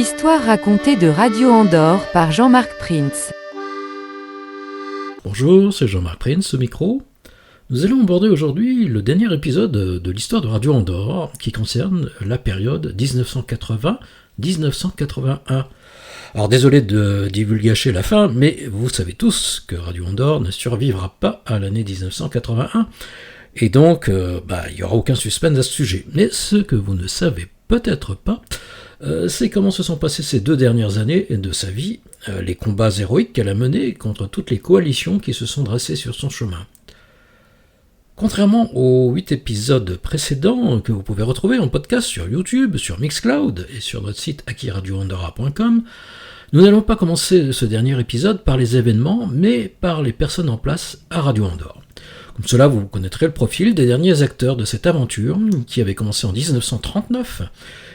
L'histoire racontée de Radio Andorre par Jean-Marc Prince. Bonjour, c'est Jean-Marc Prince au micro. Nous allons aborder aujourd'hui le dernier épisode de l'histoire de Radio Andorre qui concerne la période 1980-1981. Alors désolé de divulgacher la fin, mais vous savez tous que Radio Andorre ne survivra pas à l'année 1981, et donc il n'y aura aucun suspense à ce sujet. Mais ce que vous ne savez peut-être pas, c'est comment se sont passées ces 2 dernières années de sa vie, les combats héroïques qu'elle a menés contre toutes les coalitions qui se sont dressées sur son chemin. Contrairement aux 8 épisodes précédents que vous pouvez retrouver en podcast sur YouTube, sur Mixcloud et sur notre site acquiradioandorra.com, nous n'allons pas commencer ce dernier épisode par les événements, mais par les personnes en place à Radio Andorre. Comme cela, vous connaîtrez le profil des derniers acteurs de cette aventure qui avait commencé en 1939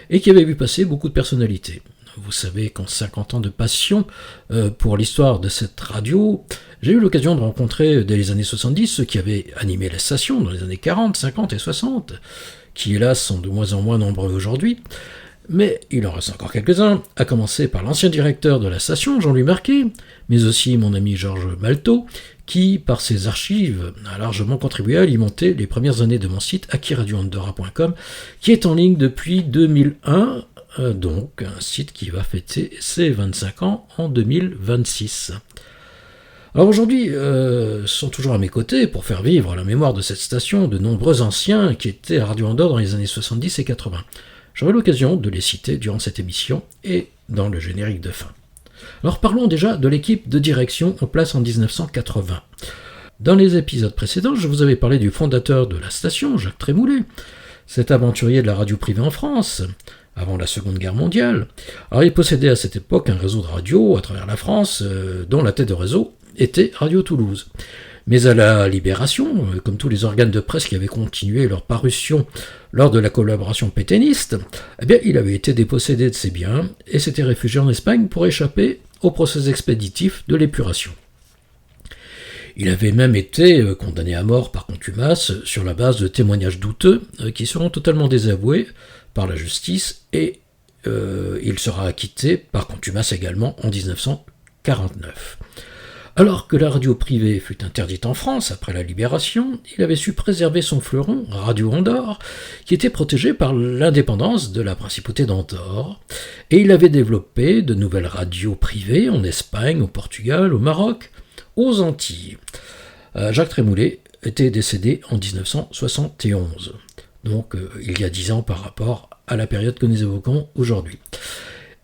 et qui avait vu passer beaucoup de personnalités. Vous savez qu'en 50 ans de passion pour l'histoire de cette radio, j'ai eu l'occasion de rencontrer dès les années 70 ceux qui avaient animé la station dans les années 40, 50 et 60, qui hélas sont de moins en moins nombreux aujourd'hui, mais il en reste encore quelques-uns, à commencer par l'ancien directeur de la station, Jean-Louis Marquet, mais aussi mon ami Georges Malteau, qui, par ses archives, a largement contribué à alimenter les premières années de mon site acquiradioandorra.com, qui est en ligne depuis 2001, donc un site qui va fêter ses 25 ans en 2026. Alors aujourd'hui, sont toujours à mes côtés pour faire vivre la mémoire de cette station de nombreux anciens qui étaient à Radio Andorre dans les années 70 et 80. J'aurai l'occasion de les citer durant cette émission et dans le générique de fin. Alors parlons déjà de l'équipe de direction en place en 1980. Dans les épisodes précédents, je vous avais parlé du fondateur de la station, Jacques Trémoulet, cet aventurier de la radio privée en France, avant la Seconde Guerre mondiale. Alors il possédait à cette époque un réseau de radio à travers la France, dont la tête de réseau était Radio Toulouse. Mais à la Libération, comme tous les organes de presse qui avaient continué leur parution lors de la collaboration pétainiste, il avait été dépossédé de ses biens et s'était réfugié en Espagne pour échapper au procès expéditif de l'épuration. Il avait même été condamné à mort par contumace sur la base de témoignages douteux qui seront totalement désavoués par la justice et il sera acquitté par contumace également en 1949. Alors que la radio privée fut interdite en France après la Libération, il avait su préserver son fleuron, Radio Andorre, qui était protégé par l'indépendance de la principauté d'Andorre, et il avait développé de nouvelles radios privées en Espagne, au Portugal, au Maroc, aux Antilles. Jacques Trémoulet était décédé en 1971, donc il y a 10 ans par rapport à la période que nous évoquons aujourd'hui.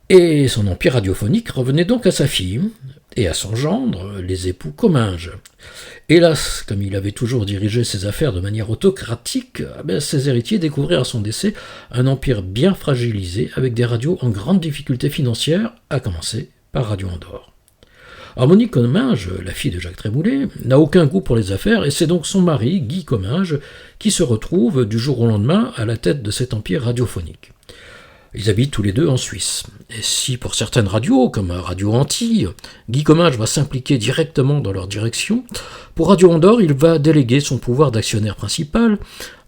Et son empire radiophonique revenait donc à sa fille et à son gendre, les époux Comminges. Hélas, comme il avait toujours dirigé ses affaires de manière autocratique, ses héritiers découvrirent à son décès un empire bien fragilisé avec des radios en grande difficulté financière, à commencer par Radio Andorre. Alors Monique Comminges, la fille de Jacques Trémoulet, n'a aucun goût pour les affaires et c'est donc son mari, Guy Comminges, qui se retrouve du jour au lendemain à la tête de cet empire radiophonique. Ils habitent tous les deux en Suisse. Et si pour certaines radios, comme Radio Antilles, Guy Comminges va s'impliquer directement dans leur direction, pour Radio Andorre, il va déléguer son pouvoir d'actionnaire principal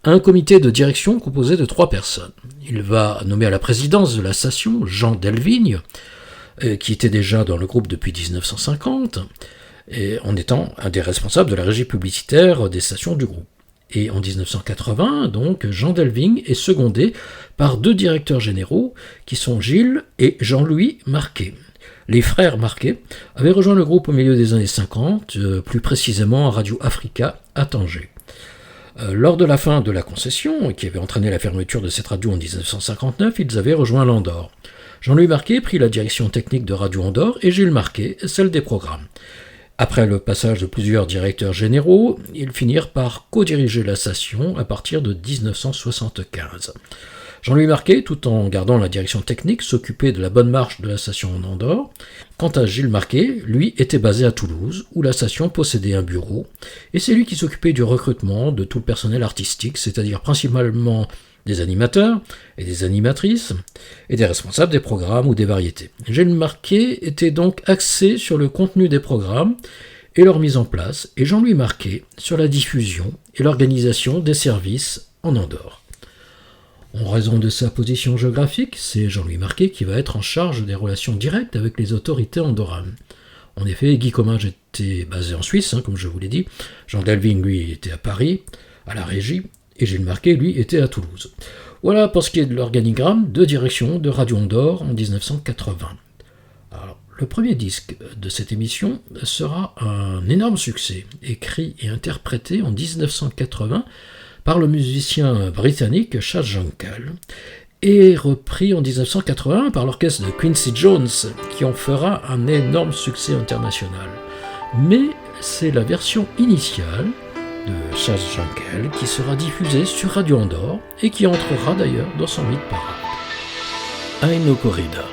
à un comité de direction composé de 3 personnes. Il va nommer à la présidence de la station Jean Delvigne, qui était déjà dans le groupe depuis 1950, et en étant un des responsables de la régie publicitaire des stations du groupe. Et en 1980, donc, Jean Delvigne est secondé par 2 directeurs généraux qui sont Gilles et Jean-Louis Marquet. Les frères Marquet avaient rejoint le groupe au milieu des années 50, plus précisément à Radio Africa à Tanger. Lors de la fin de la concession, qui avait entraîné la fermeture de cette radio en 1959, ils avaient rejoint l'Andorre. Jean-Louis Marquet prit la direction technique de Radio Andorre et Gilles Marquet celle des programmes. Après le passage de plusieurs directeurs généraux, ils finirent par co-diriger la station à partir de 1975. Jean-Louis Marquet, tout en gardant la direction technique, s'occupait de la bonne marche de la station en Andorre. Quant à Gilles Marquet, lui était basé à Toulouse, où la station possédait un bureau, et c'est lui qui s'occupait du recrutement de tout le personnel artistique, c'est-à-dire principalement des animateurs et des animatrices, et des responsables des programmes ou des variétés. Gilles Marquet était donc axé sur le contenu des programmes et leur mise en place, et Jean-Louis Marquet sur la diffusion et l'organisation des services en Andorre. En raison de sa position géographique, c'est Jean-Louis Marquet qui va être en charge des relations directes avec les autorités andorranes. En effet, Guy Comminges était basé en Suisse, comme je vous l'ai dit. Jean Delving, lui, était à Paris, à la Régie, et Gilles Marquet, lui, était à Toulouse. Voilà pour ce qui est de l'organigramme de direction de Radio Andorre en 1980. Alors, le premier disque de cette émission sera un énorme succès, écrit et interprété en 1980 par le musicien britannique Chas Jankel, et repris en 1981 par l'orchestre de Quincy Jones, qui en fera un énorme succès international. Mais c'est la version initiale de Chas Jankel qui sera diffusée sur Radio Andorre et qui entrera d'ailleurs dans son hit parade. Aino Corrida.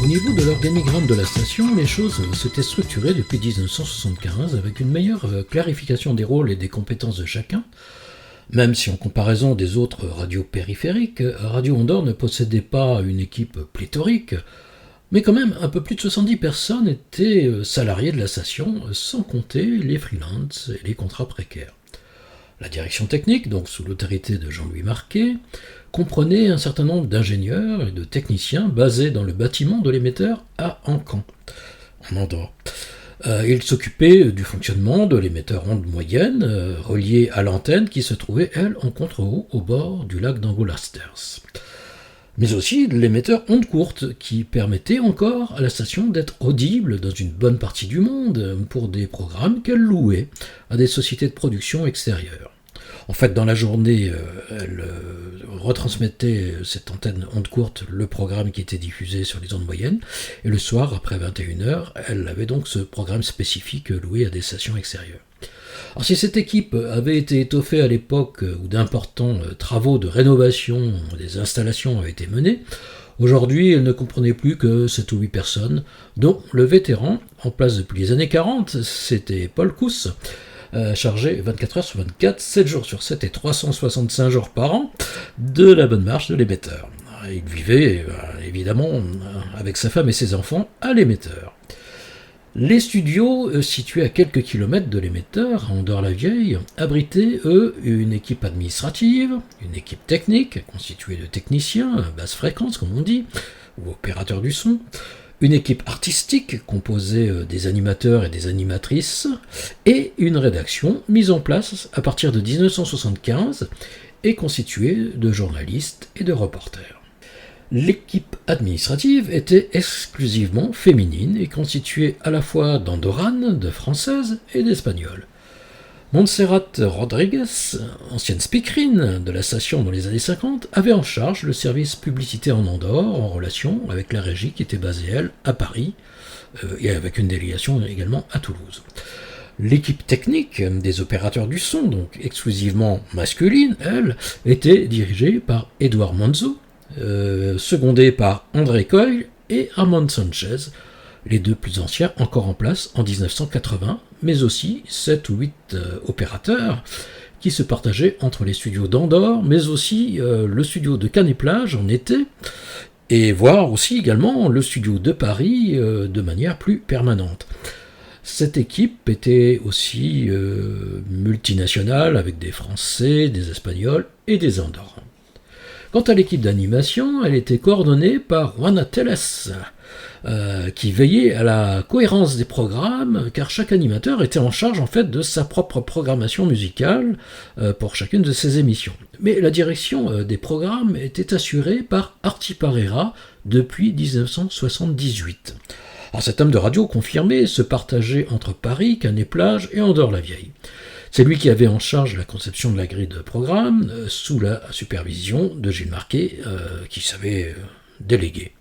niveau de l'organigramme de la station, les choses s'étaient structurées depuis 1975 avec une meilleure clarification des rôles et des compétences de chacun, même si en comparaison des autres radios périphériques, Radio Andorre ne possédait pas une équipe pléthorique. Mais quand même, un peu plus de 70 personnes étaient salariées de la station, sans compter les freelances et les contrats précaires. La direction technique, donc sous l'autorité de Jean-Louis Marquet, comprenait un certain nombre d'ingénieurs et de techniciens basés dans le bâtiment de l'émetteur à Encamp, en Andorre. Ils s'occupaient du fonctionnement de l'émetteur onde moyenne, relié à l'antenne qui se trouvait, elle, en contre-haut, au bord du lac d'Angolasters. Mais aussi de l'émetteur onde courte, qui permettait encore à la station d'être audible dans une bonne partie du monde pour des programmes qu'elle louait à des sociétés de production extérieures. En fait, dans la journée, elle retransmettait cette antenne onde courte, le programme qui était diffusé sur les ondes moyennes, et le soir, après 21h, elle avait donc ce programme spécifique loué à des stations extérieures. Alors si cette équipe avait été étoffée à l'époque où d'importants travaux de rénovation des installations avaient été menés, aujourd'hui elle ne comprenait plus que 7 ou 8 personnes, dont le vétéran, en place depuis les années 40, c'était Paul Cousse, chargé 24 heures sur 24, 7 jours sur 7 et 365 jours par an de la bonne marche de l'émetteur. Il vivait évidemment avec sa femme et ses enfants à l'émetteur. Les studios, situés à quelques kilomètres de l'émetteur, à Andorre-la-Vieille, abritaient, eux, une équipe administrative, une équipe technique, constituée de techniciens, à basse fréquence, comme on dit, ou opérateurs du son, une équipe artistique, composée des animateurs et des animatrices, et une rédaction mise en place à partir de 1975 et constituée de journalistes et de reporters. L'équipe administrative était exclusivement féminine et constituée à la fois d'andorranes, de françaises et d'espagnoles. Montserrat Rodriguez, ancienne speakerine de la station dans les années 50, avait en charge le service publicité en Andorre en relation avec la régie qui était basée, elle, à Paris et avec une délégation également à Toulouse. L'équipe technique des opérateurs du son, donc exclusivement masculine, elle, était dirigée par Edouard Monzo, secondé par André Coyle et Ramon Sanchez, les deux plus anciens encore en place en 1980, mais aussi 7 ou 8 opérateurs qui se partageaient entre les studios d'Andorre, mais aussi le studio de Cannes-et-Plage en été, et voire aussi également le studio de Paris de manière plus permanente. Cette équipe était aussi multinationale avec des Français, des Espagnols et des Andorrans. Quant à l'équipe d'animation, elle était coordonnée par Juana Teles, qui veillait à la cohérence des programmes, car chaque animateur était en charge en fait de sa propre programmation musicale pour chacune de ses émissions. Mais la direction des programmes était assurée par Arti Parera depuis 1978. Alors cet homme de radio confirmé se partageait entre Paris, Cannes-et-Plage et Andorre-la-Vieille. C'est lui qui avait en charge la conception de la grille de programme, sous la supervision de Gilles Marquet, qui savait déléguer.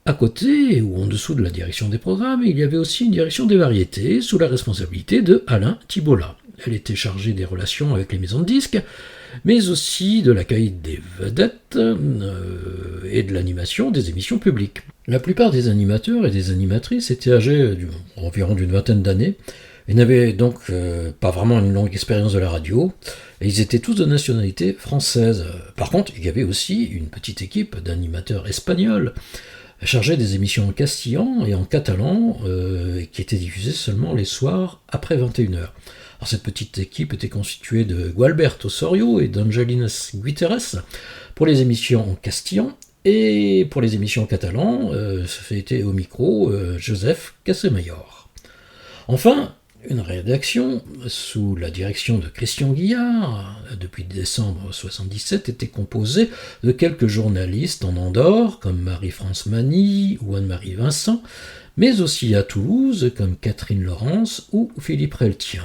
À côté, ou en dessous de la direction des programmes, il y avait aussi une direction des variétés, sous la responsabilité de Alain Thibault. Elle était chargée des relations avec les maisons de disques, mais aussi de l'accueil des vedettes et de l'animation des émissions publiques. La plupart des animateurs et des animatrices étaient âgés environ d'une vingtaine d'années, et n'avaient donc pas vraiment une longue expérience de la radio, et ils étaient tous de nationalité française. Par contre, il y avait aussi une petite équipe d'animateurs espagnols, chargés des émissions en castillan et en catalan, qui étaient diffusées seulement les soirs après 21h. Alors, cette petite équipe était constituée de Gualberto Osorio et d'Angelines Guiteres pour les émissions en castillan, et pour les émissions en catalan, c'était au micro Joseph Casemayor. Enfin, une rédaction sous la direction de Christian Guillard, depuis décembre 1977, était composée de quelques journalistes en Andorre, comme Marie-France Mani ou Anne-Marie Vincent, mais aussi à Toulouse, comme Catherine Laurence ou Philippe Reltien.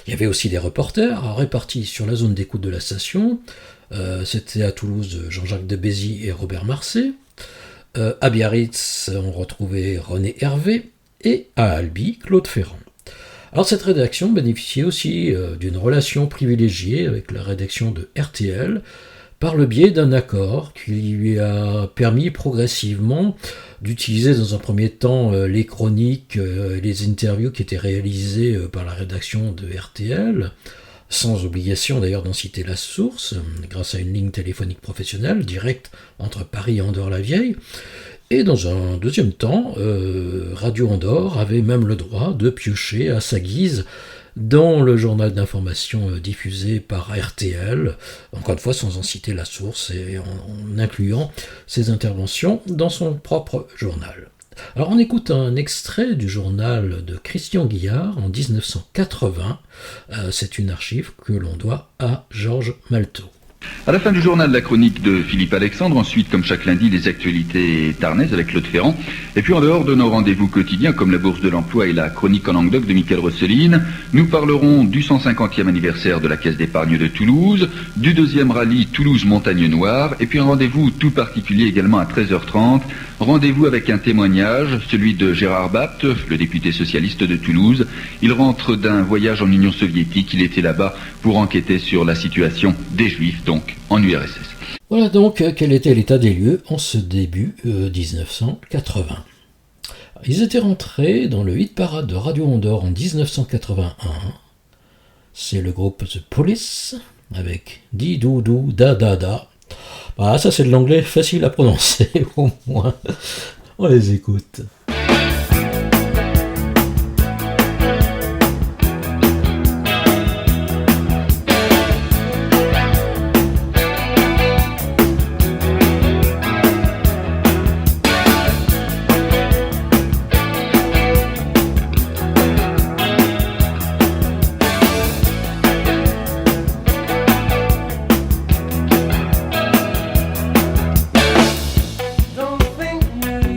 Il y avait aussi des reporters répartis sur la zone d'écoute de la station. C'était à Toulouse Jean-Jacques de Bézy et Robert Marcet. À Biarritz, on retrouvait René Hervé, et à Albi, Claude Ferrand. Alors cette rédaction bénéficiait aussi d'une relation privilégiée avec la rédaction de RTL par le biais d'un accord qui lui a permis progressivement d'utiliser dans un premier temps les chroniques et les interviews qui étaient réalisées par la rédaction de RTL, sans obligation d'ailleurs d'en citer la source, grâce à une ligne téléphonique professionnelle directe entre Paris et Andorre-la-Vieille. Et dans un deuxième temps, Radio Andorre avait même le droit de piocher à sa guise dans le journal d'information diffusé par RTL, encore une fois sans en citer la source et en incluant ses interventions dans son propre journal. Alors on écoute un extrait du journal de Christian Guillard en 1980, c'est une archive que l'on doit à Georges Maltot. À la fin du journal, la chronique de Philippe Alexandre, ensuite comme chaque lundi les actualités tarnaises avec Claude Ferrand, et puis en dehors de nos rendez-vous quotidiens comme la Bourse de l'Emploi et la chronique en Languedoc de Michael Rosseline, nous parlerons du 150e anniversaire de la Caisse d'épargne de Toulouse, du 2e rallye Toulouse-Montagne-Noire, et puis un rendez-vous tout particulier également à 13h30, rendez-vous avec un témoignage, celui de Gérard Bapt, le député socialiste de Toulouse. Il rentre d'un voyage en Union soviétique, il était là-bas pour enquêter sur la situation des Juifs, donc en URSS. Voilà donc quel était l'état des lieux en ce début 1980. Ils étaient rentrés dans le hit parade de Radio Andorre en 1981. C'est le groupe The Police avec Di Doudou Da Da Da. Ah, ça c'est de l'anglais facile à prononcer au moins. On les écoute. Don't think me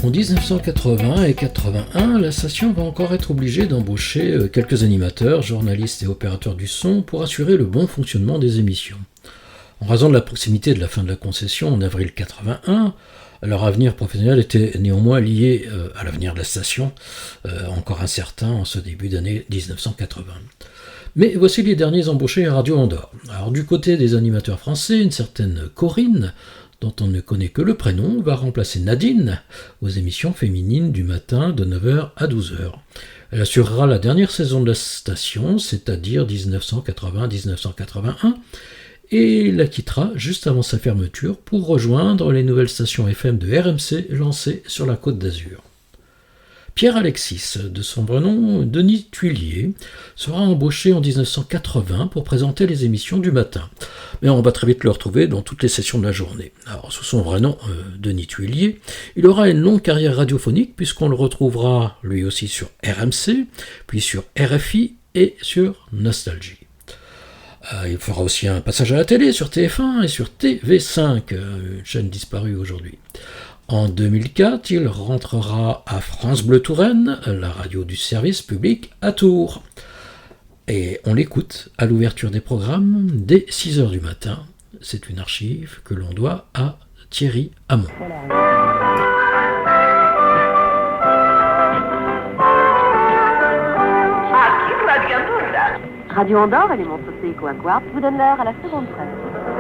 Entre 1980 et 81, la station va encore être obligée d'embaucher quelques animateurs, journalistes et opérateurs du son pour assurer le bon fonctionnement des émissions. En raison de la proximité de la fin de la concession en avril 81, leur avenir professionnel était néanmoins lié à l'avenir de la station, encore incertain en ce début d'année 1980. Mais voici les derniers embauchés à Radio Andorre. Alors du côté des animateurs français, une certaine Corinne, dont on ne connaît que le prénom, va remplacer Nadine aux émissions féminines du matin de 9h à 12h. Elle assurera la dernière saison de la station, c'est-à-dire 1980-1981, et la quittera juste avant sa fermeture pour rejoindre les nouvelles stations FM de RMC lancées sur la Côte d'Azur. Pierre Alexis, de son vrai nom Denis Thuillier, sera embauché en 1980 pour présenter les émissions du matin. Mais on va très vite le retrouver dans toutes les sessions de la journée. Alors, sous son vrai nom, Denis Thuillier, il aura une longue carrière radiophonique puisqu'on le retrouvera lui aussi sur RMC, puis sur RFI et sur Nostalgie. Il fera aussi un passage à la télé sur TF1 et sur TV5, une chaîne disparue aujourd'hui. En 2004, il rentrera à France Bleu Touraine, la radio du service public à Tours. Et on l'écoute à l'ouverture des programmes dès 6h du matin. C'est une archive que l'on doit à Thierry Hamon. Radio Andorre et les montres Seiko à Quartz vous donnent l'heure à la seconde près.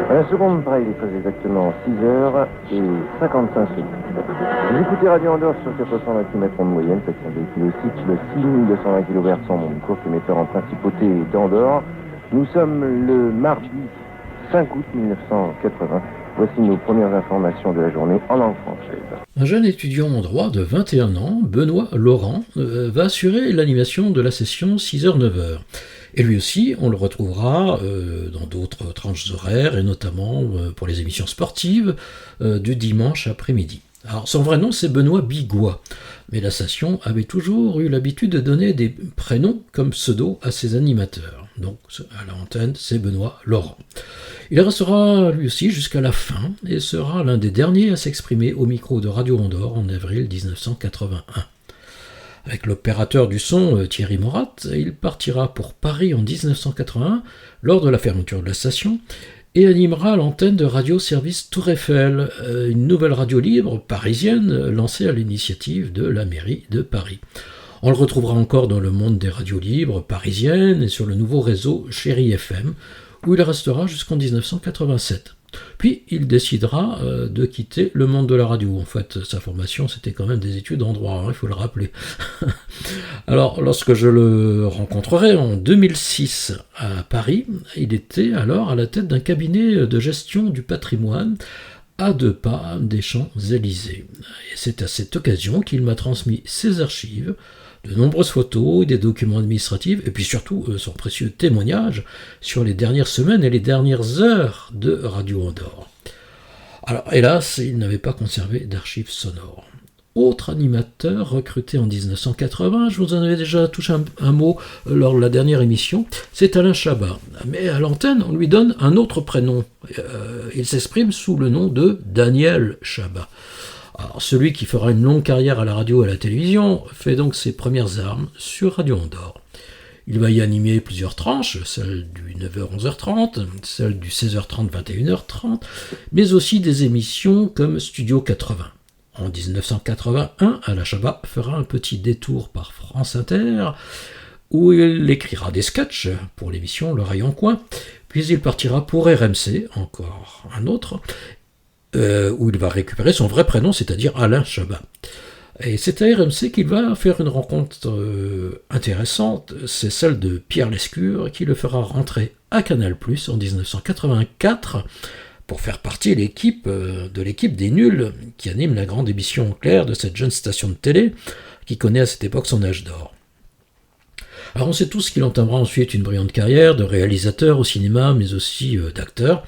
À la seconde près, il est très exactement 6h et 55 minutes. Vous écoutez Radio Andorre sur 420 km de moyenne, section véhicule au cycle 6220 kV sans mon court émetteur en principauté d'Andorre. Nous sommes le mardi 5 août 1980. Voici nos premières informations de la journée en langue française. Un jeune étudiant en droit de 21 ans, Benoît Laurent, va assurer l'animation de la session 6h-9h. Et lui aussi, on le retrouvera dans d'autres tranches horaires, et notamment pour les émissions sportives du dimanche après-midi. Alors son vrai nom c'est Benoît Bigois, mais la station avait toujours eu l'habitude de donner des prénoms comme pseudo à ses animateurs. Donc à l'antenne c'est Benoît Laurent. Il restera lui aussi jusqu'à la fin et sera l'un des derniers à s'exprimer au micro de Radio Andorre en avril 1981. Avec l'opérateur du son Thierry Morat, il partira pour Paris en 1981 lors de la fermeture de la station et animera l'antenne de Radio Service Tour Eiffel, une nouvelle radio libre parisienne lancée à l'initiative de la mairie de Paris. On le retrouvera encore dans le monde des radios libres parisiennes et sur le nouveau réseau Chéri FM, où il restera jusqu'en 1987. Puis il décidera de quitter le monde de la radio. En fait, sa formation, c'était quand même des études en droit, il faut le rappeler. Alors, lorsque je le rencontrerai en 2006 à Paris, il était alors à la tête d'un cabinet de gestion du patrimoine à 2 pas des Champs-Élysées. Et c'est à cette occasion qu'il m'a transmis ses archives, de nombreuses photos, des documents administratifs, et puis surtout son précieux témoignage sur les dernières semaines et les dernières heures de Radio Andorre. Alors, hélas, il n'avait pas conservé d'archives sonores. Autre animateur recruté en 1980, je vous en avais déjà touché un mot lors de la dernière émission, c'est Alain Chabat. Mais à l'antenne, on lui donne un autre prénom. Il s'exprime sous le nom de Daniel Chabat. Alors, celui qui fera une longue carrière à la radio et à la télévision fait donc ses premières armes sur Radio Andorre. Il va y animer plusieurs tranches, celle du 9h-11h30, celle du 16h30-21h30, mais aussi des émissions comme Studio 80. En 1981, Alain Chabat fera un petit détour par France Inter, où il écrira des sketchs pour l'émission L'Oreille en coin, puis il partira pour RMC, encore un autre, où il va récupérer son vrai prénom, c'est-à-dire Alain Chabat. Et c'est à RMC qu'il va faire une rencontre intéressante, c'est celle de Pierre Lescure, qui le fera rentrer à Canal+ en 1984, pour faire partie de l'équipe des nuls, qui anime la grande émission claire de cette jeune station de télé, qui connaît à cette époque son âge d'or. Alors on sait tous qu'il entamera ensuite une brillante carrière de réalisateur au cinéma, mais aussi d'acteur.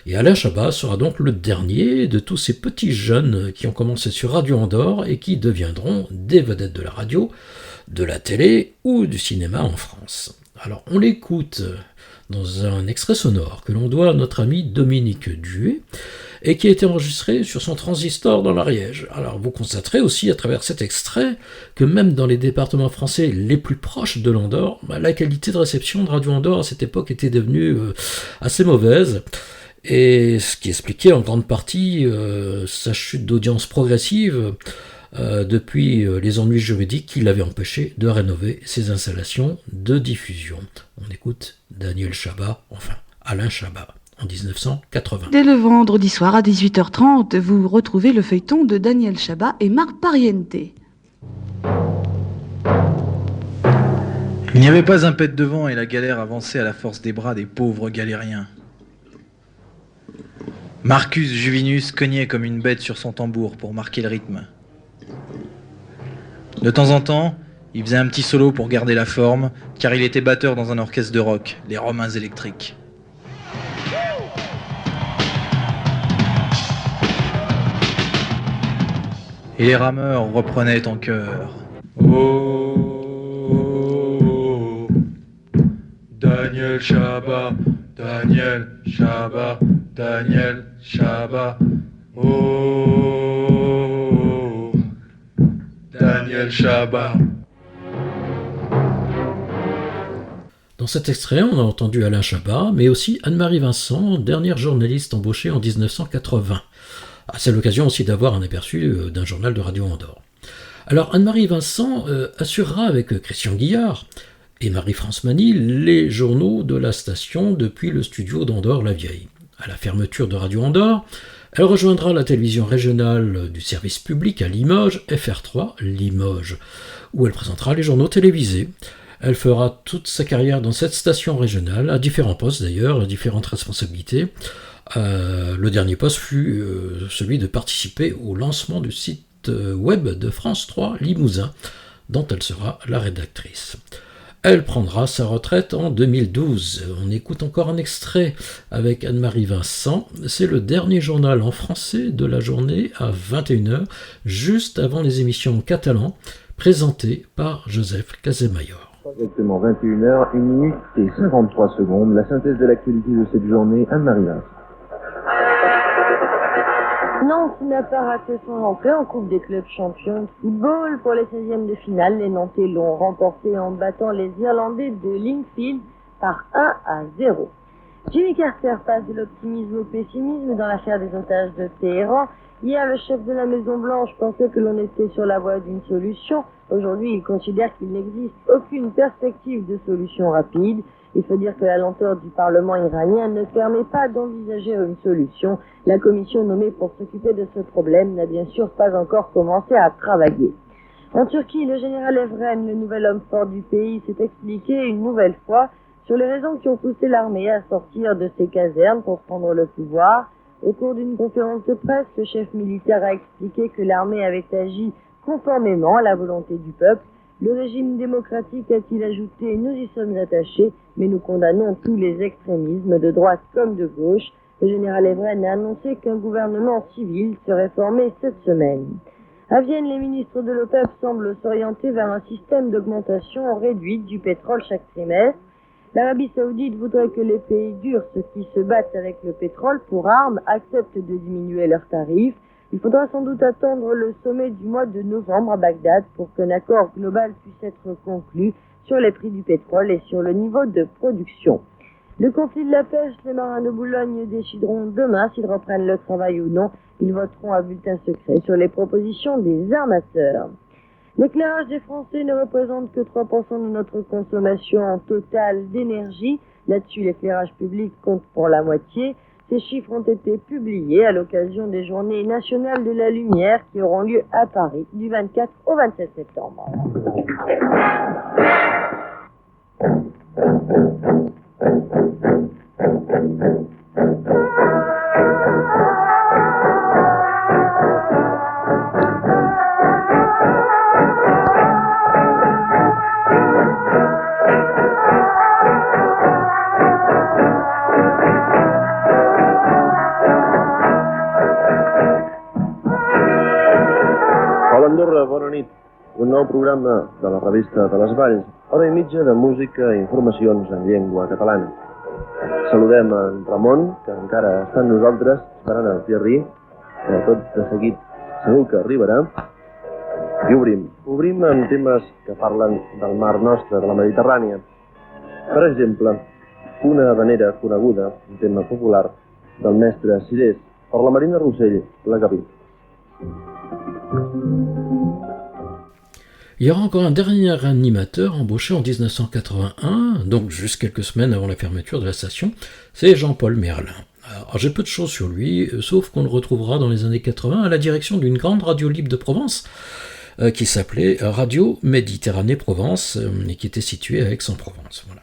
Et Alain Chabat sera donc le dernier de tous ces petits jeunes qui ont commencé sur Radio Andorre et qui deviendront des vedettes de la radio, de la télé ou du cinéma en France. Alors on l'écoute dans un extrait sonore que l'on doit à notre ami Dominique Duet, et qui a été enregistré sur son transistor dans l'Ariège. Alors vous constaterez aussi à travers cet extrait que même dans les départements français les plus proches de l'Andorre, la qualité de réception de Radio Andorre à cette époque était devenue assez mauvaise, et ce qui expliquait en grande partie sa chute d'audience progressive depuis les ennuis juridiques qui l'avaient empêché de rénover ses installations de diffusion. On écoute Daniel Chabat, enfin Alain Chabat, en 1980. Dès le vendredi soir à 18h30, vous retrouvez le feuilleton de Daniel Chabat et Marc Pariente. Il n'y avait pas un pet devant et la galère avançait à la force des bras des pauvres galériens. Marcus Juvinus cognait comme une bête sur son tambour pour marquer le rythme. De temps en temps, il faisait un petit solo pour garder la forme, car il était batteur dans un orchestre de rock, les Romains électriques. Et les rameurs reprenaient en chœur. Oh, Daniel Chabat, Daniel Chabat, Daniel Chabat. Oh, Daniel Chabat. Dans cet extrait, on a entendu Alain Chabat, mais aussi Anne-Marie Vincent, dernière journaliste embauchée en 1980. C'est l'occasion aussi d'avoir un aperçu d'un journal de Radio Andorre. Alors Anne-Marie Vincent assurera avec Christian Guillard et Marie-France Mani les journaux de la station depuis le studio d'Andorre-la-Vieille. À la fermeture de Radio Andorre, elle rejoindra la télévision régionale du service public à Limoges, FR3 Limoges, où elle présentera les journaux télévisés. Elle fera toute sa carrière dans cette station régionale, à différents postes d'ailleurs, à différentes responsabilités. Le dernier poste fut celui de participer au lancement du site web de France 3 Limousin, dont elle sera la rédactrice. Elle prendra sa retraite en 2012. On écoute encore un extrait avec Anne-Marie Vincent. C'est le dernier journal en français de la journée à 21h, juste avant les émissions en catalan, présentées par Joseph Casemayor. Exactement 21h, 1 minute et 53 secondes. La synthèse de l'actualité de cette journée, Anne-Marie Vincent. Nantes n'a pas raté son entrée en Coupe des clubs champions de football. Pour les 16e de finale, les Nantais l'ont remporté en battant les Irlandais de Linfield par 1-0. Jimmy Carter passe de l'optimisme au pessimisme dans l'affaire des otages de Téhéran. Hier, le chef de la Maison-Blanche pensait que l'on était sur la voie d'une solution. Aujourd'hui, il considère qu'il n'existe aucune perspective de solution rapide. Il faut dire que la lenteur du Parlement iranien ne permet pas d'envisager une solution. La commission nommée pour s'occuper de ce problème n'a bien sûr pas encore commencé à travailler. En Turquie, le général Evren, le nouvel homme fort du pays, s'est expliqué une nouvelle fois sur les raisons qui ont poussé l'armée à sortir de ses casernes pour prendre le pouvoir. Au cours d'une conférence de presse, le chef militaire a expliqué que l'armée avait agi conformément à la volonté du peuple. Le régime démocratique, a-t-il ajouté, nous y sommes attachés, mais nous condamnons tous les extrémismes de droite comme de gauche. Le général Evren a annoncé qu'un gouvernement civil serait formé cette semaine. À Vienne, les ministres de l'OPEP semblent s'orienter vers un système d'augmentation réduite du pétrole chaque trimestre. L'Arabie Saoudite voudrait que les pays durs, ceux qui se battent avec le pétrole pour armes, acceptent de diminuer leurs tarifs. Il faudra sans doute attendre le sommet du mois de novembre à Bagdad pour qu'un accord global puisse être conclu sur les prix du pétrole et sur le niveau de production. Le conflit de la pêche, les marins de Boulogne décideront demain s'ils reprennent le travail ou non. Ils voteront à bulletin secret sur les propositions des armateurs. L'éclairage des Français ne représente que 3% de notre consommation totale d'énergie. Là-dessus, l'éclairage public compte pour la moitié. Ces chiffres ont été publiés à l'occasion des Journées nationales de la lumière qui auront lieu à Paris du 24 au 27 septembre. Andorra, bona nit. Un nou programa de la revista de les Valls, hora i mitja de música i informacions en llengua catalana. Saludem en Ramon, que encara està amb nosaltres, esperant el Thierry, que tot de seguit segur que arribarà. I obrim amb temes que parlen del mar nostre, de la Mediterrània. Per exemple, una habanera coneguda, un tema popular, del mestre Cirés, per la Marina Rossell, la Gavi. Il y aura encore un dernier animateur embauché en 1981, donc juste quelques semaines avant la fermeture de la station, c'est Jean-Paul Merlin. Alors j'ai peu de choses sur lui, sauf qu'on le retrouvera dans les années 80 à la direction d'une grande radio libre de Provence, qui s'appelait Radio Méditerranée Provence, et qui était située à Aix-en-Provence. Voilà.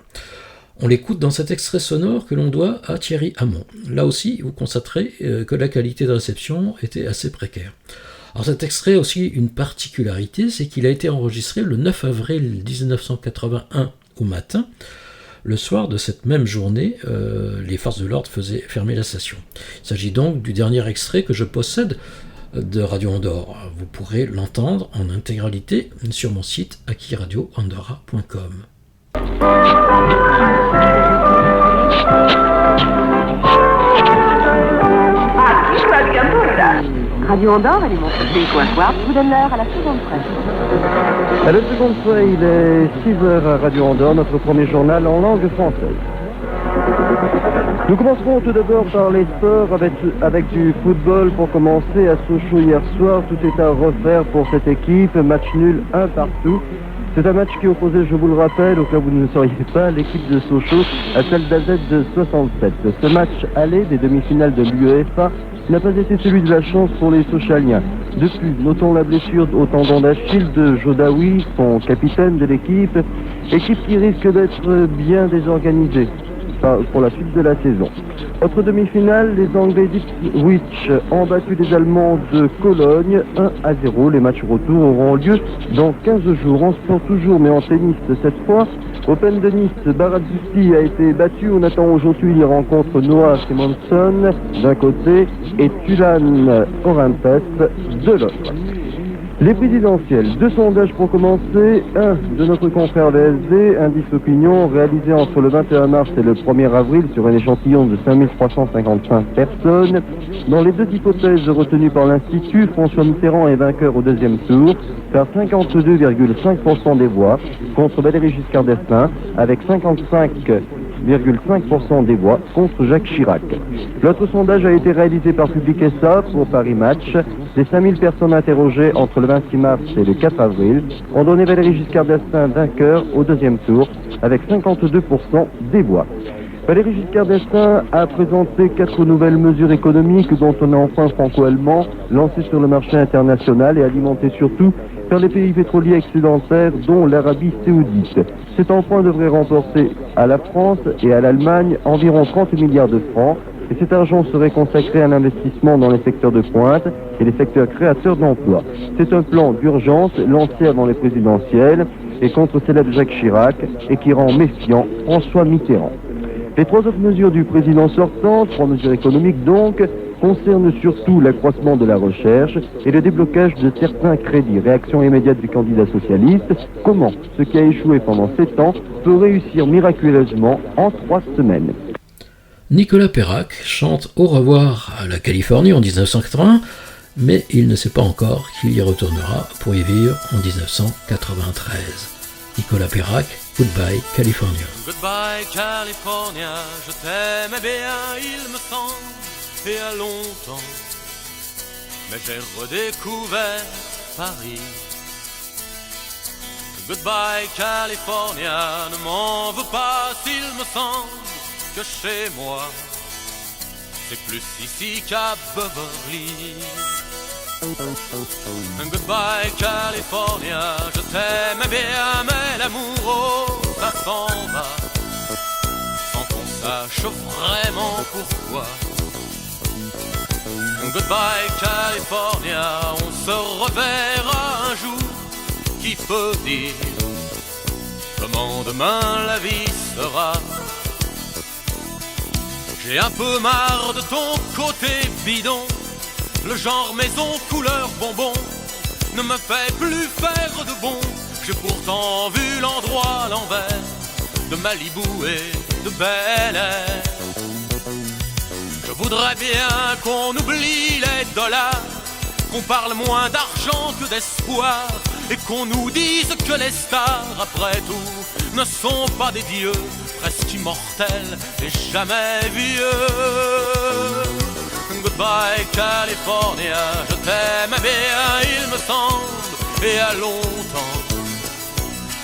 On l'écoute dans cet extrait sonore que l'on doit à Thierry Hamon. Là aussi, vous constaterez que la qualité de réception était assez précaire. Alors cet extrait a aussi une particularité, c'est qu'il a été enregistré le 9 avril 1981 au matin. Le soir de cette même journée, les forces de l'ordre faisaient fermer la station. Il s'agit donc du dernier extrait que je possède de Radio Andorre. Vous pourrez l'entendre en intégralité sur mon site akiradioandorra.com. Radio Andorre, elle est mon petit coin. Je vous donne l'heure à la seconde près. À la seconde fois, il est 6h à Radio Andorre, notre premier journal en langue française. Nous commencerons tout d'abord par les sports avec du football pour commencer. À Sochaux hier soir, tout est à refaire pour cette équipe. Match nul, 1 partout. C'est un match qui opposait, je vous le rappelle, au cas où vous ne le sauriez pas, l'équipe de Sochaux à celle d'AZ de 67. Ce match aller des demi-finales de l'UEFA n'a pas été celui de la chance pour les Sochaliens. De plus, notons la blessure au tendon d'Achille de Jodaoui, son capitaine de l'équipe, équipe qui risque d'être bien désorganisée pour la suite de la saison. Autre demi-finale, les Anglais d'Ipswich ont battu les Allemands de Cologne 1-0. Les matchs retour auront lieu dans 15 jours. En sport toujours, mais en tennis cette fois. Open de Nice, Barazzuti a été battu. On attend aujourd'hui les rencontres Noah Simonson d'un côté et Tulan Orimpes de l'autre. Les présidentielles, 2 sondages pour commencer. Un de notre confrère VSD, Indice Opinion, réalisé entre le 21 mars et le 1er avril sur un échantillon de 5355 personnes. Dans les 2 hypothèses retenues par l'Institut, François Mitterrand est vainqueur au 2e tour, par 52,5% des voix, contre Valéry Giscard d'Estaing, avec 55,5% des voix contre Jacques Chirac. L'autre sondage a été réalisé par Public SA pour Paris Match. Les 5000 personnes interrogées entre le 26 mars et le 4 avril ont donné Valéry Giscard d'Estaing vainqueur au 2e tour avec 52% des voix. Valéry Giscard d'Estaing a présenté 4 nouvelles mesures économiques dont un emprunt franco-allemand lancé sur le marché international et alimenté surtout par les pays pétroliers excédentaires dont l'Arabie Saoudite. Cet emprunt devrait remporter à la France et à l'Allemagne environ 30 milliards de francs. Et cet argent serait consacré à l'investissement dans les secteurs de pointe et les secteurs créateurs d'emplois. C'est un plan d'urgence lancé avant les présidentielles et contre celle de Jacques Chirac et qui rend méfiant François Mitterrand. Les 3 autres mesures du président sortant, 3 mesures économiques donc, concernent surtout l'accroissement de la recherche et le déblocage de certains crédits. Réaction immédiate du candidat socialiste. Comment ce qui a échoué pendant 7 ans peut réussir miraculeusement en 3 semaines? Nicolas Perrac chante Au revoir à la Californie en 1980, mais il ne sait pas encore qu'il y retournera pour y vivre en 1993. Nicolas Perrac, Goodbye California. Goodbye California, je t'aimais bien, il me semble, et à longtemps, mais j'ai redécouvert Paris. Goodbye California, ne m'en veux pas s'il me semble que chez moi, c'est plus ici qu'à Beverly. Goodbye California, je t'aimais bien, mais l'amour, oh, ça s'en va, sans qu'on sache vraiment pourquoi. Goodbye California, on se reverra un jour, qui peut dire comment demain la vie sera. J'ai un peu marre de ton côté bidon, le genre maison couleur bonbon ne me fait plus faire de bon. J'ai pourtant vu l'endroit à l'envers, de Malibu et de Bel Air. Je voudrais bien qu'on oublie les dollars, qu'on parle moins d'argent que d'espoir, et qu'on nous dise que les stars, après tout, ne sont pas des dieux, presque immortels et jamais vieux. Goodbye California, je t'aime bien, il me semble, et à longtemps,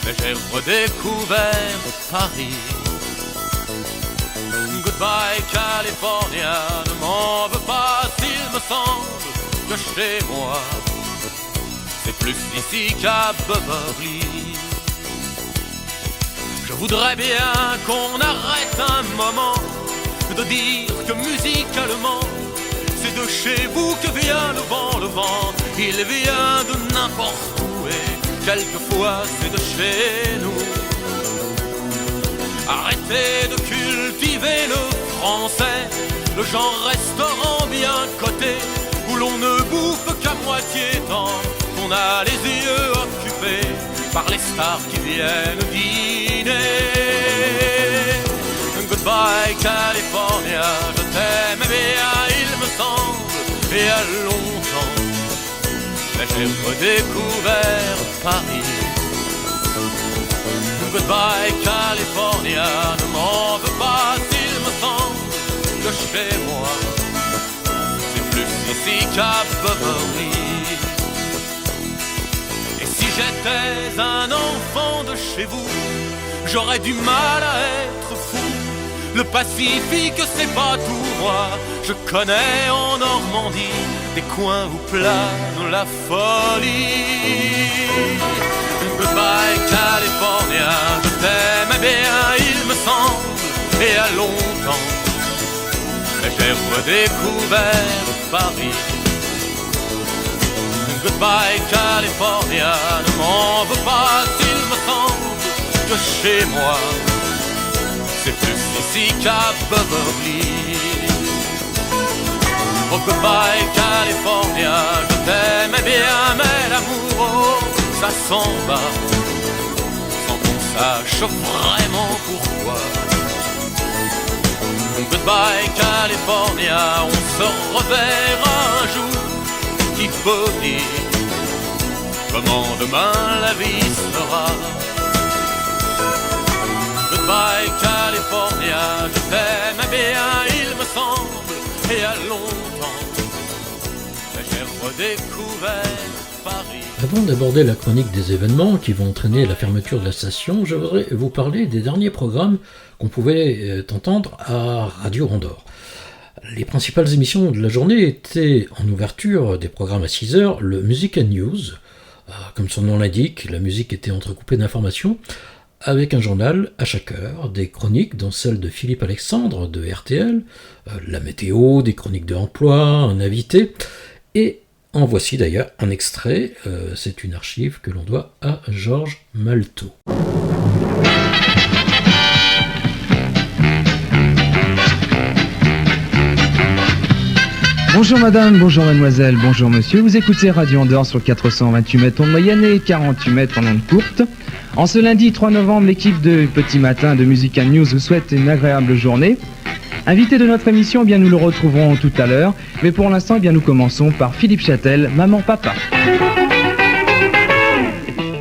mais j'ai redécouvert Paris. Goodbye California, ne m'en veux pas s'il me semble que chez moi c'est plus ici qu'à Beverly. Je voudrais bien qu'on arrête un moment de dire que musicalement c'est de chez vous que vient le vent, il vient de n'importe où et quelquefois c'est de chez nous. Arrêtez de cultiver le français, le genre restaurant bien coté, où l'on ne bouffe qu'à moitié tant qu'on a les yeux occupés par les stars qui viennent dîner. Goodbye California, je t'aime bien, il me semble, et à longtemps, mais j'ai redécouvert Paris. Goodbye California, ne m'en veux pas s'il me semble que chez moi c'est plus ici qu'à Beverly. Et si j'étais un enfant de chez vous, j'aurais du mal à être fou. Le Pacifique c'est pas tout, moi je connais en Normandie des coins où plane la folie. Goodbye California, je t'aime bien, il me semble, et à longtemps, mais j'ai redécouvert Paris. Goodbye California, ne m'en veux pas s'il me semble que chez moi c'est plus ici qu'à Beverly. Oh goodbye California, je t'aime bien, mais l'amour, oh, ça s'en va sans qu'on sache vraiment pourquoi. Goodbye California, on se reverra un jour, qui peut dire comment demain la vie sera. Goodbye California, je t'aime bien, il me semble, et à longtemps, mais j'ai redécouvert Paris. Avant d'aborder la chronique des événements qui vont entraîner la fermeture de la station, je voudrais vous parler des derniers programmes qu'on pouvait entendre à Radio Andorre. Les principales émissions de la journée étaient en ouverture des programmes à 6h, le Music and News. Comme son nom l'indique, la musique était entrecoupée d'informations, avec un journal à chaque heure, des chroniques dont celle de Philippe Alexandre de RTL, la météo, des chroniques de emploi, un invité, et en voici d'ailleurs un extrait, c'est une archive que l'on doit à Georges Maltaux. Bonjour madame, bonjour mademoiselle, bonjour monsieur, vous écoutez Radio Andorre sur 428 mètres en moyenne et 48 mètres en onde courte. En ce lundi 3 novembre, l'équipe de Petit Matin de Music and News vous souhaite une agréable journée. Invité de notre émission, eh bien nous le retrouverons tout à l'heure, mais pour l'instant, eh bien nous commençons par Philippe Châtel, Maman Papa.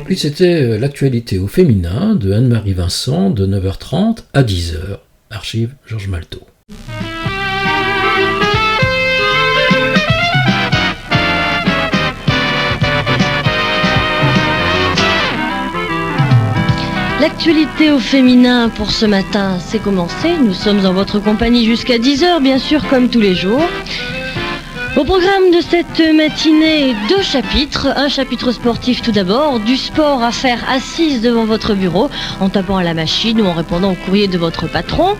Puis c'était l'actualité au féminin de Anne-Marie Vincent de 9h30 à 10h, archive Georges Maltaux. L'actualité au féminin pour ce matin, c'est commencé. Nous sommes en votre compagnie jusqu'à 10h, bien sûr, comme tous les jours. Au programme de cette matinée, 2 chapitres. Un chapitre sportif tout d'abord, du sport à faire assise devant votre bureau, en tapant à la machine ou en répondant au courrier de votre patron.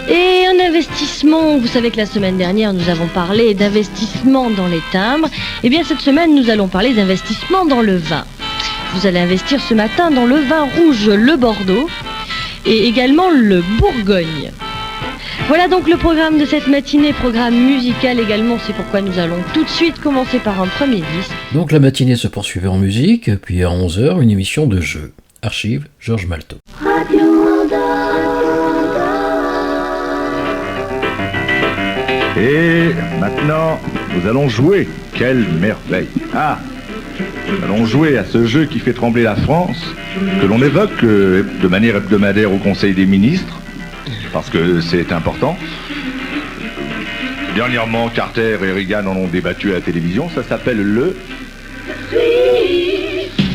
Et un investissement, vous savez que la semaine dernière, nous avons parlé d'investissement dans les timbres. Eh bien, cette semaine, nous allons parler d'investissement dans le vin. Vous allez investir ce matin dans le vin rouge, le Bordeaux, et également le Bourgogne. Voilà donc le programme de cette matinée, programme musical également, c'est pourquoi nous allons tout de suite commencer par un premier disque. Donc la matinée se poursuivait en musique, puis à 11h, une émission de jeu. Archive Georges Maltaux. Radio Andorre. Et maintenant, nous allons jouer. Quelle merveille. Ah, nous allons jouer à ce jeu qui fait trembler la France, que l'on évoque de manière hebdomadaire au Conseil des ministres, parce que c'est important. Dernièrement, Carter et Reagan en ont débattu à la télévision, ça s'appelle le...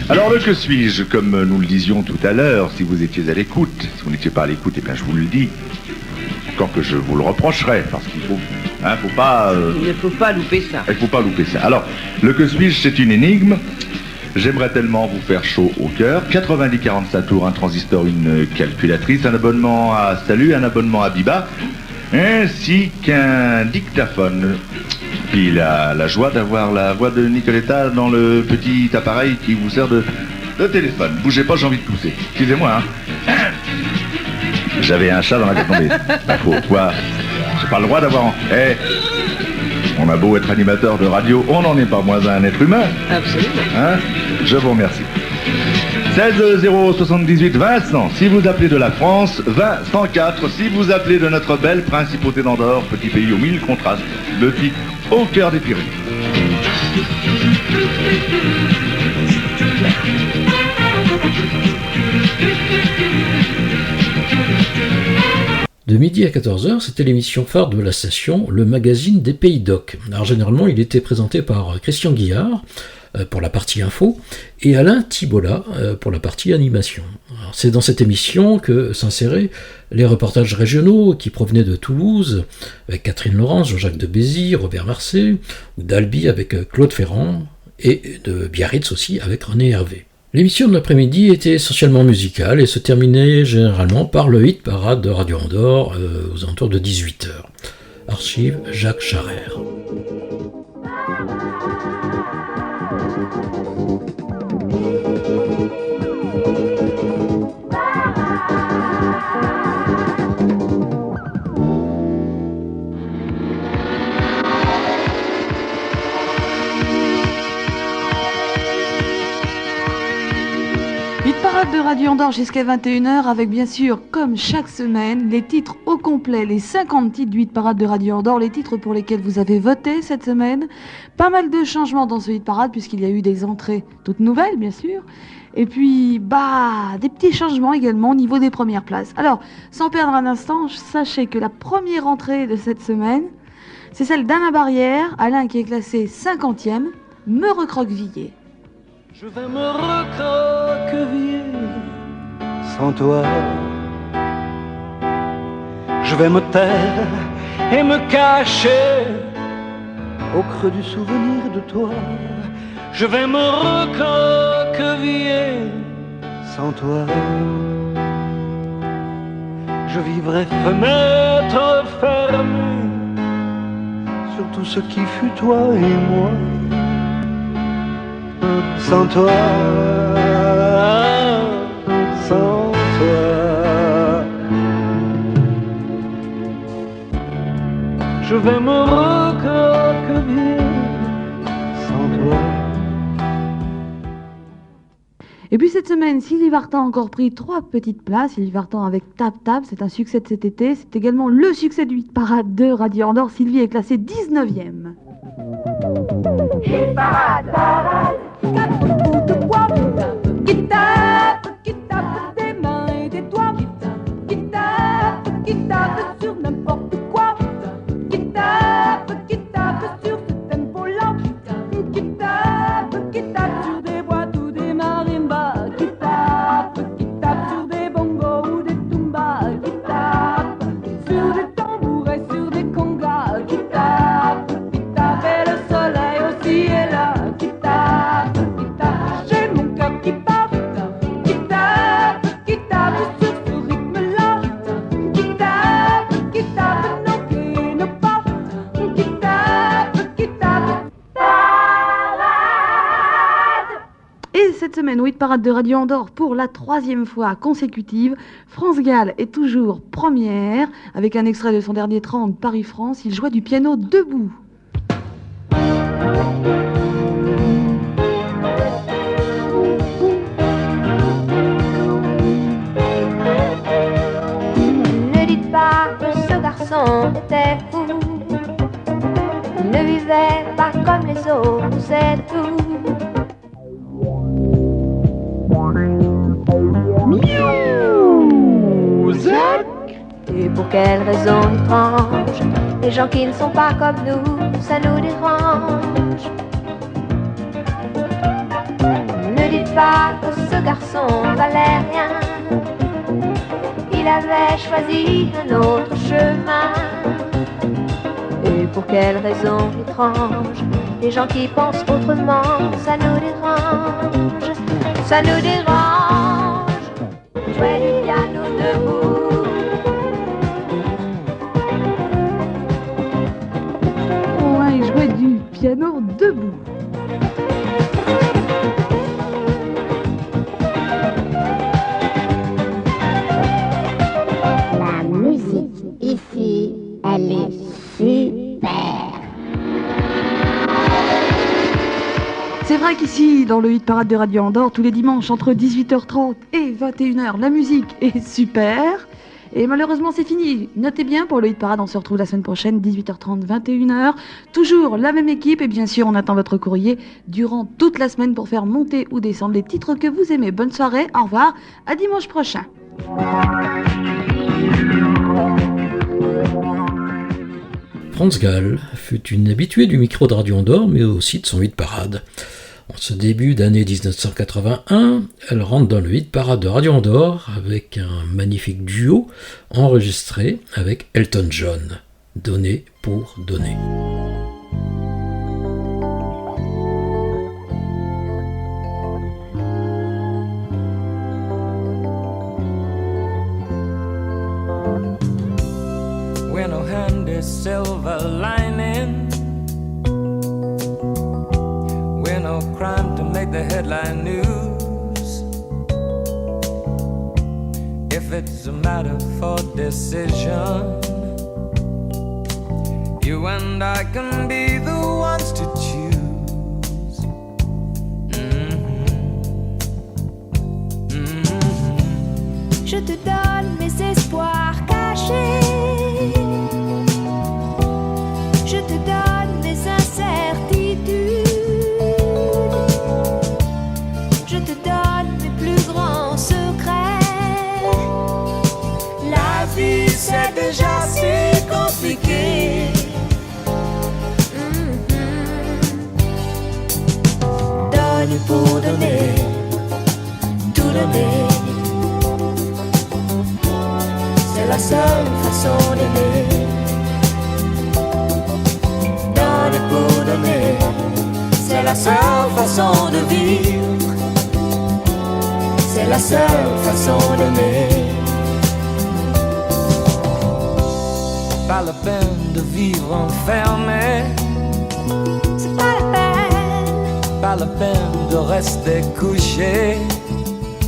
Alors le que suis-je, comme nous le disions tout à l'heure, si vous étiez à l'écoute, si vous n'étiez pas à l'écoute, eh bien je vous le dis, encore que je vous le reprocherai, parce qu'il faut... faut pas... Il ne faut pas louper ça. Il ne faut pas louper ça. Alors, le que suis-je, c'est une énigme. J'aimerais tellement vous faire chaud au cœur. 90-40 tours, un transistor, une calculatrice, un abonnement à Salut, un abonnement à Biba, ainsi qu'un dictaphone. Puis la joie d'avoir la voix de Nicoletta dans le petit appareil qui vous sert de téléphone. Bougez pas, j'ai envie de tousser. Excusez-moi, hein. J'avais un chat dans la tête tombée. Quoi? J'ai pas le droit d'avoir... on a beau être animateur de radio, on n'en est pas moins un être humain. Absolument. Hein? Je vous remercie. 16 078 Vincent, si vous appelez de la France, 20 104, si vous appelez de notre belle principauté d'Andorre, petit pays aux mille contrastes, petit au cœur des Pyrénées. De midi à 14h, c'était l'émission phare de la station, le magazine des Pays d'Oc. Alors généralement, il était présenté par Christian Guillard pour la partie info et Alain Thibola pour la partie animation. Alors, c'est dans cette émission que s'inséraient les reportages régionaux qui provenaient de Toulouse avec Catherine Laurence, Jean-Jacques de Bézy, Robert Marcet, ou d'Albi avec Claude Ferrand et de Biarritz aussi avec René Hervé. L'émission de l'après-midi était essentiellement musicale et se terminait généralement par le hit parade de Radio Andorre aux alentours de 18h. Archive Jacques Charrère. De Radio Andorre jusqu'à 21h avec bien sûr, comme chaque semaine, les titres au complet, les 50 titres du hit parade de Radio Andorre, les titres pour lesquels vous avez voté cette semaine. Pas mal de changements dans ce hit parade puisqu'il y a eu des entrées toutes nouvelles bien sûr. Et puis, des petits changements également au niveau des premières places. Alors, sans perdre un instant, sachez que la première entrée de cette semaine, c'est celle d'Alain Barrière, Alain qui est classé 50e, Me recroqueviller. Je vais me recroqueviller sans toi. Je vais me taire et me cacher au creux du souvenir de toi. Je vais me recroqueviller sans toi. Je vivrai fenêtre fermée sur tout ce qui fut toi et moi. Sans toi, sans toi, je vais me recroqueviller sans toi. Et puis cette semaine, Sylvie Vartan a encore pris 3 petites places. Sylvie Vartan avec Tap Tap, c'est un succès de cet été. C'est également le succès du hit parade de Radio Andorre. Sylvie est classée 19e. Hit parade, parade. Qui tape des mains et des doigts, qui tape sur n'importe quoi, qui tape sur ce tempo-là, qui tape sur des boîtes ou des marimbas, qui tape sur des bongos ou des tumbas, qui tape sur des tambours et sur des congas, qui tape et le soleil aussi est là, qui tape, j'ai mon cœur qui tape sur ce rythme-là, qui tape, non qui ne pas, qui tape, parade. Et cette semaine, au hit parade de Radio Andorre, pour la 3e fois consécutive, France Gall est toujours première, avec un extrait de son dernier 30, Paris-France, il jouait du piano debout. Ne dites pas que ce garçon était fou, pour quelle raison étrange, les gens qui ne sont pas comme nous, ça nous dérange. Ne dites pas que ce garçon valait rien, il avait choisi un autre chemin. Et pour quelle raison étrange, les gens qui pensent autrement, ça nous dérange, ça nous dérange. Jouer du piano debout. Ouais, jouer du piano debout. La musique ici, elle est super. C'est vrai qu'ici, dans le hit parade de Radio Andorre, tous les dimanches entre 18h30 et 21h, la musique est super. Et malheureusement, c'est fini. Notez bien, pour le hit parade, on se retrouve la semaine prochaine, 18h30, 21h. Toujours la même équipe et bien sûr, on attend votre courrier durant toute la semaine pour faire monter ou descendre les titres que vous aimez. Bonne soirée, au revoir, à dimanche prochain. Franz Gall fut une habituée du micro de Radio Andorre, mais aussi de son hit parade. En ce début d'année 1981, elle rentre dans le hit parade de Radio Andorre avec un magnifique duo enregistré avec Elton John, Donner pour donner. We're no handy silver lining. We're no crime to make the headline news. If it's a matter for decision, you and I can be the ones to choose. Je te donne mes espoirs cachés. Je te donne mes incertitudes. Je te donne mes plus grands secrets. La vie c'est déjà si compliqué. Donner pour donner, tout donner. C'est la seule façon d'aimer. Donner pour donner, c'est la seule façon de vivre. C'est la seule façon d'aimer. Pas la peine de vivre enfermé. C'est pas la peine. Pas la peine de rester couché.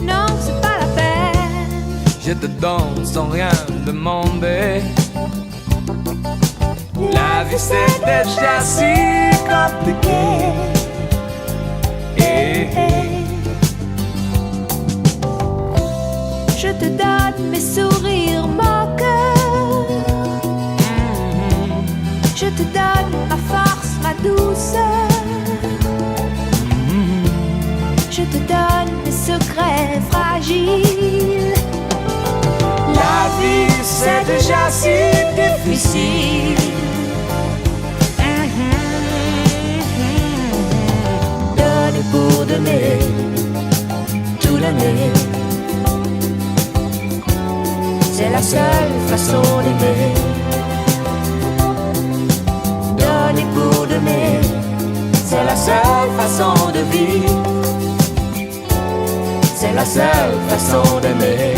Non, c'est pas la peine. Je te donne sans rien demander. La vie c'est déjà si compliqué. Je te donne mes sourires moqueurs. Je te donne ma force, ma douceur. Je te donne mes secrets fragiles. La vie c'est déjà si difficile. Donner pour donner, tout donner. C'est la seule façon d'aimer. Donner pour donner, c'est la seule façon de vivre. C'est la seule façon d'aimer.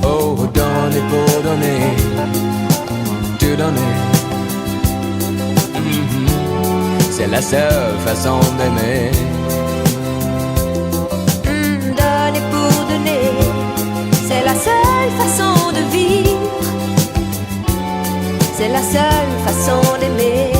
Oh, donner pour donner, tout donner. C'est la seule façon d'aimer. Donner pour donner, c'est la seule façon de vivre. C'est la seule façon d'aimer.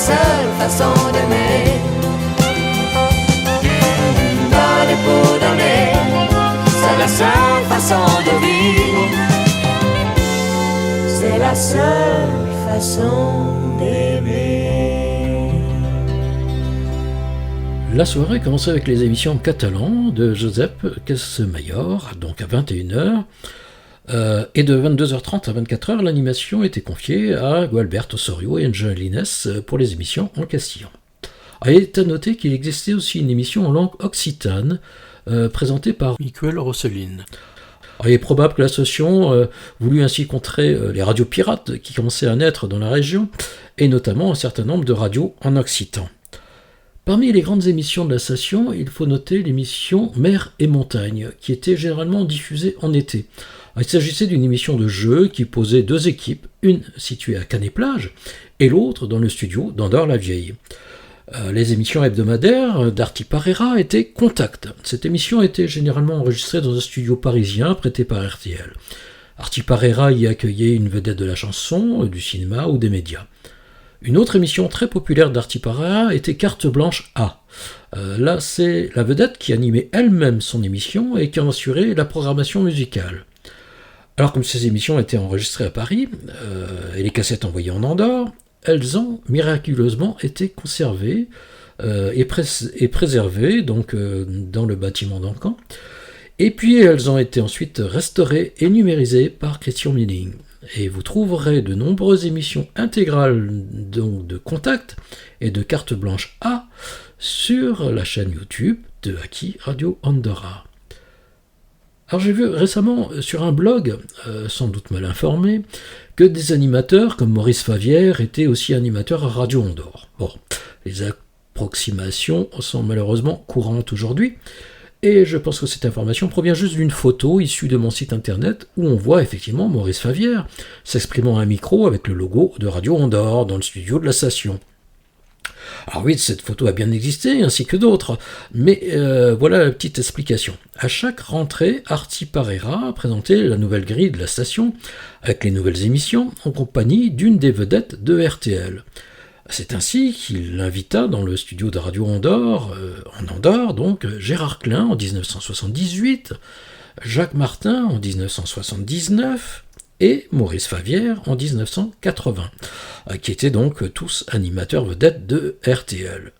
seule façon d'aimer. Donner pour donner, c'est la seule façon de vivre. C'est la seule façon d'aimer. La soirée commençait avec les émissions catalans de Josep Casemayor, donc à 21h. Et de 22h30 à 24h, l'animation était confiée à Gualbert Osorio et Angel Lines pour les émissions en castillan. Il est à noter qu'il existait aussi une émission en langue occitane présentée par Miquel Rosselin. Il est probable que l'association voulut ainsi contrer les radios pirates qui commençaient à naître dans la région, et notamment un certain nombre de radios en occitan. Parmi les grandes émissions de la station, il faut noter l'émission Mer et Montagne, qui était généralement diffusée en été. Il s'agissait d'une émission de jeu qui posait deux équipes, une située à Canet-Plage et l'autre dans le studio d'Andorre-la-Vieille. Les émissions hebdomadaires d'Arti Parera étaient Contact. Cette émission était généralement enregistrée dans un studio parisien prêté par RTL. Arti Parera y accueillait une vedette de la chanson, du cinéma ou des médias. Une autre émission très populaire d'Arti Parera était Carte Blanche A. Là, c'est la vedette qui animait elle-même son émission et qui en assurait la programmation musicale. Alors comme ces émissions étaient enregistrées à Paris, et les cassettes envoyées en Andorre, elles ont miraculeusement été conservées et préservées donc, dans le bâtiment d'Ancan. Et puis elles ont été ensuite restaurées et numérisées par Christian Milling. Et vous trouverez de nombreuses émissions intégrales donc, de Contact et de Carte Blanche A sur la chaîne YouTube de Aki Radio Andorra. Alors j'ai vu récemment sur un blog, sans doute mal informé, que des animateurs comme Maurice Favière étaient aussi animateurs à Radio Andorre. Bon, les approximations sont malheureusement courantes aujourd'hui, et je pense que cette information provient juste d'une photo issue de mon site internet où on voit effectivement Maurice Favière s'exprimant à un micro avec le logo de Radio Andorre dans le studio de la station. Alors oui, cette photo a bien existé, ainsi que d'autres, mais voilà la petite explication. À chaque rentrée, Arti Parera présentait la nouvelle grille de la station, avec les nouvelles émissions, en compagnie d'une des vedettes de RTL. C'est ainsi qu'il invita dans le studio de Radio Andorre, en Andorre, donc, Gérard Klein en 1978, Jacques Martin en 1979, et Maurice Favière en 1980, qui étaient donc tous animateurs vedettes de RTL.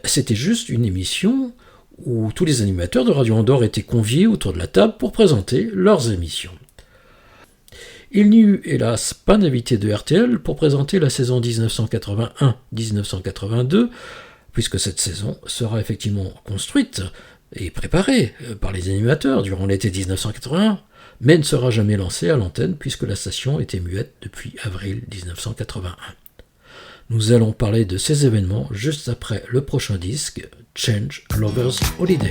C'était juste une émission où tous les animateurs de Radio Andorre étaient conviés autour de la table pour présenter leurs émissions. Il n'y eut hélas pas d'invité de RTL pour présenter la saison 1981-1982, puisque cette saison sera effectivement construite et préparée par les animateurs durant l'été 1981, mais ne sera jamais lancée à l'antenne puisque la station était muette depuis avril 1981. Nous allons parler de ces événements juste après le prochain disque, Change Lover's Holiday.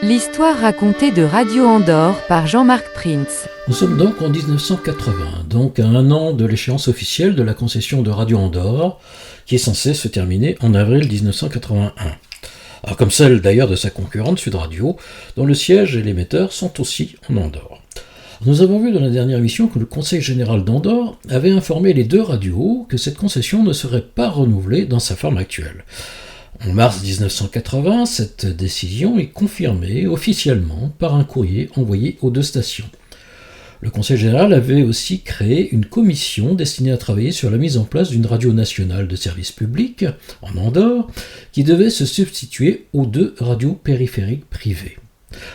L'histoire racontée de Radio Andorre par Jean-Marc Prince. Nous sommes donc en 1980, donc à un an de l'échéance officielle de la concession de Radio Andorre, qui est censée se terminer en avril 1981. Alors, comme celle d'ailleurs de sa concurrente Sud Radio, dont le siège et l'émetteur sont aussi en Andorre. Nous avons vu dans la dernière émission que le Conseil général d'Andorre avait informé les deux radios que cette concession ne serait pas renouvelée dans sa forme actuelle. En mars 1980, cette décision est confirmée officiellement par un courrier envoyé aux deux stations. Le Conseil général avait aussi créé une commission destinée à travailler sur la mise en place d'une radio nationale de service public en Andorre, qui devait se substituer aux deux radios périphériques privées.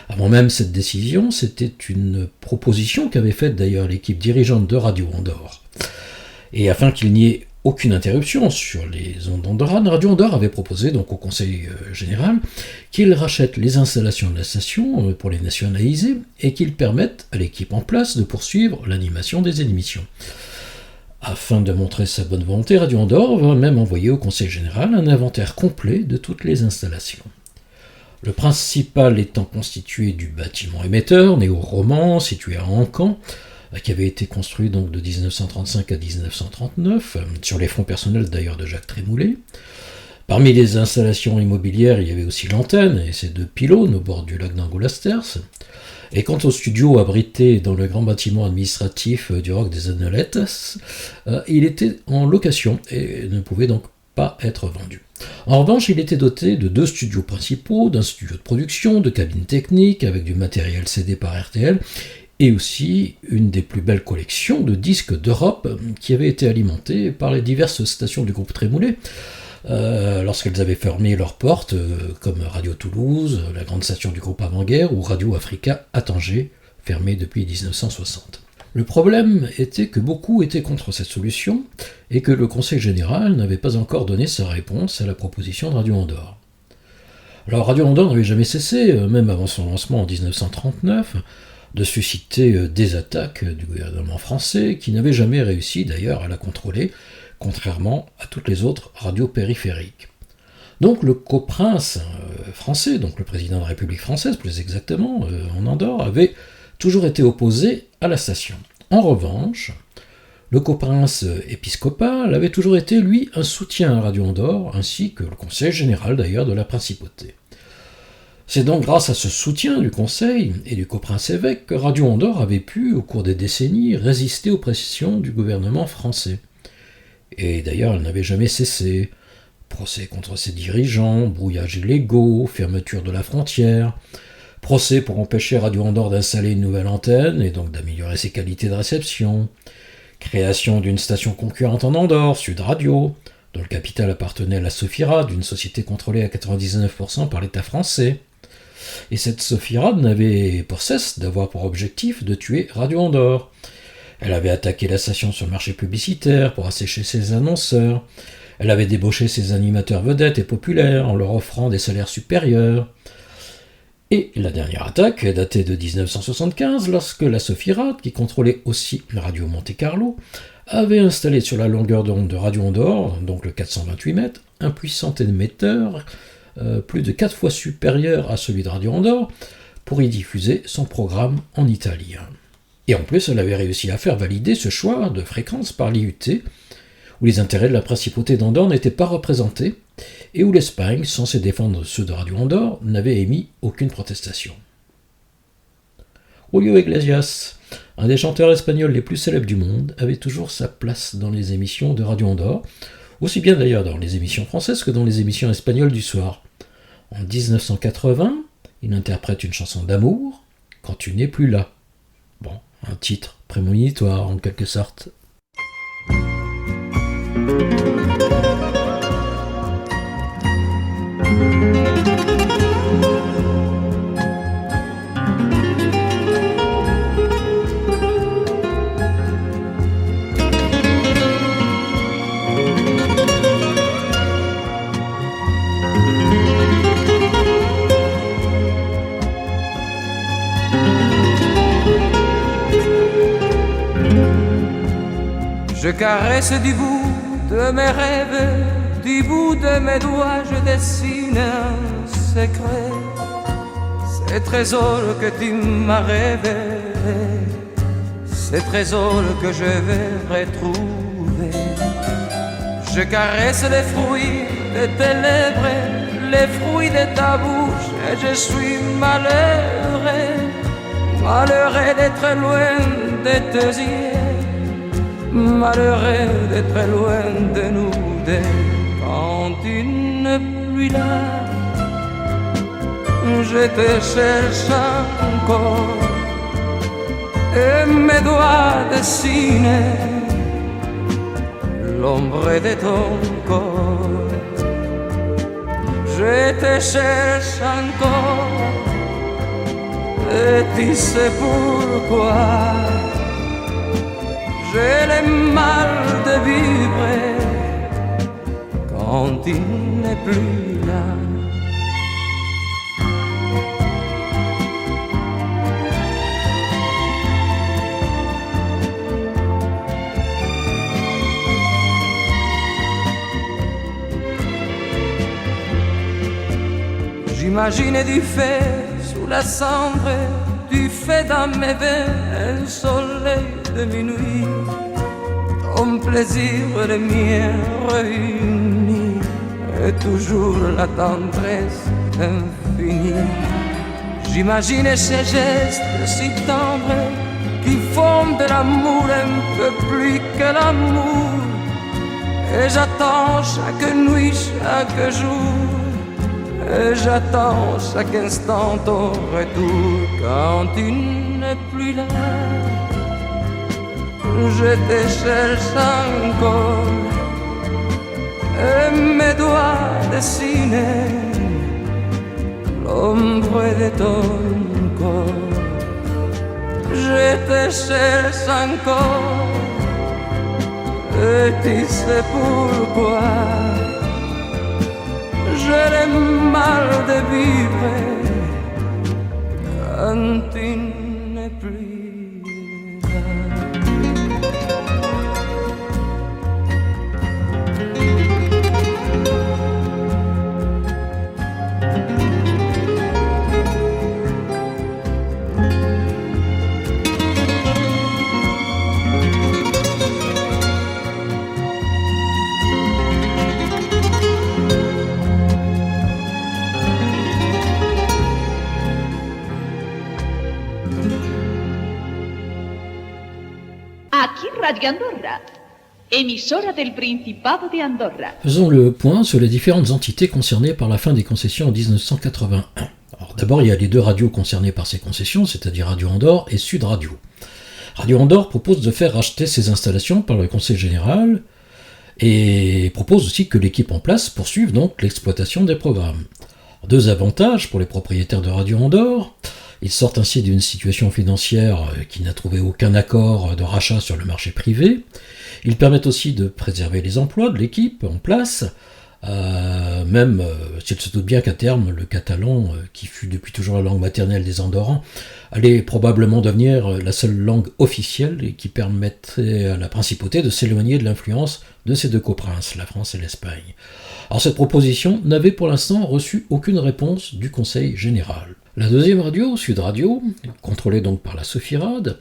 Avant même cette décision, c'était une proposition qu'avait faite d'ailleurs l'équipe dirigeante de Radio Andorre. Et afin qu'il n'y ait aucune interruption sur les ondes andorranes, Radio Andorre avait proposé donc au Conseil général qu'il rachète les installations de la station pour les nationaliser et qu'il permette à l'équipe en place de poursuivre l'animation des émissions. Afin de montrer sa bonne volonté, Radio Andorre va même envoyer au Conseil général un inventaire complet de toutes les installations. Le principal étant constitué du bâtiment émetteur, néo-roman, situé à Ancan, qui avait été construit donc de 1935 à 1939, sur les fonds personnels d'ailleurs de Jacques Trémoulet. Parmi les installations immobilières, il y avait aussi l'antenne et ses deux pylônes au bord du lac d'Angolasters. Et quant au studio abrité dans le grand bâtiment administratif du Roc des Annelettes, il était en location et ne pouvait donc pas être vendu. En revanche, il était doté de deux studios principaux, d'un studio de production, de cabines techniques avec du matériel cédé par RTL, et aussi une des plus belles collections de disques d'Europe qui avait été alimentée par les diverses stations du groupe Trémoulet lorsqu'elles avaient fermé leurs portes, comme Radio Toulouse, la grande station du groupe Avant-Guerre, ou Radio Africa à Tanger, fermée depuis 1960. Le problème était que beaucoup étaient contre cette solution et que le Conseil général n'avait pas encore donné sa réponse à la proposition de Radio Andorre. Alors Radio Andorre n'avait jamais cessé, même avant son lancement en 1939, de susciter des attaques du gouvernement français qui n'avait jamais réussi d'ailleurs à la contrôler, contrairement à toutes les autres radios périphériques. Donc le coprince français, donc le président de la République française plus exactement, en Andorre, avait toujours été opposé à la station. En revanche, le coprince épiscopal avait toujours été, lui, un soutien à Radio Andorre, ainsi que le conseil général d'ailleurs de la principauté. C'est donc grâce à ce soutien du Conseil et du coprince-évêque que Radio Andorre avait pu, au cours des décennies, résister aux pressions du gouvernement français. Et d'ailleurs, elle n'avait jamais cessé. Procès contre ses dirigeants, brouillages illégaux, fermeture de la frontière, procès pour empêcher Radio Andorre d'installer une nouvelle antenne et donc d'améliorer ses qualités de réception, création d'une station concurrente en Andorre, Sud Radio, dont le capital appartenait à la Sofirad, une société contrôlée à 99% par l'État français. Et cette Sofirad n'avait pour cesse d'avoir pour objectif de tuer Radio Andorre. Elle avait attaqué la station sur le marché publicitaire pour assécher ses annonceurs. Elle avait débauché ses animateurs vedettes et populaires en leur offrant des salaires supérieurs. Et la dernière attaque datait de 1975, lorsque la Sofirad, qui contrôlait aussi Radio Monte Carlo, avait installé sur la longueur d'onde de Radio Andorre, donc le 428 mètres, un puissant émetteur plus de 4 fois supérieur à celui de Radio Andorre, pour y diffuser son programme en italien. Et en plus, elle avait réussi à faire valider ce choix de fréquence par l'IUT, où les intérêts de la principauté d'Andorre n'étaient pas représentés, et où l'Espagne, censée défendre ceux de Radio Andorre, n'avait émis aucune protestation. Julio Iglesias, un des chanteurs espagnols les plus célèbres du monde, avait toujours sa place dans les émissions de Radio Andorre, aussi bien d'ailleurs dans les émissions françaises que dans les émissions espagnoles du soir. En 1980, il interprète une chanson d'amour, « Quand tu n'es plus là ». Bon, un titre prémonitoire en quelque sorte. Je caresse du bout de mes rêves, du bout de mes doigts, je dessine un secret. ces trésors que tu m'as révélés, ces trésors que je vais retrouver. Je caresse les fruits de tes lèvres, les fruits de ta bouche, et je suis malheureux, malheureux d'être loin de tes yeux, malheureux d'être loin de nous deux. Quand tu n'es plus là, je te cherche encore, et mes doigts dessinent l'ombre de ton corps. Je te cherche encore, et tu sais pourquoi. J'ai le mal de vivre quand tu n'es plus là. J'imagine du feu sous la cendre, du feu dans mes veines, un soleil de minuit, ton plaisir et le mien réunis, et toujours la tendresse infinie. J'imagine ces gestes si tendres qui font de l'amour un peu plus que l'amour, et j'attends chaque nuit, chaque jour, et j'attends chaque instant ton retour. Quand tu n'es plus là, je te cherche encore, et mes doigts dessinent l'ombre de ton corps. Je te cherche encore, et tu sais pourquoi. J'ai le mal de vivre quand tu n'es plus là. Radio Andorra, emisora del Principado de Andorra. Faisons le point sur les différentes entités concernées par la fin des concessions en 1981. Alors d'abord, il y a les deux radios concernées par ces concessions, c'est-à-dire Radio Andorre et Sud Radio. Radio Andorre propose de faire racheter ces installations par le Conseil général et propose aussi que l'équipe en place poursuive donc l'exploitation des programmes. Alors, deux avantages pour les propriétaires de Radio Andorre. Ils sortent ainsi d'une situation financière qui n'a trouvé aucun accord de rachat sur le marché privé. Ils permettent aussi de préserver les emplois de l'équipe en place, même s'ils se doutent bien qu'à terme, le catalan, qui fut depuis toujours la langue maternelle des Andorrans, allait probablement devenir la seule langue officielle et qui permettrait à la principauté de s'éloigner de l'influence de ces deux coprinces, la France et l'Espagne. Alors cette proposition n'avait pour l'instant reçu aucune réponse du Conseil général. La deuxième radio, Sud Radio, contrôlée donc par la Sophirad,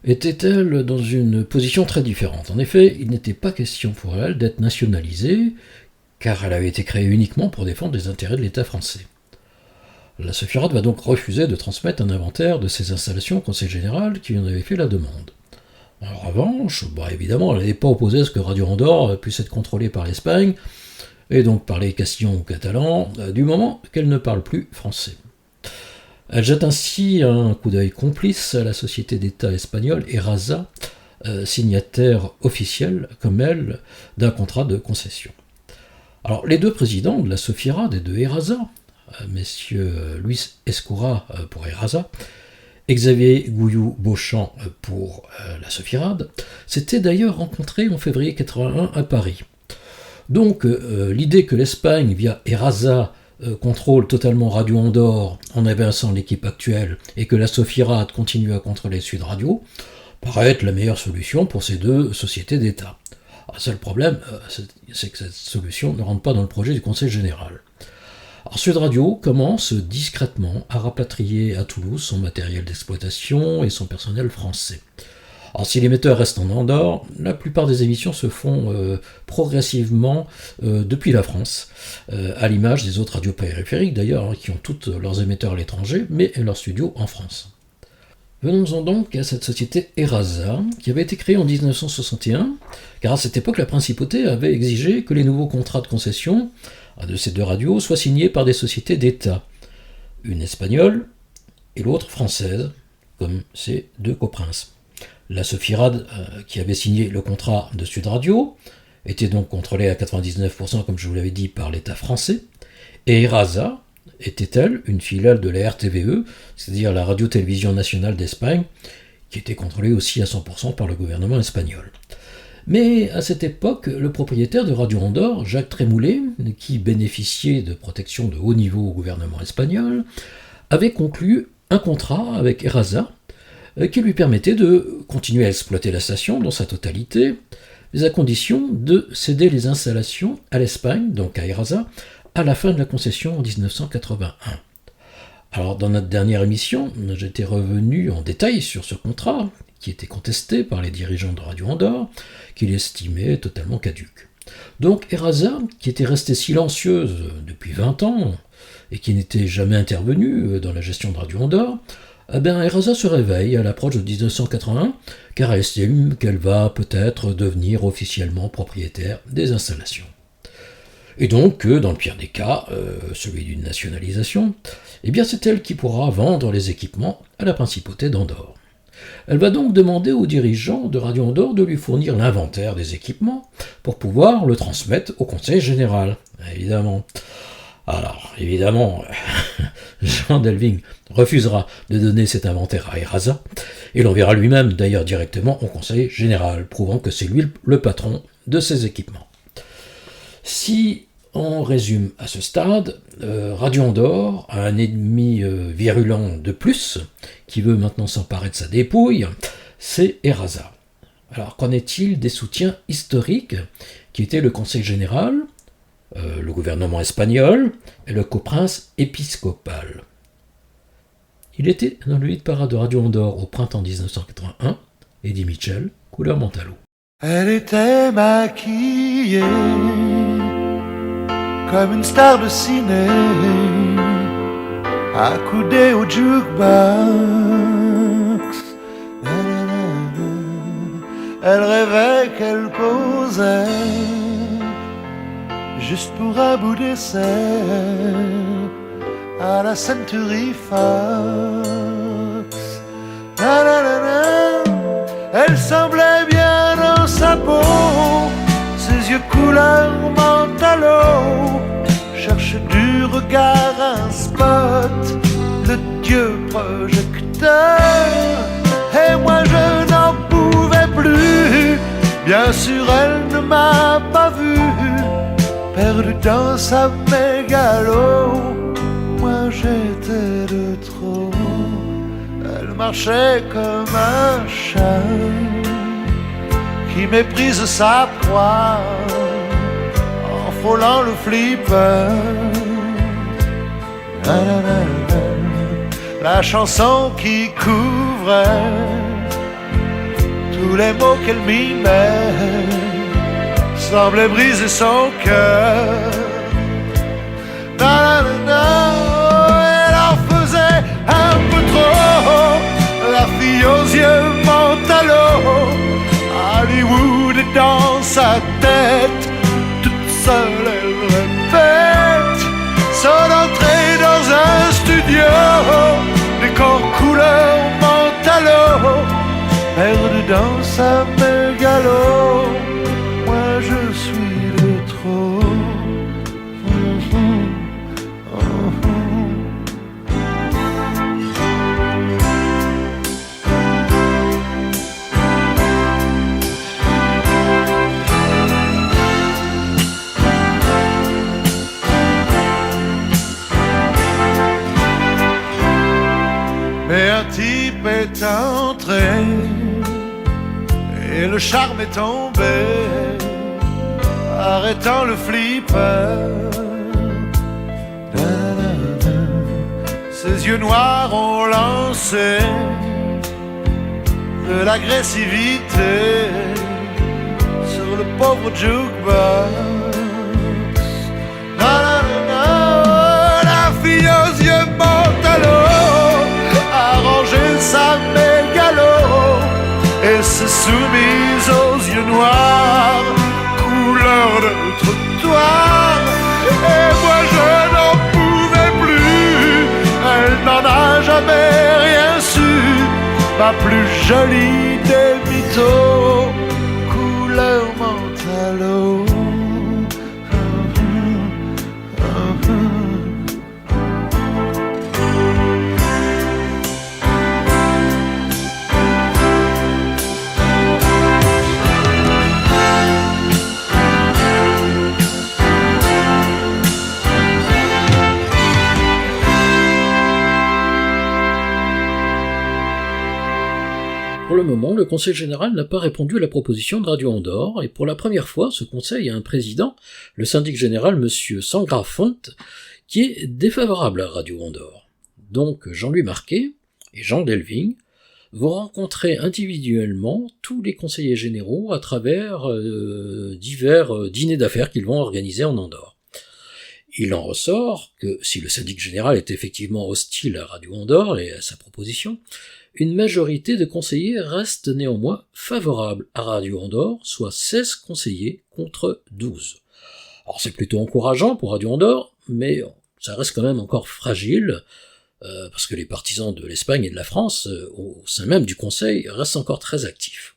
était-elle dans une position très différente. En effet, il n'était pas question pour elle d'être nationalisée, car elle avait été créée uniquement pour défendre les intérêts de l'État français. La Sophirad va donc refuser de transmettre un inventaire de ces installations au Conseil général qui en avait fait la demande. En revanche, évidemment, elle n'était pas opposée à ce que Radio Andorre puisse être contrôlée par l'Espagne, et donc parler castillan ou catalan, du moment qu'elle ne parle plus français. Elle jette ainsi un coup d'œil complice à la société d'État espagnole Erasa, signataire officiel, comme elle, d'un contrat de concession. Alors, les deux présidents de la Sophirad et de Erasa, messieurs Luis Escura pour Erasa, et Xavier Gouillou-Beauchamp pour la Sophirad, s'étaient d'ailleurs rencontrés en février 1981 à Paris. Donc, l'idée que l'Espagne, via Erasa, contrôle totalement Radio Andorre en abaissant l'équipe actuelle et que la Sophirad continue à contrôler Sud Radio, paraît être la meilleure solution pour ces deux sociétés d'État. Le seul problème, c'est que cette solution ne rentre pas dans le projet du Conseil général. Alors, Sud Radio commence discrètement à rapatrier à Toulouse son matériel d'exploitation et son personnel français. Alors, si l'émetteur reste en Andorre, la plupart des émissions se font progressivement depuis la France, à l'image des autres radios périphériques d'ailleurs, qui ont toutes leurs émetteurs à l'étranger, mais leurs studios en France. Venons-en donc à cette société Eraza, qui avait été créée en 1961, car à cette époque la principauté avait exigé que les nouveaux contrats de concession de ces deux radios soient signés par des sociétés d'État, une espagnole et l'autre française, comme ces deux coprinces. La Sofirad, qui avait signé le contrat de Sud Radio, était donc contrôlée à 99%, comme je vous l'avais dit, par l'État français, et Eraza était-elle une filiale de la RTVE, c'est-à-dire la Radio-Télévision Nationale d'Espagne, qui était contrôlée aussi à 100% par le gouvernement espagnol. Mais à cette époque, le propriétaire de Radio Andorre, Jacques Trémoulet, qui bénéficiait de protection de haut niveau au gouvernement espagnol, avait conclu un contrat avec Eraza qui lui permettait de continuer à exploiter la station dans sa totalité, mais à condition de céder les installations à l'Espagne, donc à Eraza, à la fin de la concession en 1981. Alors, dans notre dernière émission, j'étais revenu en détail sur ce contrat, qui était contesté par les dirigeants de Radio Andorre, qu'il estimait totalement caduque. Donc Eraza, qui était restée silencieuse depuis 20 ans, et qui n'était jamais intervenue dans la gestion de Radio Andorre, Eraza se réveille à l'approche de 1981, car elle estime qu'elle va peut-être devenir officiellement propriétaire des installations. Et donc, dans le pire des cas, celui d'une nationalisation, c'est elle qui pourra vendre les équipements à la principauté d'Andorre. Elle va donc demander aux dirigeants de Radio Andorre de lui fournir l'inventaire des équipements pour pouvoir le transmettre au Conseil général, évidemment. Alors, évidemment, Jean Delving refusera de donner cet inventaire à Eraza, et l'enverra lui-même d'ailleurs directement au Conseil général, prouvant que c'est lui le patron de ces équipements. Si on résume à ce stade, Radio Andorre a un ennemi virulent de plus, qui veut maintenant s'emparer de sa dépouille, c'est Eraza. Alors qu'en est-il des soutiens historiques, qui étaient le Conseil général, le gouvernement espagnol et le coprince épiscopal? Il était dans le hit-parade de Radio Andorre au printemps 1981, Eddie Mitchell, couleur Mentalo. Elle était maquillée comme une star de ciné, accoudée au jukebox. Elle rêvait qu'elle posait juste pour un bout d'essai à la Century Fox. Elle semblait bien dans sa peau, ses yeux couleur Mentalo cherche du regard un spot, le dieu projecteur. Et moi je n'en pouvais plus, bien sûr elle ne m'a pas vu, perdu dans sa mégalo. Moi j'étais de trop, elle marchait comme un chat qui méprise sa proie en frôlant le flipper. La chanson qui couvrait tous les mots qu'elle mimait semblait briser son cœur. Elle en faisait un peu trop, la fille aux yeux Mentalo. Hollywood est dans sa tête, toute seule elle répète son entrée dans un studio, décor couleur Mentalo, perdue dans sa mégalo. Moi je suis de trop. Mais un type est entré et le charme est tombé, arrêtant le flipper. Ses yeux noirs ont lancé de l'agressivité sur le pauvre jukebox. La fille aux yeux mentalo a rangé sa mégalo et s'est soumise aux yeux noirs, couleur de trottoir. Et moi je n'en pouvais plus, elle n'en a jamais rien su, ma plus jolie des mythos, couleur mentalo. Pour le moment, le Conseil général n'a pas répondu à la proposition de Radio Andorre, et pour la première fois, ce Conseil a un président, le syndic général M. Sangrafont, qui est défavorable à Radio Andorre. Donc Jean-Louis Marquet et Jean Delving vont rencontrer individuellement tous les conseillers généraux à travers divers dîners d'affaires qu'ils vont organiser en Andorre. Il en ressort que si le syndic général est effectivement hostile à Radio Andorre et à sa proposition, une majorité de conseillers reste néanmoins favorable à Radio Andorre, soit 16 conseillers contre 12. Alors c'est plutôt encourageant pour Radio Andorre, mais ça reste quand même encore fragile, parce que les partisans de l'Espagne et de la France, au sein même du Conseil, restent encore très actifs.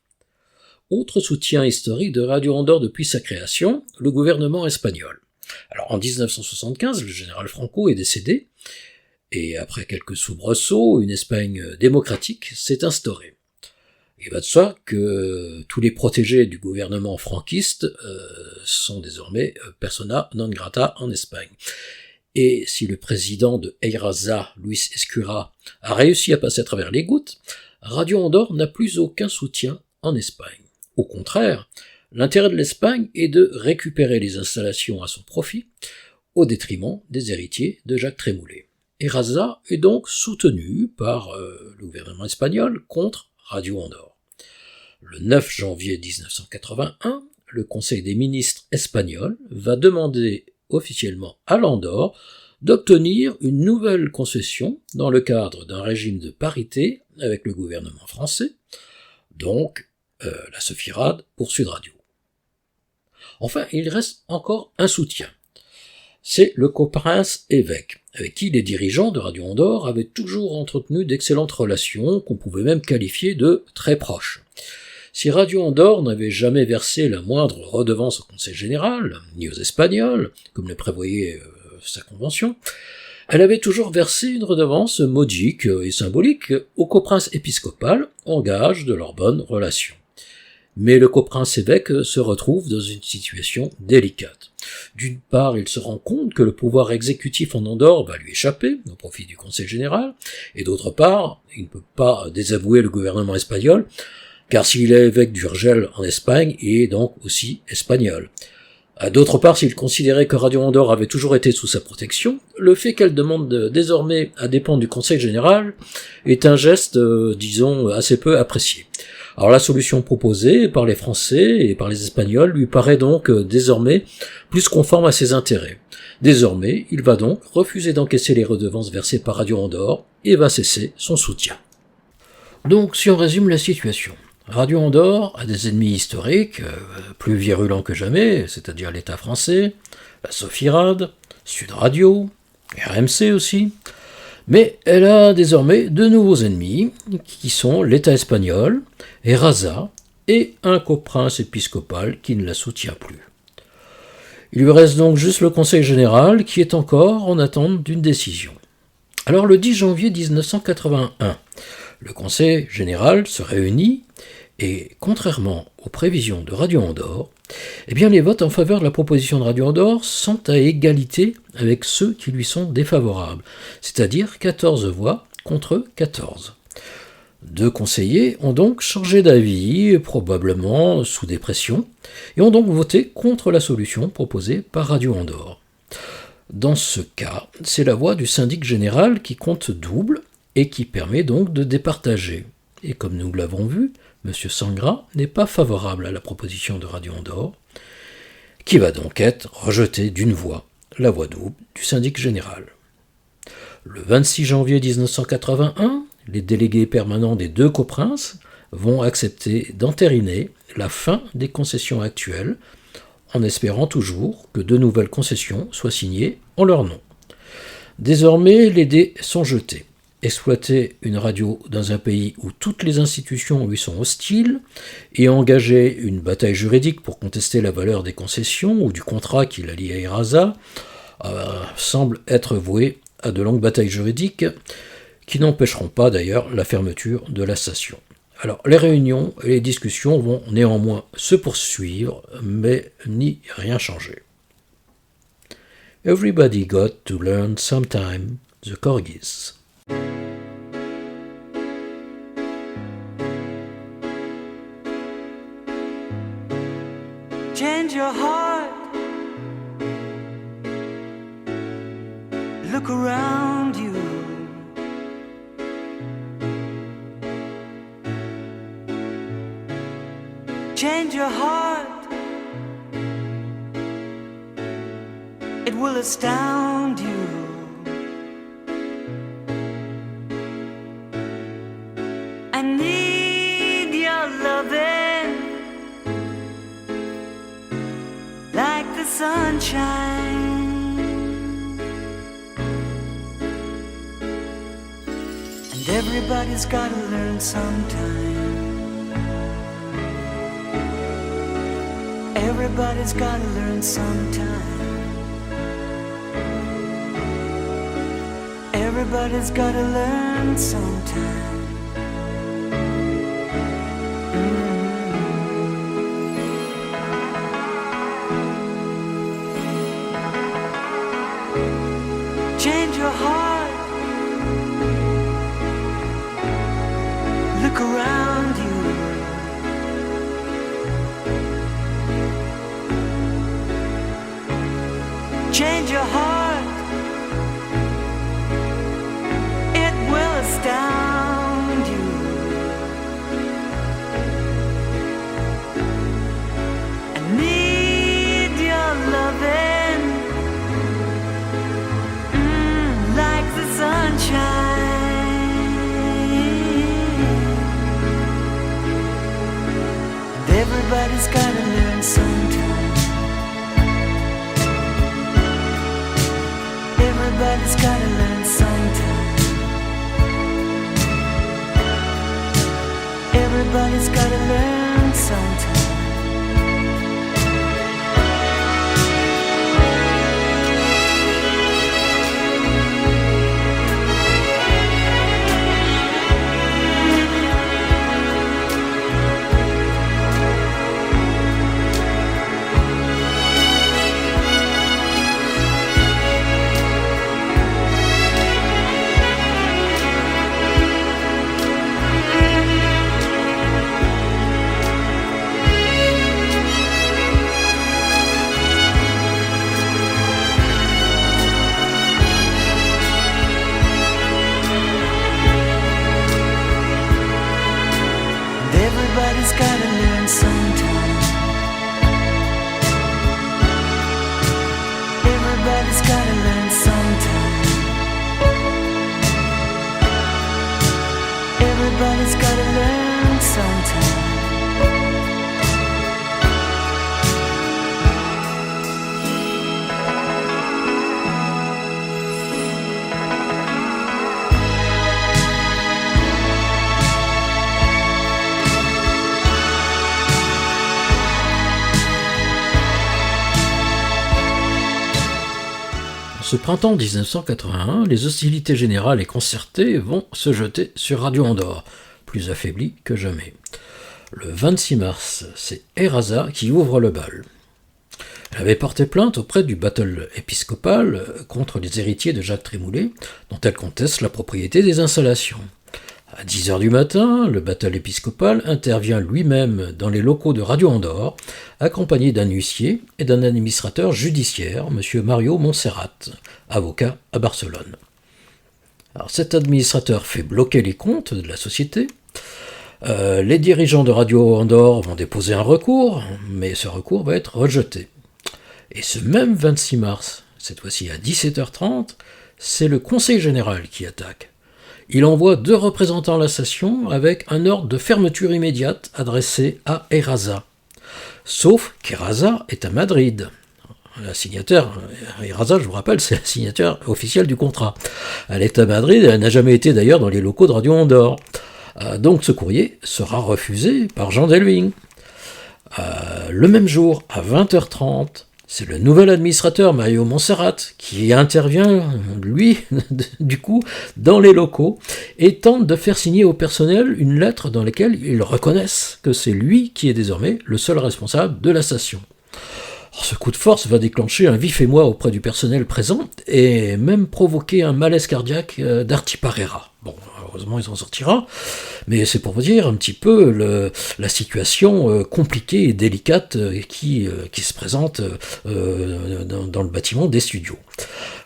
Autre soutien historique de Radio Andorre depuis sa création, le gouvernement espagnol. Alors en 1975, le général Franco est décédé, et après quelques soubresauts, une Espagne démocratique s'est instaurée. Il va de soi que tous les protégés du gouvernement franquiste sont désormais persona non grata en Espagne. Et si le président de Eyraza, Luis Escura, a réussi à passer à travers les gouttes, Radio Andorre n'a plus aucun soutien en Espagne. Au contraire, l'intérêt de l'Espagne est de récupérer les installations à son profit, au détriment des héritiers de Jacques Trémoulet. Eyraza est donc soutenu par le gouvernement espagnol contre Radio Andorre. Le 9 janvier 1981, le Conseil des ministres espagnol va demander officiellement à l'Andorre d'obtenir une nouvelle concession dans le cadre d'un régime de parité avec le gouvernement français, donc la Sophirade pour Sud Radio. Enfin, il reste encore un soutien. C'est le coprince évêque, avec qui les dirigeants de Radio Andorre avaient toujours entretenu d'excellentes relations, qu'on pouvait même qualifier de très proches. Si Radio Andorre n'avait jamais versé la moindre redevance au Conseil général, ni aux Espagnols, comme le prévoyait sa convention, elle avait toujours versé une redevance modique et symbolique au coprince épiscopal, en gage de leur bonne relation. Mais le coprince évêque se retrouve dans une situation délicate. D'une part, il se rend compte que le pouvoir exécutif en Andorre va lui échapper, au profit du Conseil général, et d'autre part, il ne peut pas désavouer le gouvernement espagnol, car s'il est évêque d'Urgell en Espagne, il est donc aussi espagnol. D'autre part, s'il considérait que Radio Andorre avait toujours été sous sa protection, le fait qu'elle demande désormais à dépendre du Conseil général est un geste, disons, assez peu apprécié. Alors la solution proposée par les Français et par les Espagnols lui paraît donc désormais plus conforme à ses intérêts. Désormais, il va donc refuser d'encaisser les redevances versées par Radio Andorre et va cesser son soutien. Donc si on résume la situation, Radio Andorre a des ennemis historiques, plus virulents que jamais, c'est-à-dire l'État français, la Sophirade, Sud Radio, RMC aussi, mais elle a désormais de nouveaux ennemis, qui sont l'État espagnol, Eyraza, et un coprince épiscopal qui ne la soutient plus. Il lui reste donc juste le Conseil général, qui est encore en attente d'une décision. Alors le 10 janvier 1981, le Conseil général se réunit, et contrairement aux prévisions de Radio Andorre, eh bien les votes en faveur de la proposition de Radio Andorre sont à égalité avec ceux qui lui sont défavorables, c'est-à-dire 14 voix contre 14. Deux conseillers ont donc changé d'avis, probablement sous des pressions, et ont donc voté contre la solution proposée par Radio Andorre. Dans ce cas, c'est la voix du syndic général qui compte double et qui permet donc de départager. Et comme nous l'avons vu, M. Sangra n'est pas favorable à la proposition de Radio Andorre, qui va donc être rejetée d'une voix, la voix double du syndic général. Le 26 janvier 1981, les délégués permanents des deux coprinces vont accepter d'entériner la fin des concessions actuelles, en espérant toujours que de nouvelles concessions soient signées en leur nom. Désormais, les dés sont jetés. Exploiter une radio dans un pays où toutes les institutions lui sont hostiles et engager une bataille juridique pour contester la valeur des concessions ou du contrat qui la lie à Eraza semble être voué à de longues batailles juridiques qui n'empêcheront pas d'ailleurs la fermeture de la station. Alors les réunions et les discussions vont néanmoins se poursuivre, mais n'y rien changer. Everybody got to learn sometime the corgis. Change your heart. Look around you. Change your heart. It will astound you. I need your loving like the sunshine. And everybody's gotta learn sometime. Everybody's gotta learn sometime. Everybody's gotta learn sometime. Change your heart. Look around you. Change your heart. It will astound you. I need your loving like the sunshine. And everybody's gotta learn sometime. Everybody's gotta learn sometime. Everybody's gotta learn sometime. Everybody's gotta learn sometime. Everybody's gotta learn sometime. Everybody's gotta learn sometime. Ce printemps 1981, les hostilités générales et concertées vont se jeter sur Radio Andorre, plus affaiblie que jamais. Le 26 mars, c'est Eraza qui ouvre le bal. Elle avait porté plainte auprès du battle épiscopal contre les héritiers de Jacques Trémoulet, dont elle conteste la propriété des installations. À 10h du matin, le battle épiscopal intervient lui-même dans les locaux de Radio Andorre, accompagné d'un huissier et d'un administrateur judiciaire, M. Mario Montserrat, avocat à Barcelone. Alors, cet administrateur fait bloquer les comptes de la société. Les dirigeants de Radio Andorre vont déposer un recours, mais ce recours va être rejeté. Et ce même 26 mars, cette fois-ci à 17h30, c'est le Conseil général qui attaque. Il envoie 2 représentants à la station avec un ordre de fermeture immédiate adressé à Erasa. Sauf qu'Erasa est à Madrid. La signataire, Erasa, je vous rappelle, c'est la signataire officielle du contrat. Elle est à Madrid, elle n'a jamais été d'ailleurs dans les locaux de Radio Andorre. Donc ce courrier sera refusé par Jean Delving. Le même jour, à 20h30, c'est le nouvel administrateur, Mario Montserrat, qui intervient, lui, du coup, dans les locaux, et tente de faire signer au personnel une lettre dans laquelle ils reconnaissent que c'est lui qui est désormais le seul responsable de la station. Alors, ce coup de force va déclencher un vif émoi auprès du personnel présent, et même provoquer un malaise cardiaque d'Arti Parera. Bon, heureusement, il s'en sortira, mais c'est pour vous dire un petit peu la situation compliquée et délicate qui se présente dans le bâtiment des studios.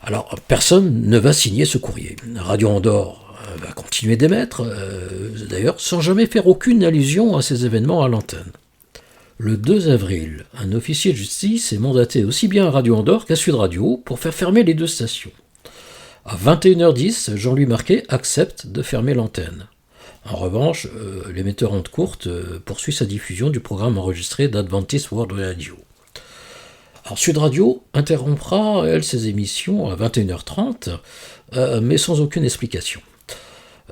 Alors, personne ne va signer ce courrier. Radio Andorre va continuer d'émettre, d'ailleurs, sans jamais faire aucune allusion à ces événements à l'antenne. Le 2 avril, un officier de justice est mandaté aussi bien à Radio Andorre qu'à Sud Radio pour faire fermer les 2 stations. À 21h10, Jean-Louis Marquet accepte de fermer l'antenne. En revanche, l'émetteur onde courte poursuit sa diffusion du programme enregistré d'Adventist World Radio. Alors Sud Radio interrompra, elle, ses émissions à 21h30, mais sans aucune explication.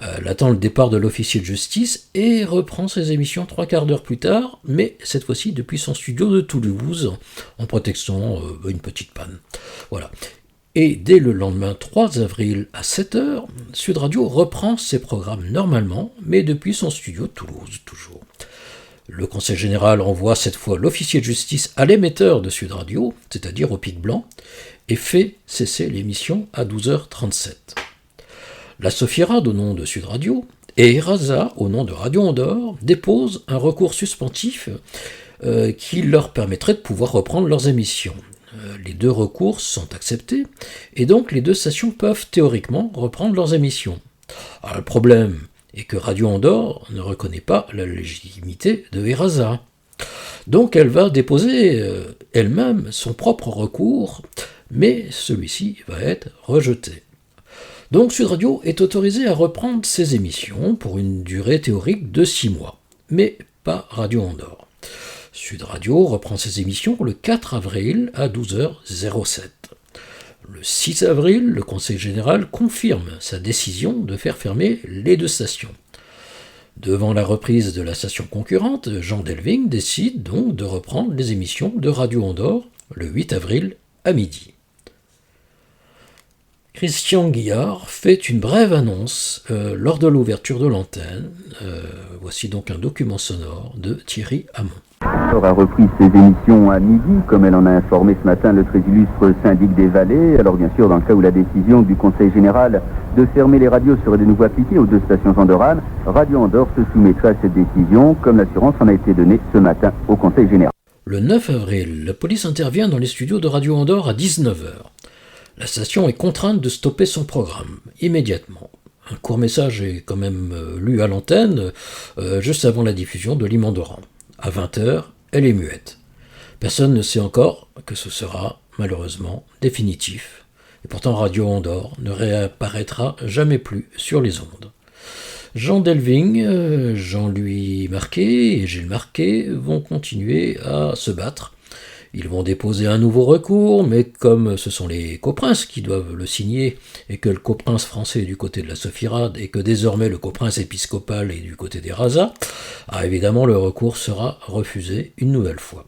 Elle attend le départ de l'officier de justice et reprend ses émissions 3/4 d'heure plus tard, mais cette fois-ci depuis son studio de Toulouse, en prétextant une petite panne. Voilà. Et dès le lendemain 3 avril à 7h, Sud Radio reprend ses programmes normalement, mais depuis son studio de Toulouse, toujours. Le Conseil général envoie cette fois l'officier de justice à l'émetteur de Sud Radio, c'est-à-dire au Pic Blanc, et fait cesser l'émission à 12h37. La Sophierade, au nom de Sud Radio, et Erasa, au nom de Radio Andorre, déposent un recours suspensif qui leur permettrait de pouvoir reprendre leurs émissions. Les 2 recours sont acceptés, et donc les 2 stations peuvent théoriquement reprendre leurs émissions. Alors, le problème est que Radio Andorre ne reconnaît pas la légitimité de Erasa. Donc elle va déposer elle-même son propre recours, mais celui-ci va être rejeté. Donc Sud Radio est autorisé à reprendre ses émissions pour une durée théorique de 6 mois, mais pas Radio Andorre. Sud Radio reprend ses émissions le 4 avril à 12h07. Le 6 avril, le Conseil général confirme sa décision de faire fermer les 2 stations. Devant la reprise de la station concurrente, Jean Delving décide donc de reprendre les émissions de Radio Andorre le 8 avril à midi. Christian Guillard fait une brève annonce lors de l'ouverture de l'antenne. Voici donc un document sonore de Thierry Hamon. A repris ses émissions à midi, comme elle en a informé ce matin le très illustre syndic des Vallées. Alors bien sûr, dans le cas où la décision du Conseil général de fermer les radios serait de nouveau appliquée aux 2 stations andorranes, Radio Andorre se soumettra à cette décision, comme l'assurance en a été donnée ce matin au Conseil général. Le 9 avril, la police intervient dans les studios de Radio Andorre à 19h. La station est contrainte de stopper son programme immédiatement. Un court message est quand même lu à l'antenne juste avant la diffusion de l'hymne andorran. À 20h, elle est muette. Personne ne sait encore que ce sera malheureusement définitif. Et pourtant Radio Andorre ne réapparaîtra jamais plus sur les ondes. Jean Delving, Jean-Louis Marquet et Gilles Marquet vont continuer à se battre. Ils vont déposer un nouveau recours, mais comme ce sont les coprinces qui doivent le signer, et que le coprince français est du côté de la Sophierade, et que désormais le coprince épiscopal est du côté des Erasa, évidemment le recours sera refusé une nouvelle fois.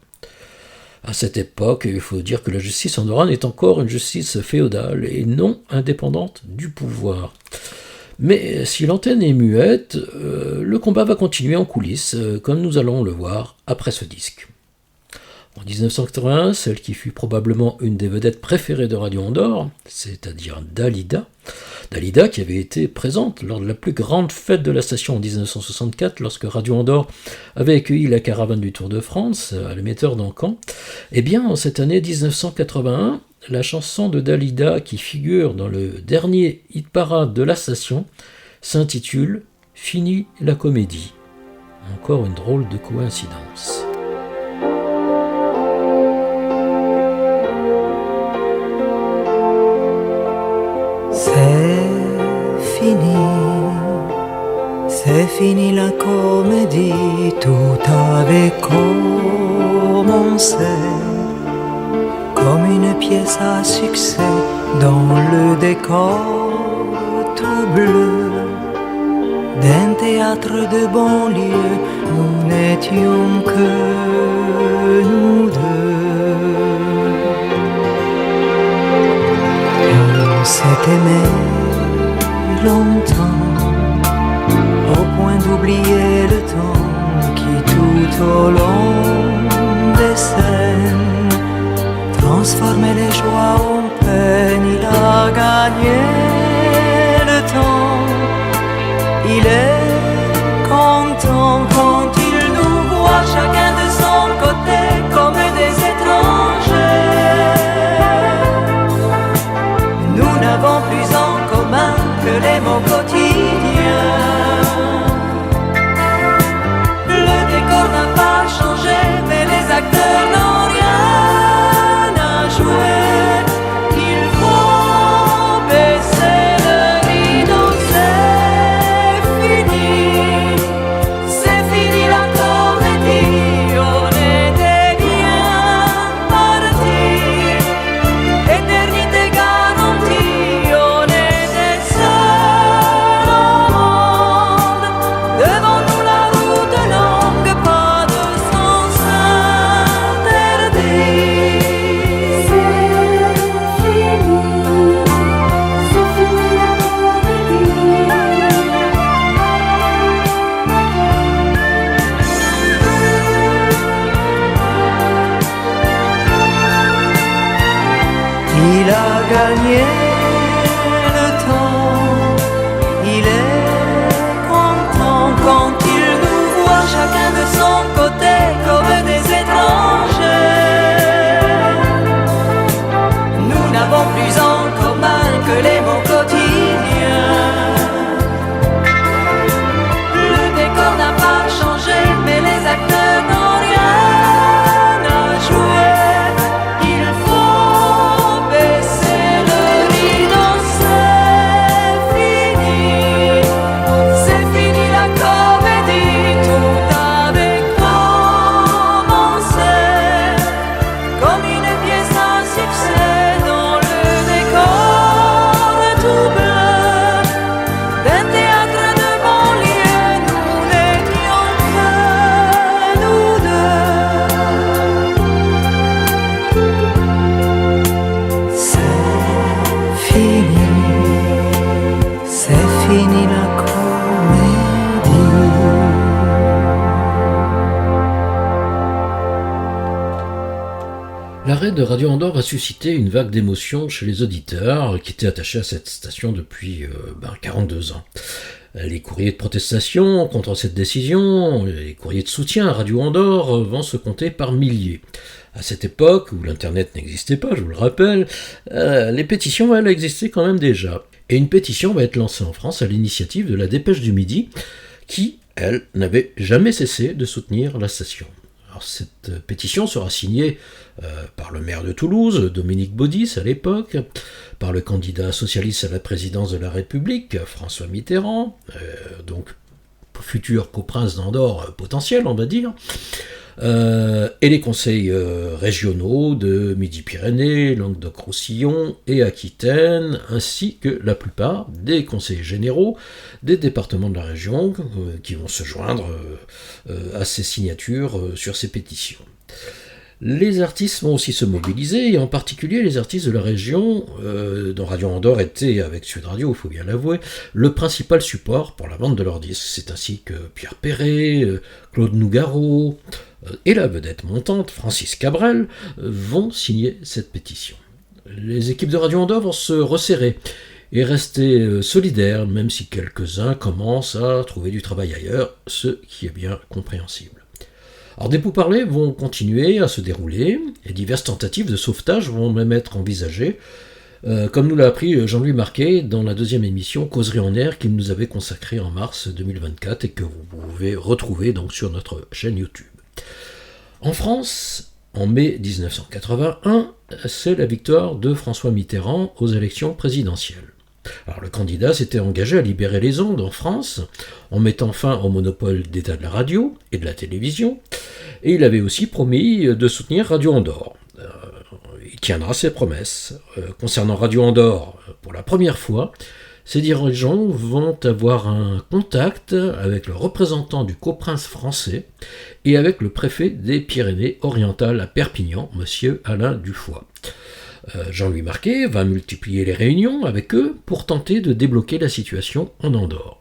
À cette époque, il faut dire que la justice andorrane est encore une justice féodale et non indépendante du pouvoir. Mais si l'antenne est muette, le combat va continuer en coulisses, comme nous allons le voir après ce disque. En 1981, celle qui fut probablement une des vedettes préférées de Radio Andorre, c'est-à-dire Dalida. Dalida qui avait été présente lors de la plus grande fête de la station en 1964, lorsque Radio Andorre avait accueilli la caravane du Tour de France à l'émetteur d'Encan. Eh bien, en cette année 1981, la chanson de Dalida qui figure dans le dernier hit-parade de la station s'intitule « Fini la comédie ». Encore une drôle de coïncidence. C'est fini la comédie, tout avait commencé comme une pièce à succès dans le décor tout bleu d'un théâtre de banlieue. Nous n'étions que nous deux. On s'est aimé longtemps au point d'oublier le temps qui tout au long des scènes transformait les joies en peine. Il a gagné le temps, il est content quand il nous voit chacun de son côté comme des étrangers. Nous n'avons plus en commun que les mots quotidiens. Le décor n'a pas changé, mais les acteurs n'ont rien à jouer. Il faut baisser le rideau, c'est fini la comédie. On était bien partis, éternité garantie. On était seuls au monde, devant nous la route longue, pas de sens interdit. C'est fini la comédie. Il a gagné le temps, il est content quand il nous voit chacun de son côté comme des étrangers. Nous n'avons plus en commun que les mots quotidiens. Le décor n'a pas changé, mais les acteurs n'ont rien à jouer. Il faut baisser le rideau, c'est fini la comédie. Tout avait commencé comme une pièce à succès dans le décor tout bleu d'un théâtre de banlieue. Nous n'étions que nous deux. C'est fini la comédie. L'arrêt de Radio Andorre a suscité une vague d'émotion chez les auditeurs qui étaient attachés à cette station depuis 42 ans. Les courriers de protestation contre cette décision, les courriers de soutien à Radio Andorre vont se compter par milliers. À cette époque, où l'internet n'existait pas, je vous le rappelle, les pétitions, elles, existaient quand même déjà. Et une pétition va être lancée en France à l'initiative de la Dépêche du Midi, qui, elle, n'avait jamais cessé de soutenir la station. Alors, cette pétition sera signée par le maire de Toulouse, Dominique Baudis à l'époque, par le candidat socialiste à la présidence de la République, François Mitterrand, donc futur coprince d'Andorre potentiel, on va dire, et les conseils régionaux de Midi-Pyrénées, Languedoc-Roussillon et Aquitaine, ainsi que la plupart des conseillers généraux des départements de la région qui vont se joindre à ces signatures sur ces pétitions. Les artistes vont aussi se mobiliser, et en particulier les artistes de la région, dont Radio Andorre était, avec Sud Radio, il faut bien l'avouer, le principal support pour la vente de leurs disques. C'est ainsi que Pierre Perret, Claude Nougaro et la vedette montante, Francis Cabrel, vont signer cette pétition. Les équipes de Radio Andorre vont se resserrer et rester solidaires, même si quelques-uns commencent à trouver du travail ailleurs, ce qui est bien compréhensible. Alors des pourparlers vont continuer à se dérouler, et diverses tentatives de sauvetage vont même être envisagées, comme nous l'a appris Jean-Louis Marquet dans la deuxième émission Causerie en air qu'il nous avait consacrée en mars 2024 et que vous pouvez retrouver donc sur notre chaîne YouTube. En France, en mai 1981, c'est la victoire de François Mitterrand aux élections présidentielles. Alors, le candidat s'était engagé à libérer les ondes en France en mettant fin au monopole d'État de la radio et de la télévision, et il avait aussi promis de soutenir Radio Andorre. Il tiendra ses promesses. Concernant Radio Andorre, pour la première fois, ses dirigeants vont avoir un contact avec le représentant du coprince français et avec le préfet des Pyrénées-Orientales à Perpignan, M. Alain Dufoy. Jean-Louis Marquet va multiplier les réunions avec eux pour tenter de débloquer la situation en Andorre.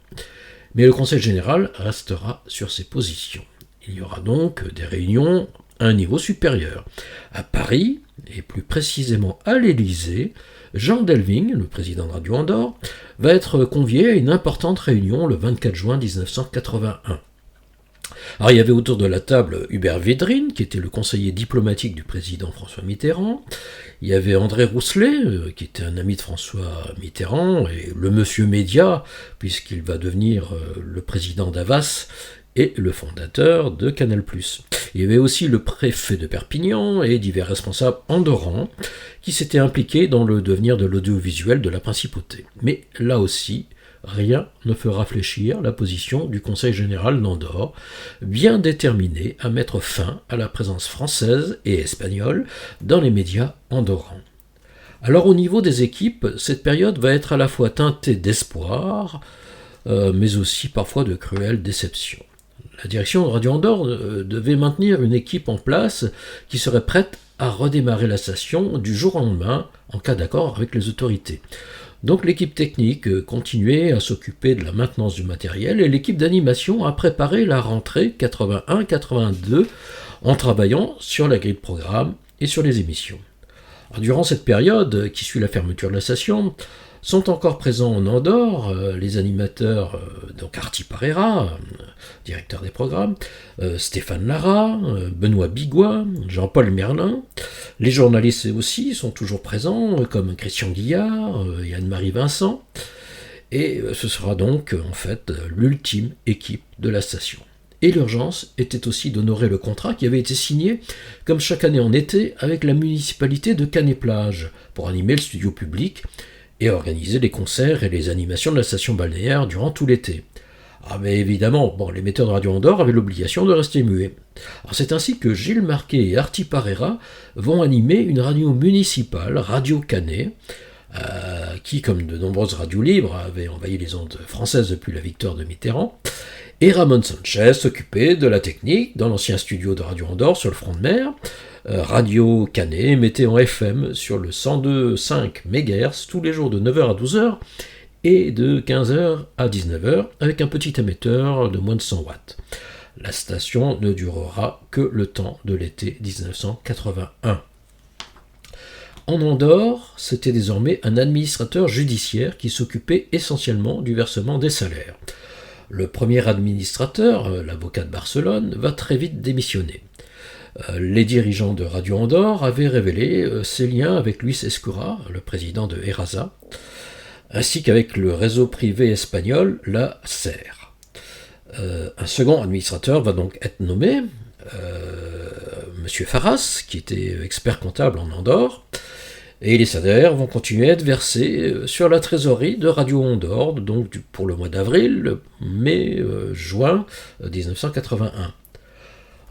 Mais le Conseil général restera sur ses positions. Il y aura donc des réunions à un niveau supérieur. À Paris, et plus précisément à l'Élysée, Jean Delving, le président de Radio Andorre, va être convié à une importante réunion le 24 juin 1981. Alors, il y avait autour de la table Hubert Védrine, qui était le conseiller diplomatique du président François Mitterrand. Il y avait André Rousselet, qui était un ami de François Mitterrand, et le monsieur média, puisqu'il va devenir le président d'Havas et le fondateur de Canal+. Il y avait aussi le préfet de Perpignan et divers responsables andorrans qui s'étaient impliqués dans le devenir de l'audiovisuel de la principauté. Mais là aussi, rien ne fera fléchir la position du Conseil général d'Andorre, bien déterminé à mettre fin à la présence française et espagnole dans les médias andorrans. Alors au niveau des équipes, cette période va être à la fois teintée d'espoir, mais aussi parfois de cruelles déceptions. La direction de Radio Andorre devait maintenir une équipe en place qui serait prête à redémarrer la station du jour au lendemain en cas d'accord avec les autorités. Donc l'équipe technique continuait à s'occuper de la maintenance du matériel et l'équipe d'animation a préparé la rentrée 81-82 en travaillant sur la grille de programme et sur les émissions. Alors, durant cette période qui suit la fermeture de la station, sont encore présents en Andorre les animateurs, donc Arti Parera, directeur des programmes, Stéphane Lara, Benoît Bigois, Jean-Paul Merlin. Les journalistes aussi sont toujours présents, comme Christian Guillard et Anne-Marie Vincent. Et ce sera donc en fait l'ultime équipe de la station. Et l'urgence était aussi d'honorer le contrat qui avait été signé, comme chaque année en été, avec la municipalité de Canet-Plage pour animer le studio public et organiser les concerts et les animations de la station balnéaire durant tout l'été. Ah mais évidemment, l'émetteur de Radio Andorre avait l'obligation de rester muet. Alors c'est ainsi que Gilles Marquet et Arti Parera vont animer une radio municipale, Radio Canet, qui, comme de nombreuses radios libres, avait envahi les ondes françaises depuis la victoire de Mitterrand, et Ramon Sanchez s'occupait de la technique dans l'ancien studio de Radio Andorre sur le front de mer. Radio Canet émettait en FM sur le 102.5 MHz tous les jours de 9h à 12h et de 15h à 19h avec un petit émetteur de moins de 100 watts. La station ne durera que le temps de l'été 1981. En Andorre, c'était désormais un administrateur judiciaire qui s'occupait essentiellement du versement des salaires. Le premier administrateur, l'avocat de Barcelone, va très vite démissionner. Les dirigeants de Radio Andorre avaient révélé ses liens avec Luis Escura, le président de Erasa, ainsi qu'avec le réseau privé espagnol, la SER. Un second administrateur va donc être nommé, Monsieur Farras, qui était expert comptable en Andorre, et les salaires vont continuer à être versés sur la trésorerie de Radio Andorre, donc pour le mois d'avril, mai, juin 1981.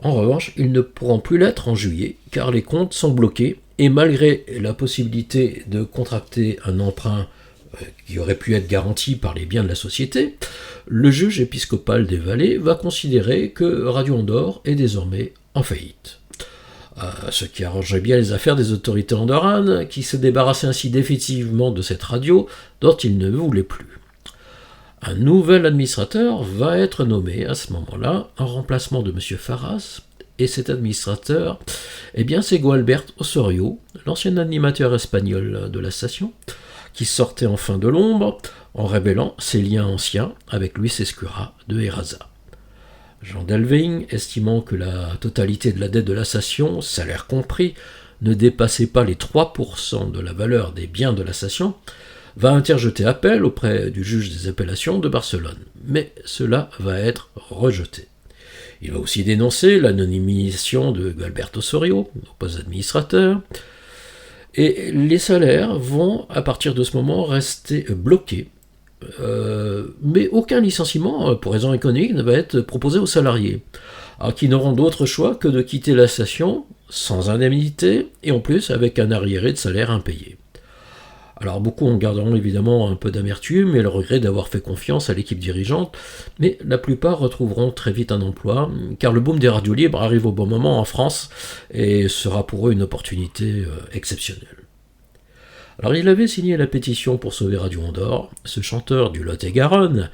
En revanche, ils ne pourront plus l'être en juillet, car les comptes sont bloqués, et malgré la possibilité de contracter un emprunt qui aurait pu être garanti par les biens de la société, le juge épiscopal des Vallées va considérer que Radio Andorre est désormais en faillite. ce qui arrangeait bien les affaires des autorités andorranes, qui se débarrassaient ainsi définitivement de cette radio dont ils ne voulaient plus. Un nouvel administrateur va être nommé à ce moment-là, en remplacement de M. Farras, et cet administrateur, eh bien, c'est Gualberto Osorio, l'ancien animateur espagnol de la station, qui sortait enfin de l'ombre en révélant ses liens anciens avec Luis Escura de Eraza. Jean Delving, estimant que la totalité de la dette de la station, salaire compris, ne dépassait pas les 3% de la valeur des biens de la station, va interjeter appel auprès du juge des appellations de Barcelone. Mais cela va être rejeté. Il va aussi dénoncer l'anonymisation de Gualberto Osorio, au poste d'administrateur, et les salaires vont, à partir de ce moment, rester bloqués. Mais aucun licenciement, pour raison économique, ne va être proposé aux salariés, qui n'auront d'autre choix que de quitter la station sans indemnité, et en plus avec un arriéré de salaire impayé. Alors beaucoup en garderont évidemment un peu d'amertume et le regret d'avoir fait confiance à l'équipe dirigeante, mais la plupart retrouveront très vite un emploi, car le boom des radios libres arrive au bon moment en France et sera pour eux une opportunité exceptionnelle. Alors il avait signé la pétition pour sauver Radio Andorre, ce chanteur du Lot-et-Garonne,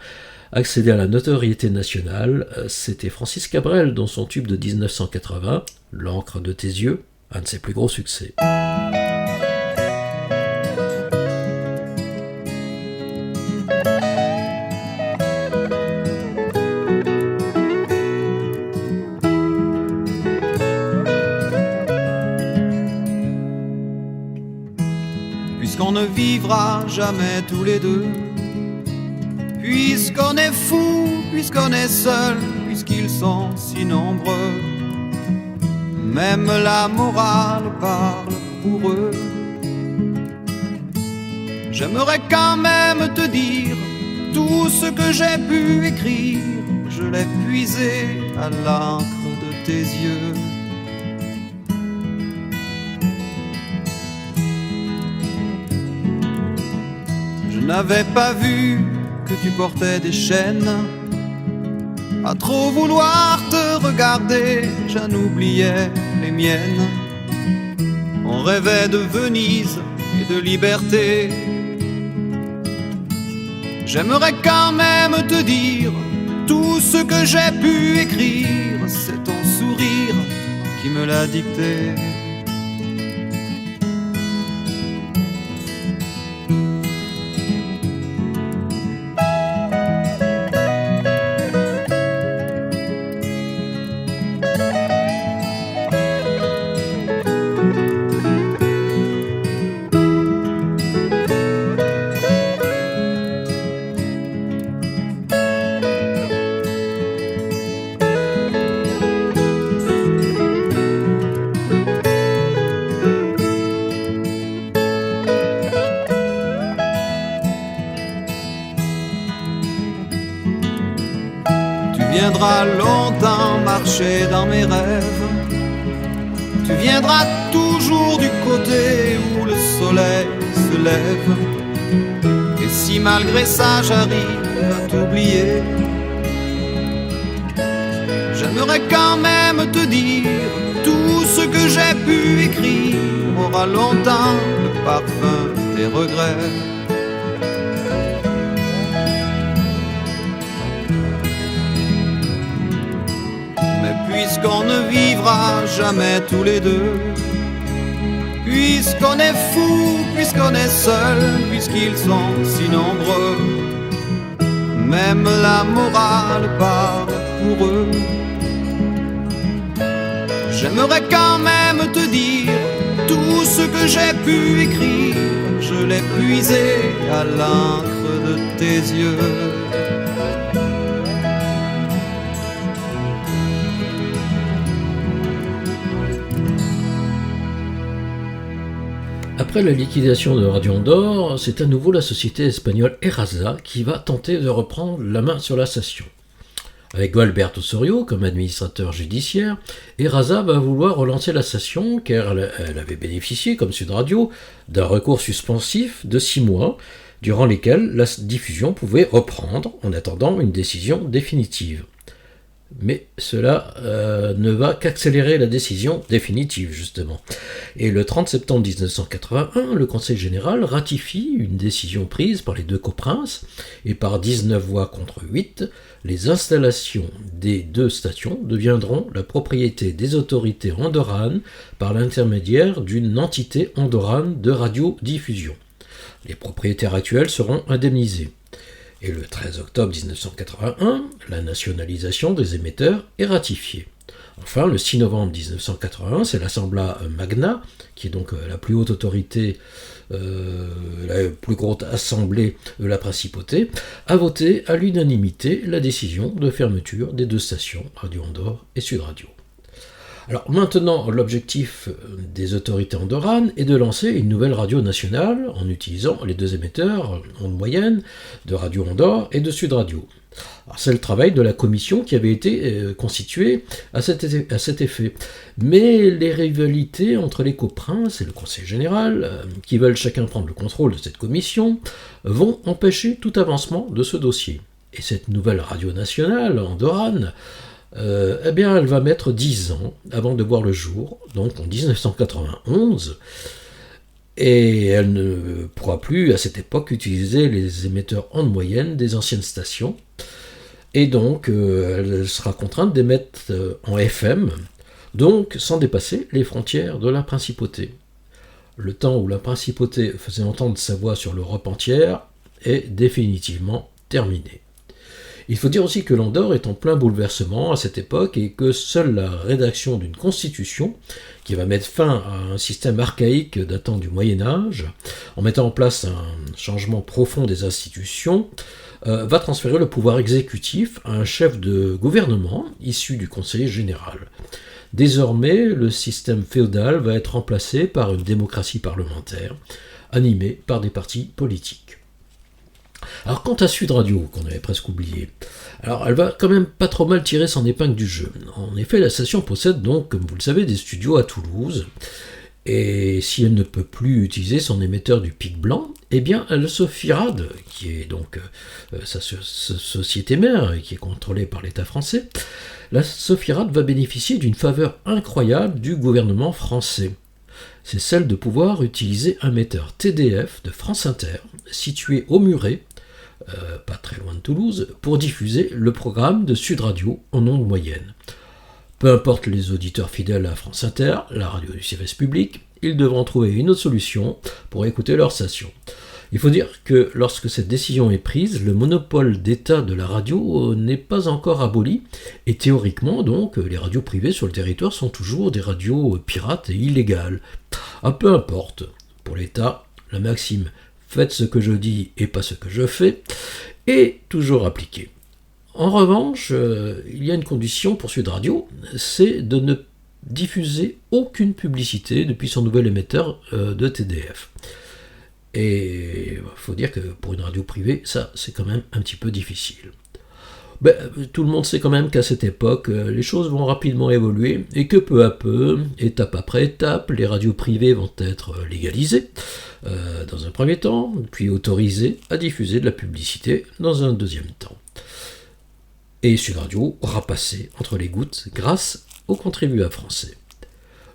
accédé à la notoriété nationale, c'était Francis Cabrel dans son tube de 1980, L'encre de tes yeux, un de ses plus gros succès. Puisqu'on ne vivra jamais tous les deux, puisqu'on est fou, puisqu'on est seul, puisqu'ils sont si nombreux, même la morale parle pour eux. J'aimerais quand même te dire tout ce que j'ai pu écrire, je l'ai puisé à l'encre de tes yeux. Je n'avais pas vu que tu portais des chaînes. À trop vouloir te regarder, j'en oubliais les miennes. On rêvait de Venise et de liberté. J'aimerais quand même te dire tout ce que j'ai pu écrire. C'est ton sourire qui me l'a dicté. Tu viendras longtemps marcher dans mes rêves. Tu viendras toujours du côté où le soleil se lève. Et si malgré ça j'arrive à t'oublier, j'aimerais quand même te dire tout ce que j'ai pu écrire aura longtemps le parfum des regrets. Puisqu'on ne vivra jamais tous les deux, puisqu'on est fou, puisqu'on est seul, puisqu'ils sont si nombreux, même la morale parle pour eux. J'aimerais quand même te dire tout ce que j'ai pu écrire, je l'ai puisé à l'encre de tes yeux. Après la liquidation de Radio Andorre, c'est à nouveau la société espagnole Eraza qui va tenter de reprendre la main sur la station. Avec Gualberto Osorio comme administrateur judiciaire, Eraza va vouloir relancer la station car elle avait bénéficié, comme Sud Radio, d'un recours suspensif de 6 mois, durant lesquels la diffusion pouvait reprendre en attendant une décision définitive. Mais cela ne va qu'accélérer la décision définitive, justement. Et le 30 septembre 1981, le Conseil général ratifie une décision prise par les deux coprinces, et par 19 voix contre 8, les installations des deux stations deviendront la propriété des autorités andorranes par l'intermédiaire d'une entité andorrane de radiodiffusion. Les propriétaires actuels seront indemnisés. Et le 13 octobre 1981, la nationalisation des émetteurs est ratifiée. Enfin, le 6 novembre 1981, c'est l'Assemblée Magna, qui est donc la plus haute autorité, la plus grosse assemblée de la principauté, a voté à l'unanimité la décision de fermeture des deux stations, Radio Andorre et Sud Radio. Alors maintenant, l'objectif des autorités andorranes est de lancer une nouvelle radio nationale en utilisant les deux émetteurs ondes moyennes de Radio Andorre et de Sud Radio. Alors, c'est le travail de la commission qui avait été constituée à cet effet. Mais les rivalités entre les coprinces et le Conseil général, qui veulent chacun prendre le contrôle de cette commission, vont empêcher tout avancement de ce dossier. Et cette nouvelle radio nationale andorrane, eh bien, elle va mettre 10 ans avant de voir le jour, donc en 1991, et elle ne pourra plus, à cette époque, utiliser les émetteurs ondes moyennes des anciennes stations, et donc elle sera contrainte d'émettre en FM, donc sans dépasser les frontières de la principauté. Le temps où la principauté faisait entendre sa voix sur l'Europe entière est définitivement terminé. Il faut dire aussi que l'Andorre est en plein bouleversement à cette époque et que seule la rédaction d'une constitution, qui va mettre fin à un système archaïque datant du Moyen-Âge, en mettant en place un changement profond des institutions, va transférer le pouvoir exécutif à un chef de gouvernement issu du Conseil général. Désormais, le système féodal va être remplacé par une démocratie parlementaire, animée par des partis politiques. Alors quant à Sud Radio, qu'on avait presque oublié, alors elle va quand même pas trop mal tirer son épingle du jeu. En effet, la station possède donc, comme vous le savez, des studios à Toulouse, et si elle ne peut plus utiliser son émetteur du Pic Blanc, eh bien le Sofirad, qui est donc sa société mère et qui est contrôlée par l'État français, la Sofirad va bénéficier d'une faveur incroyable du gouvernement français. C'est celle de pouvoir utiliser un émetteur TDF de France Inter, situé au Muret, pas très loin de Toulouse, pour diffuser le programme de Sud Radio en ondes moyennes. Peu importe les auditeurs fidèles à France Inter, la radio du service public, ils devront trouver une autre solution pour écouter leur station. Il faut dire que lorsque cette décision est prise, le monopole d'État de la radio n'est pas encore aboli, et théoriquement donc, les radios privées sur le territoire sont toujours des radios pirates et illégales. Peu importe, pour l'État, la maxime « faites ce que je dis et pas ce que je fais » est toujours appliquée. En revanche, il y a une condition pour Sud Radio, c'est de ne diffuser aucune publicité depuis son nouvel émetteur de TDF. Et il faut dire que pour une radio privée, ça c'est quand même un petit peu difficile. Tout le monde sait quand même qu'à cette époque, les choses vont rapidement évoluer et que peu à peu, étape après étape, les radios privées vont être légalisées dans un premier temps, puis autorisées à diffuser de la publicité dans un deuxième temps. Et Sud Radio aura passé entre les gouttes grâce aux contribuables français.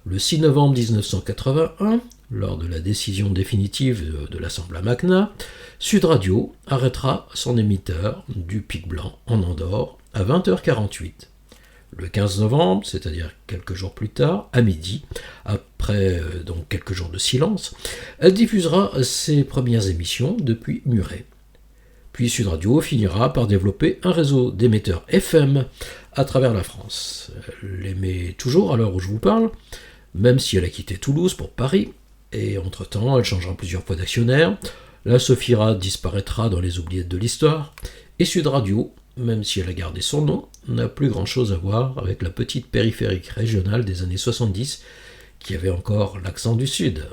Le 6 novembre 1981, lors de la décision définitive de l'Assemblée Magna, Sud Radio arrêtera son émetteur du Pic Blanc en Andorre à 20h48. Le 15 novembre, c'est-à-dire quelques jours plus tard, à midi, après donc quelques jours de silence, elle diffusera ses premières émissions depuis Muret. Puis Sud Radio finira par développer un réseau d'émetteurs FM à travers la France. Elle émet toujours à l'heure où je vous parle, même si elle a quitté Toulouse pour Paris, et entre-temps elle changera plusieurs fois d'actionnaire, la Sofirad disparaîtra dans les oubliettes de l'histoire, et Sud Radio, même si elle a gardé son nom, n'a plus grand-chose à voir avec la petite périphérique régionale des années 70 qui avait encore l'accent du Sud.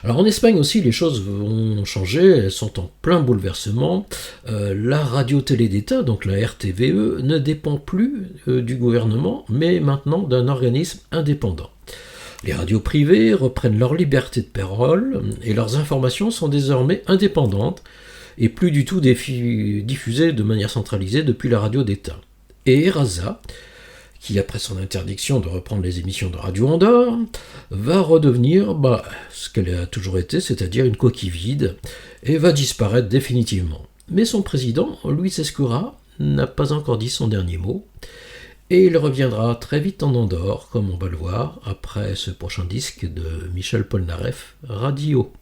Alors en Espagne aussi, les choses vont changer, elles sont en plein bouleversement. La radio-télé d'État, donc la RTVE, ne dépend plus du gouvernement, mais maintenant d'un organisme indépendant. Les radios privées reprennent leur liberté de parole et leurs informations sont désormais indépendantes et plus du tout diffusées de manière centralisée depuis la radio d'État. Et Eraza, qui après son interdiction de reprendre les émissions de Radio Andorre, va redevenir ce qu'elle a toujours été, c'est-à-dire une coquille vide, et va disparaître définitivement. Mais son président, Luis Escura, n'a pas encore dit son dernier mot, et il reviendra très vite en Andorre, comme on va le voir, après ce prochain disque de Michel Polnareff, Radio.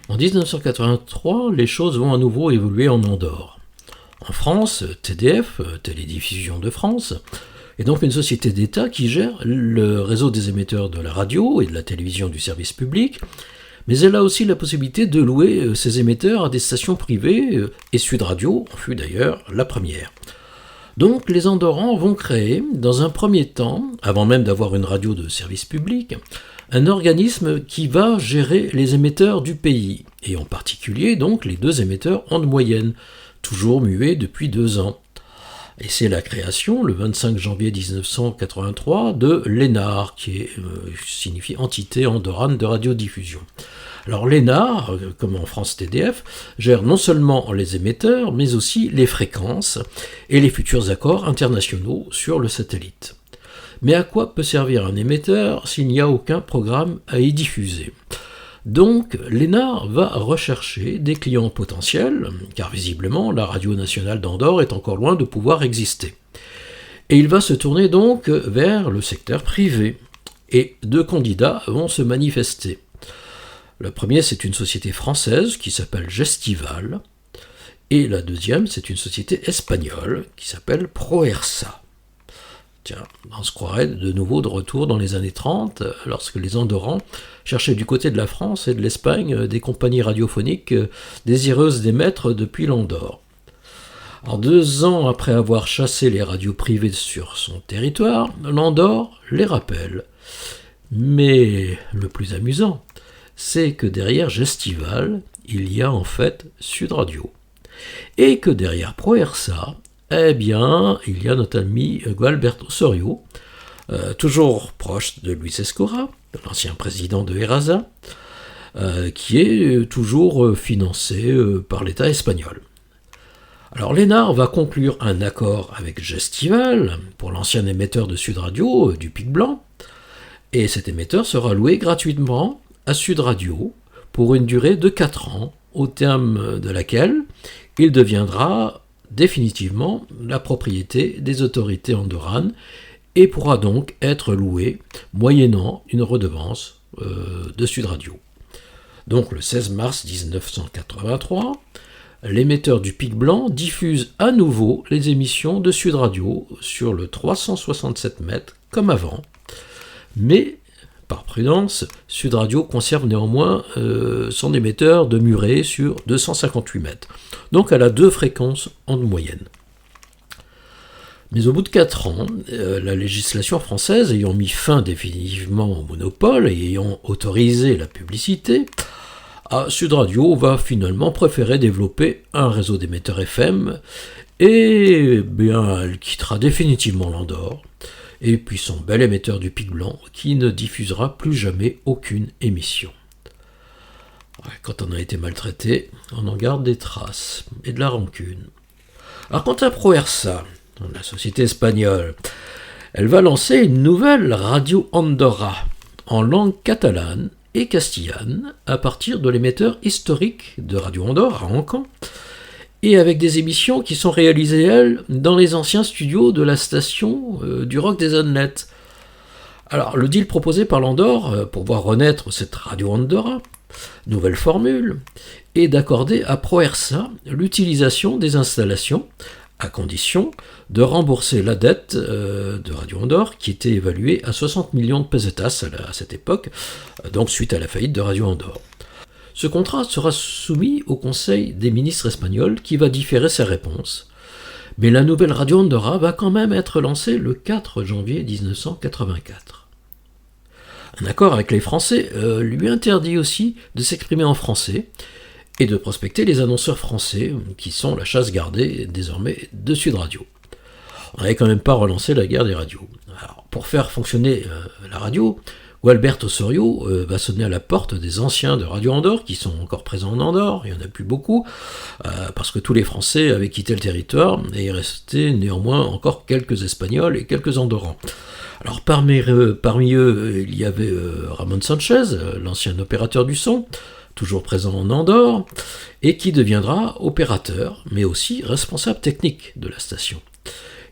En 1983, les choses vont à nouveau évoluer en Andorre. En France, TDF, Télédiffusion de France, est donc une société d'État qui gère le réseau des émetteurs de la radio et de la télévision du service public, mais elle a aussi la possibilité de louer ses émetteurs à des stations privées, et Sud Radio en fut d'ailleurs la première. Donc les Andorrans vont créer, dans un premier temps, avant même d'avoir une radio de service public, un organisme qui va gérer les émetteurs du pays, et en particulier donc les deux émetteurs ondes moyennes, toujours muets depuis 2 ans. Et c'est la création, le 25 janvier 1983, de l'ENAR, qui signifie Entité andorrane de radiodiffusion. Alors l'ENAR, comme en France TDF, gère non seulement les émetteurs, mais aussi les fréquences et les futurs accords internationaux sur le satellite. Mais à quoi peut servir un émetteur s'il n'y a aucun programme à y diffuser ? Donc l'ENAR va rechercher des clients potentiels, car visiblement la radio nationale d'Andorre est encore loin de pouvoir exister. Et il va se tourner donc vers le secteur privé, et 2 candidats vont se manifester. Le premier, c'est une société française qui s'appelle Gestival, Et la deuxième, c'est une société espagnole qui s'appelle Proersa. Tiens, on se croirait de nouveau de retour dans les années 30, lorsque les Andorrans cherchaient du côté de la France et de l'Espagne des compagnies radiophoniques désireuses d'émettre depuis l'Andorre. Alors 2 ans après avoir chassé les radios privées sur son territoire, l'Andorre les rappelle. Mais le plus amusant, c'est que derrière Gestival, il y a en fait Sud Radio. Et que derrière Proersa, eh bien, il y a notre ami Gualberto Osorio, toujours proche de Luis Escora, l'ancien président de Erasa, qui est toujours financé par l'État espagnol. Alors l'ENAR va conclure un accord avec Gestival pour l'ancien émetteur de Sud Radio, du Pic Blanc, et cet émetteur sera loué gratuitement à Sud Radio pour une durée de 4 ans, au terme de laquelle il deviendra définitivement la propriété des autorités andorranes et pourra donc être loué moyennant une redevance de Sud Radio. Donc le 16 mars 1983, l'émetteur du Pic Blanc diffuse à nouveau les émissions de Sud Radio sur le 367 mètres comme avant, mais par prudence, Sud Radio conserve néanmoins son émetteur de Muret sur 258 mètres. Donc elle a 2 fréquences en moyenne. Mais au bout de 4 ans, la législation française ayant mis fin définitivement au monopole et ayant autorisé la publicité, Sud Radio va finalement préférer développer un réseau d'émetteurs FM et bien, elle quittera définitivement l'Andorre. Et puis son bel émetteur du Pic Blanc, qui ne diffusera plus jamais aucune émission. Quand on a été maltraité, on en garde des traces, et de la rancune. Alors quant à Proersa, la société espagnole, elle va lancer une nouvelle Radio Andorra, en langue catalane et castillane, à partir de l'émetteur historique de Radio Andorre à Encamp, et avec des émissions qui sont réalisées, elles, dans les anciens studios de la station du Rock des Onelettes. Alors, le deal proposé par l'Andorre, pour voir renaître cette Radio Andorra, nouvelle formule, est d'accorder à Proersa l'utilisation des installations, à condition de rembourser la dette de Radio Andorre, qui était évaluée à 60 millions de pesetas à cette époque, donc suite à la faillite de Radio Andorre. Ce contrat sera soumis au Conseil des ministres espagnols qui va différer ses réponses. Mais la nouvelle Radio Andorra va quand même être lancée le 4 janvier 1984. Un accord avec les Français lui interdit aussi de s'exprimer en français et de prospecter les annonceurs français qui sont la chasse gardée désormais de Sud Radio. On n'avait quand même pas relancé la guerre des radios. Alors, pour faire fonctionner la radio, Gualberto Osorio va sonner à la porte des anciens de Radio Andorre qui sont encore présents en Andorre, il n'y en a plus beaucoup, parce que tous les Français avaient quitté le territoire et il restait néanmoins encore quelques Espagnols et quelques Andorrans. Alors parmi eux, il y avait Ramon Sanchez, l'ancien opérateur du son, toujours présent en Andorre, et qui deviendra opérateur, mais aussi responsable technique de la station.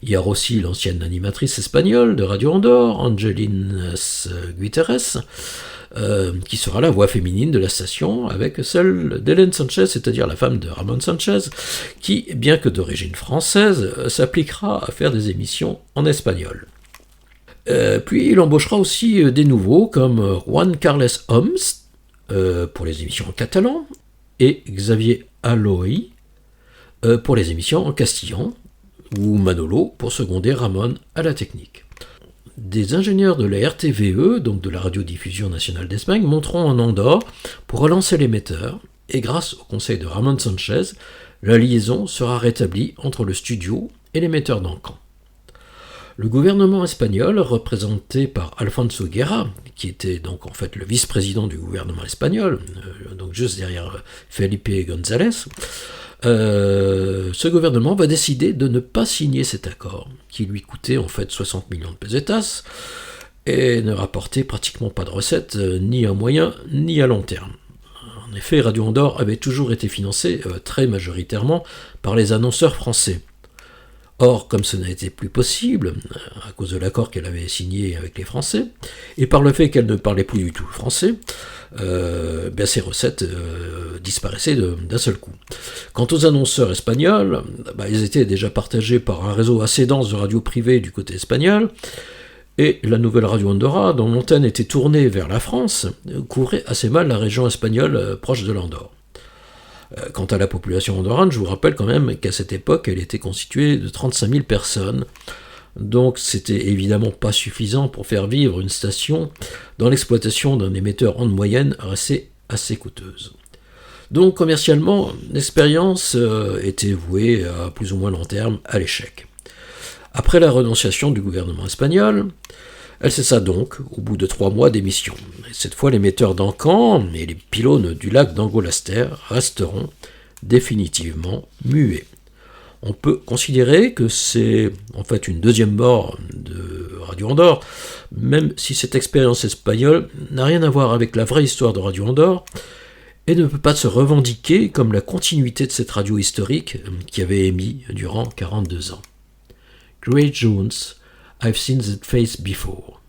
Il y a aussi l'ancienne animatrice espagnole de Radio Andorre, Angelines Guiteres, qui sera la voix féminine de la station, avec celle d'Hélène Sanchez, c'est-à-dire la femme de Ramon Sanchez, qui, bien que d'origine française, s'appliquera à faire des émissions en espagnol. Puis il embauchera aussi des nouveaux, comme Juan Carles Homs, pour les émissions en catalan, et Xavier Aloy, pour les émissions en castillan, ou Manolo pour seconder Ramon à la technique. Des ingénieurs de la RTVE, donc de la Radiodiffusion nationale d'Espagne, monteront en Andorre pour relancer l'émetteur, et grâce au conseil de Ramon Sanchez, la liaison sera rétablie entre le studio et l'émetteur d'Encamp. Le gouvernement espagnol, représenté par Alfonso Guerra, qui était donc en fait le vice-président du gouvernement espagnol, donc juste derrière Felipe González, ce gouvernement va décider de ne pas signer cet accord, qui lui coûtait en fait 60 millions de pesetas, et ne rapportait pratiquement pas de recettes, ni à moyen ni à long terme. En effet, Radio Andorre avait toujours été financée très majoritairement par les annonceurs français. Or, comme ce n'a été plus possible, à cause de l'accord qu'elle avait signé avec les Français, et par le fait qu'elle ne parlait plus du tout français, ces recettes disparaissaient d'un seul coup. Quant aux annonceurs espagnols, ils étaient déjà partagés par un réseau assez dense de radios privées du côté espagnol, et la nouvelle radio Andorra, dont l'antenne était tournée vers la France, couvrait assez mal la région espagnole proche de l'Andorre. Quant à la population andorrane, je vous rappelle quand même qu'à cette époque, elle était constituée de 35 000 personnes, donc c'était évidemment pas suffisant pour faire vivre une station dans l'exploitation d'un émetteur onde moyenne assez coûteuse. Donc commercialement, l'expérience était vouée à plus ou moins long terme à l'échec. Après la renonciation du gouvernement espagnol, elle cessa donc au bout de 3 mois d'émission. Et cette fois, l'émetteur d'Ancan et les pylônes du lac d'Angolaster resteront définitivement muets. On peut considérer que c'est en fait une deuxième mort de Radio Andorre, même si cette expérience espagnole n'a rien à voir avec la vraie histoire de Radio Andorre et ne peut pas se revendiquer comme la continuité de cette radio historique qui avait émis durant 42 ans. Grace Jones, I've seen that face before.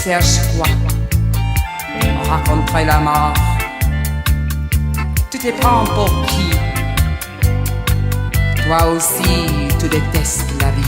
cherches quoi? On raconterait la mort. Tu te prends pour qui? Toi aussi, tu détestes la vie.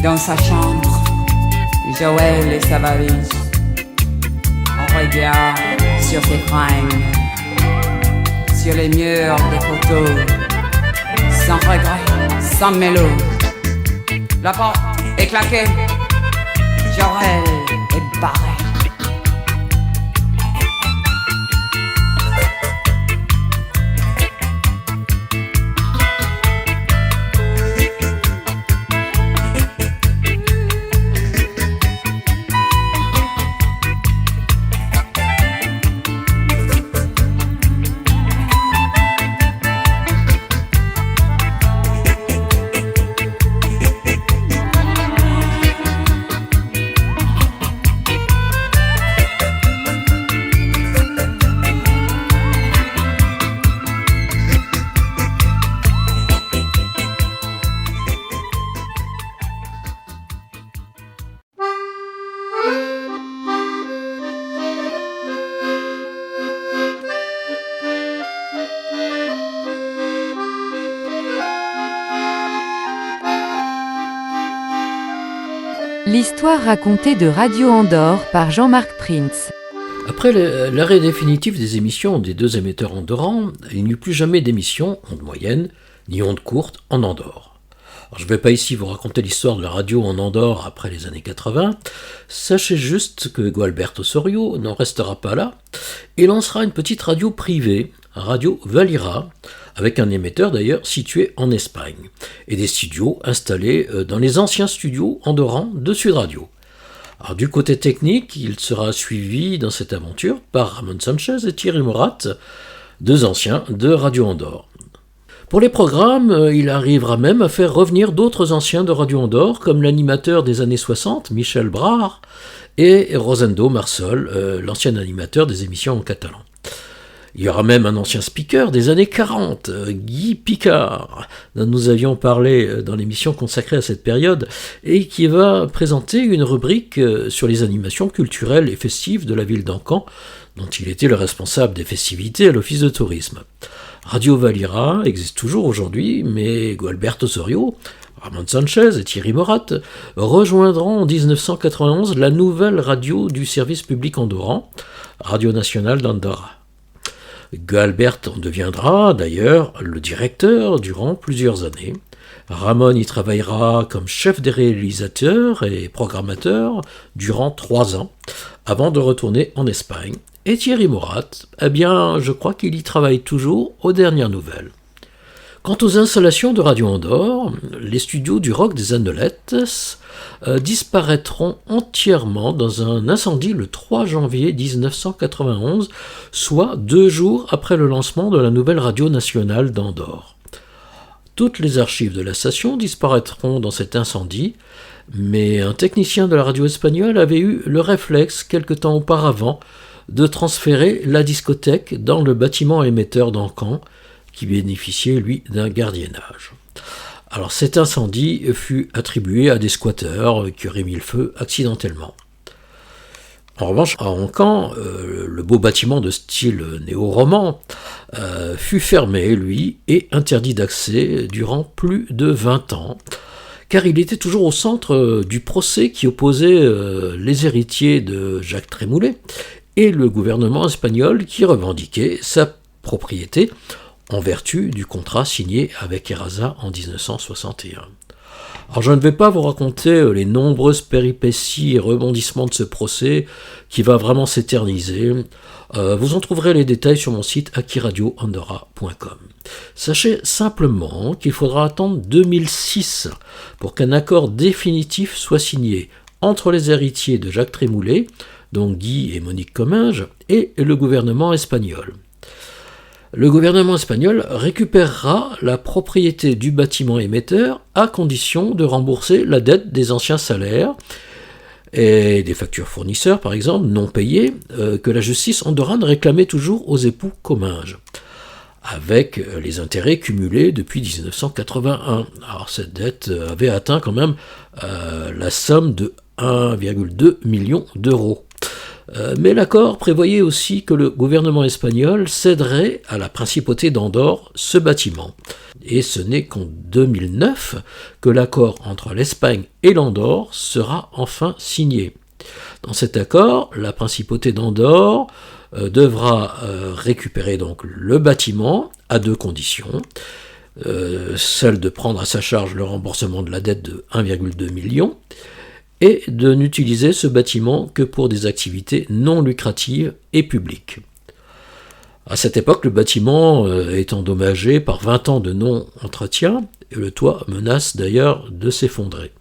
Dans sa chambre, Joël et sa valise. On regarde sur ses fringues, sur les murs des photos, sans regret, sans mélo. La porte est claquée. Sorel et Barret. L'histoire racontée de Radio Andorre par Jean-Marc Prince. Après l'arrêt définitif des émissions des deux émetteurs andorrans, il n'y eut plus jamais d'émissions, ondes moyennes, ni ondes courtes, en Andorre. Alors, je ne vais pas ici vous raconter l'histoire de la radio en Andorre après les années 80, sachez juste que Gualberto Osorio n'en restera pas là, et lancera une petite radio privée, Radio Valira, avec un émetteur d'ailleurs situé en Espagne, et des studios installés dans les anciens studios andorrans de Sud Radio. Alors, du côté technique, il sera suivi dans cette aventure par Ramon Sanchez et Thierry Morat, deux anciens de Radio Andorre. Pour les programmes, il arrivera même à faire revenir d'autres anciens de Radio Andorre, comme l'animateur des années 60, Michel Brard, et Rosendo Marsol, l'ancien animateur des émissions en catalan. Il y aura même un ancien speaker des années 40, Guy Picard, dont nous avions parlé dans l'émission consacrée à cette période, et qui va présenter une rubrique sur les animations culturelles et festives de la ville d'Ancan, dont il était le responsable des festivités à l'office de tourisme. Radio Valira existe toujours aujourd'hui, mais Gualberto Osorio, Ramon Sanchez et Thierry Morat rejoindront en 1991 la nouvelle radio du service public andorran, Radio Nationale d'Andorra. Gualbert en deviendra d'ailleurs le directeur durant plusieurs années. Ramon y travaillera comme chef des réalisateurs et programmateurs durant 3 ans, avant de retourner en Espagne. Et Thierry Morat, eh bien, je crois qu'il y travaille toujours aux dernières nouvelles. Quant aux installations de Radio Andorre, les studios du Rock des Andolettes disparaîtront entièrement dans un incendie le 3 janvier 1991, soit 2 jours après le lancement de la nouvelle radio nationale d'Andorre. Toutes les archives de la station disparaîtront dans cet incendie, mais un technicien de la radio espagnole avait eu le réflexe quelque temps auparavant de transférer la discothèque dans le bâtiment émetteur d'Ancan, qui bénéficiait, lui, d'un gardiennage. Alors cet incendie fut attribué à des squatteurs qui auraient mis le feu accidentellement. En revanche, à Ancan, le beau bâtiment de style néo-roman fut fermé, lui, et interdit d'accès durant plus de 20 ans, car il était toujours au centre du procès qui opposait les héritiers de Jacques Trémoulet et le gouvernement espagnol qui revendiquait sa propriété en vertu du contrat signé avec Eraza en 1961. Alors je ne vais pas vous raconter les nombreuses péripéties et rebondissements de ce procès qui va vraiment s'éterniser. Vous en trouverez les détails sur mon site akiradioandorra.com. Sachez simplement qu'il faudra attendre 2006 pour qu'un accord définitif soit signé entre les héritiers de Jacques Trémoulet, donc Guy et Monique Comminges, et le gouvernement espagnol. Le gouvernement espagnol récupérera la propriété du bâtiment émetteur à condition de rembourser la dette des anciens salaires et des factures fournisseurs, par exemple, non payées, que la justice andorrane réclamait toujours aux époux Comminges, avec les intérêts cumulés depuis 1981. Alors cette dette avait atteint quand même la somme de 1,2 million d'euros. Mais l'accord prévoyait aussi que le gouvernement espagnol céderait à la principauté d'Andorre ce bâtiment. Et ce n'est qu'en 2009 que l'accord entre l'Espagne et l'Andorre sera enfin signé. Dans cet accord, la principauté d'Andorre devra récupérer donc le bâtiment à 2 conditions. Celle de prendre à sa charge le remboursement de la dette de 1,2 million et de n'utiliser ce bâtiment que pour des activités non lucratives et publiques. À cette époque, le bâtiment est endommagé par 20 ans de non-entretien et le toit menace d'ailleurs de s'effondrer.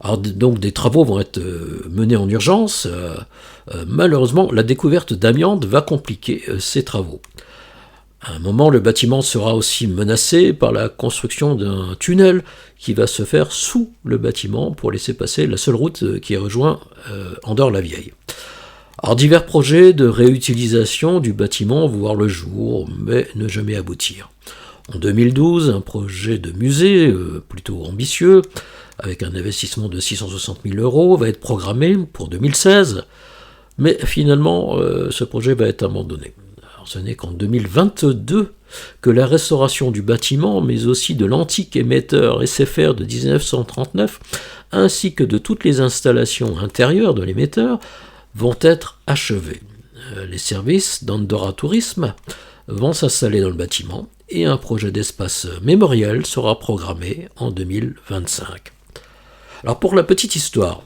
Alors donc des travaux vont être menés en urgence. Malheureusement, la découverte d'amiante va compliquer ces travaux. À un moment, le bâtiment sera aussi menacé par la construction d'un tunnel qui va se faire sous le bâtiment pour laisser passer la seule route qui rejoint Andorre-la-Vieille. Alors divers projets de réutilisation du bâtiment vont voir le jour, mais ne jamais aboutir. En 2012, un projet de musée, plutôt ambitieux, avec un investissement de 660 000 €, va être programmé pour 2016, mais finalement, ce projet va être abandonné. Alors, ce n'est qu'en 2022 que la restauration du bâtiment, mais aussi de l'antique émetteur SFR de 1939, ainsi que de toutes les installations intérieures de l'émetteur, vont être achevés. Les services d'Andorra Tourisme vont s'installer dans le bâtiment et un projet d'espace mémoriel sera programmé en 2025. Alors pour la petite histoire,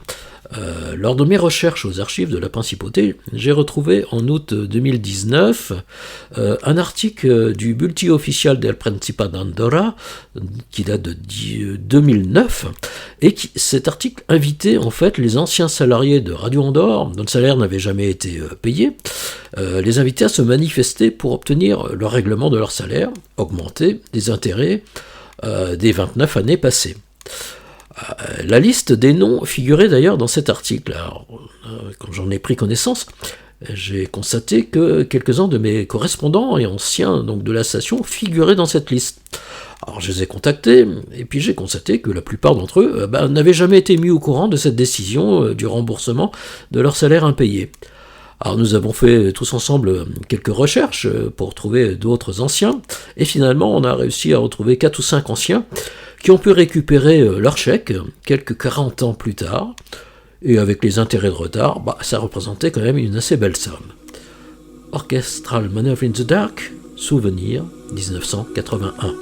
lors de mes recherches aux archives de la Principauté, j'ai retrouvé en août 2019 un article du Bulletin official del Principat d'Andorra qui date de 2009 et cet article invitait en fait les anciens salariés de Radio Andorre, dont le salaire n'avait jamais été payé, les invitait à se manifester pour obtenir le règlement de leur salaire, augmenté des intérêts des 29 années passées. La liste des noms figurait d'ailleurs dans cet article. Alors, quand j'en ai pris connaissance, j'ai constaté que quelques-uns de mes correspondants et anciens donc, de la station figuraient dans cette liste. Alors je les ai contactés, et puis j'ai constaté que la plupart d'entre eux n'avaient jamais été mis au courant de cette décision du remboursement de leur salaire impayé. Alors nous avons fait tous ensemble quelques recherches pour trouver d'autres anciens, et finalement on a réussi à retrouver 4 ou 5 anciens qui ont pu récupérer leur chèque quelques 40 ans plus tard, et avec les intérêts de retard, ça représentait quand même une assez belle somme. Orchestral Manœuvre in the Dark, Souvenir, 1981.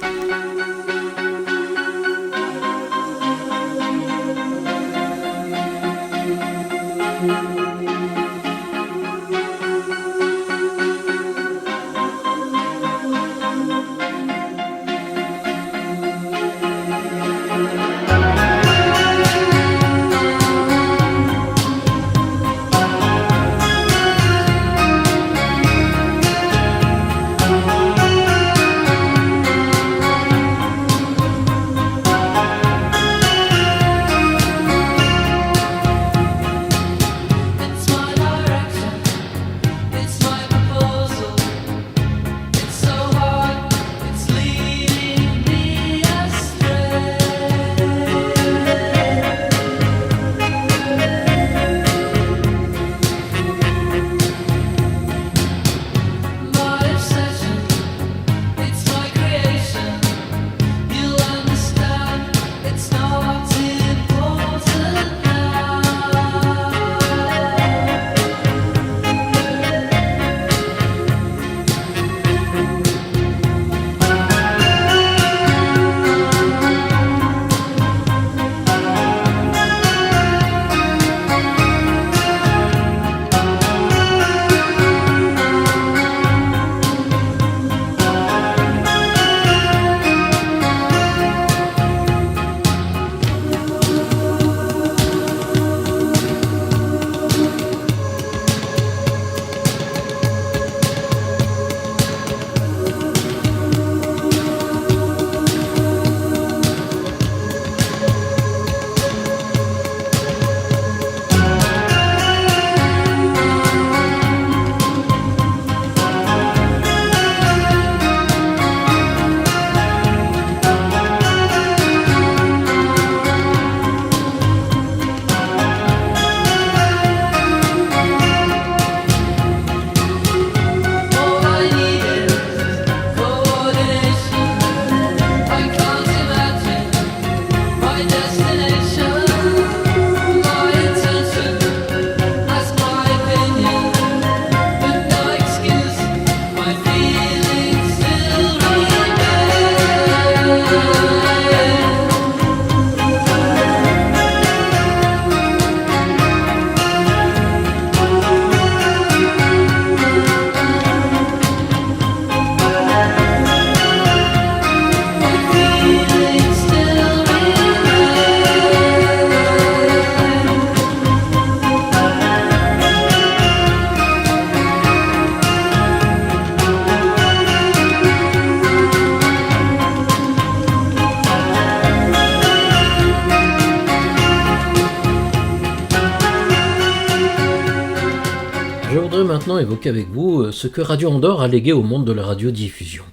voudrais maintenant évoquer avec vous ce que Radio Andorre a légué au monde de la radiodiffusion.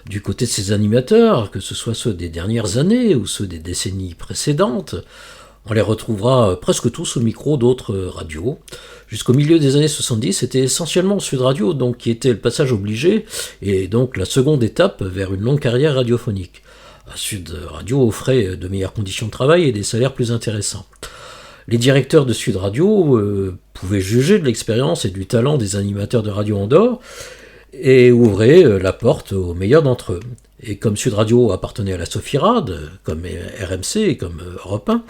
Du côté de ses animateurs, que ce soit ceux des dernières années ou ceux des décennies précédentes, on les retrouvera presque tous au micro d'autres radios. Jusqu'au milieu des années 70, c'était essentiellement Sud Radio, donc qui était le passage obligé, et donc la seconde étape vers une longue carrière radiophonique. Sud Radio offrait de meilleures conditions de travail et des salaires plus intéressants. Les directeurs de Sud Radio pouvaient juger de l'expérience et du talent des animateurs de Radio Andorre et ouvraient la porte aux meilleurs d'entre eux. Et comme Sud Radio appartenait à la Sophirade, comme RMC et comme Europe 1,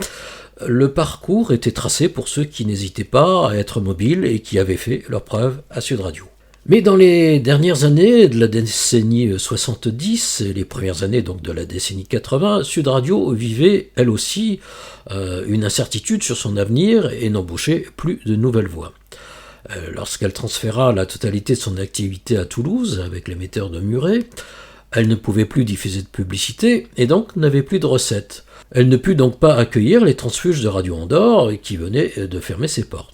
le parcours était tracé pour ceux qui n'hésitaient pas à être mobiles et qui avaient fait leurs preuves à Sud Radio. Mais dans les dernières années de la décennie 70 et les premières années donc de la décennie 80, Sud Radio vivait elle aussi une incertitude sur son avenir et n'embauchait plus de nouvelles voix. Lorsqu'elle transféra la totalité de son activité à Toulouse avec l'émetteur de Muret, elle ne pouvait plus diffuser de publicité et donc n'avait plus de recettes. Elle ne put donc pas accueillir les transfuges de Radio Andorre qui venaient de fermer ses portes.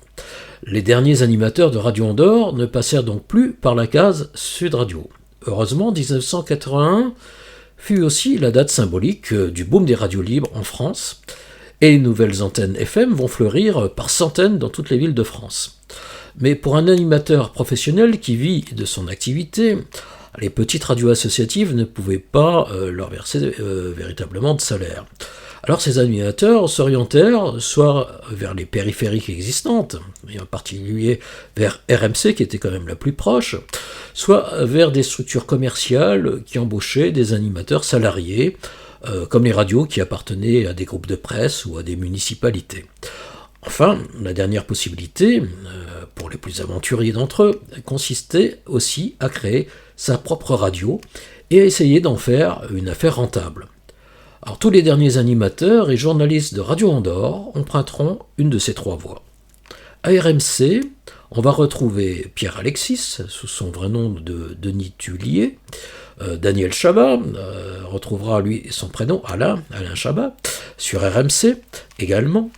Les derniers animateurs de Radio Andorre ne passèrent donc plus par la case Sud Radio. Heureusement, 1981 fut aussi la date symbolique du boom des radios libres en France, et les nouvelles antennes FM vont fleurir par centaines dans toutes les villes de France. Mais pour un animateur professionnel qui vit de son activité, les petites radios associatives ne pouvaient pas leur verser véritablement de salaire. Alors ces animateurs s'orientèrent soit vers les périphériques existantes, et en particulier vers RMC qui était quand même la plus proche, soit vers des structures commerciales qui embauchaient des animateurs salariés, comme les radios qui appartenaient à des groupes de presse ou à des municipalités. Enfin, la dernière possibilité, pour les plus aventuriers d'entre eux, consistait aussi à créer sa propre radio et à essayer d'en faire une affaire rentable. Alors tous les derniers animateurs et journalistes de Radio Andorre emprunteront une de ces trois voies. À RMC, on va retrouver Pierre Alexis, sous son vrai nom de Denis Tullier. Daniel Chabat retrouvera lui son prénom Alain Chabat, sur RMC également.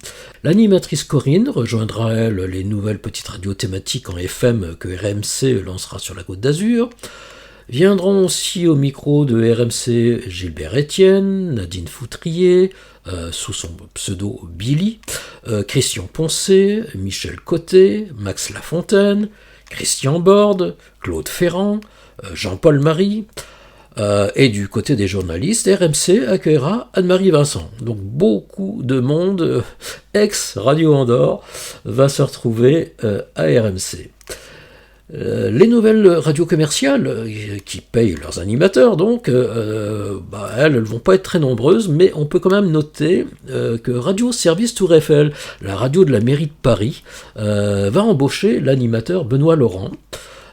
L'animatrice Corinne rejoindra elle les nouvelles petites radios thématiques en FM que RMC lancera sur la Côte d'Azur. Viendront aussi au micro de RMC Gilbert Etienne, Nadine Foutrier, sous son pseudo Billy, Christian Poncet, Michel Côté, Max Lafontaine, Christian Borde, Claude Ferrand, Jean-Paul Marie, et du côté des journalistes, RMC accueillera Anne-Marie Vincent. Donc beaucoup de monde ex-Radio Andorre va se retrouver à RMC. Les nouvelles radios commerciales qui payent leurs animateurs, donc, elles ne vont pas être très nombreuses, mais on peut quand même noter que Radio Service Tour Eiffel, la radio de la mairie de Paris, va embaucher l'animateur Benoît Laurent,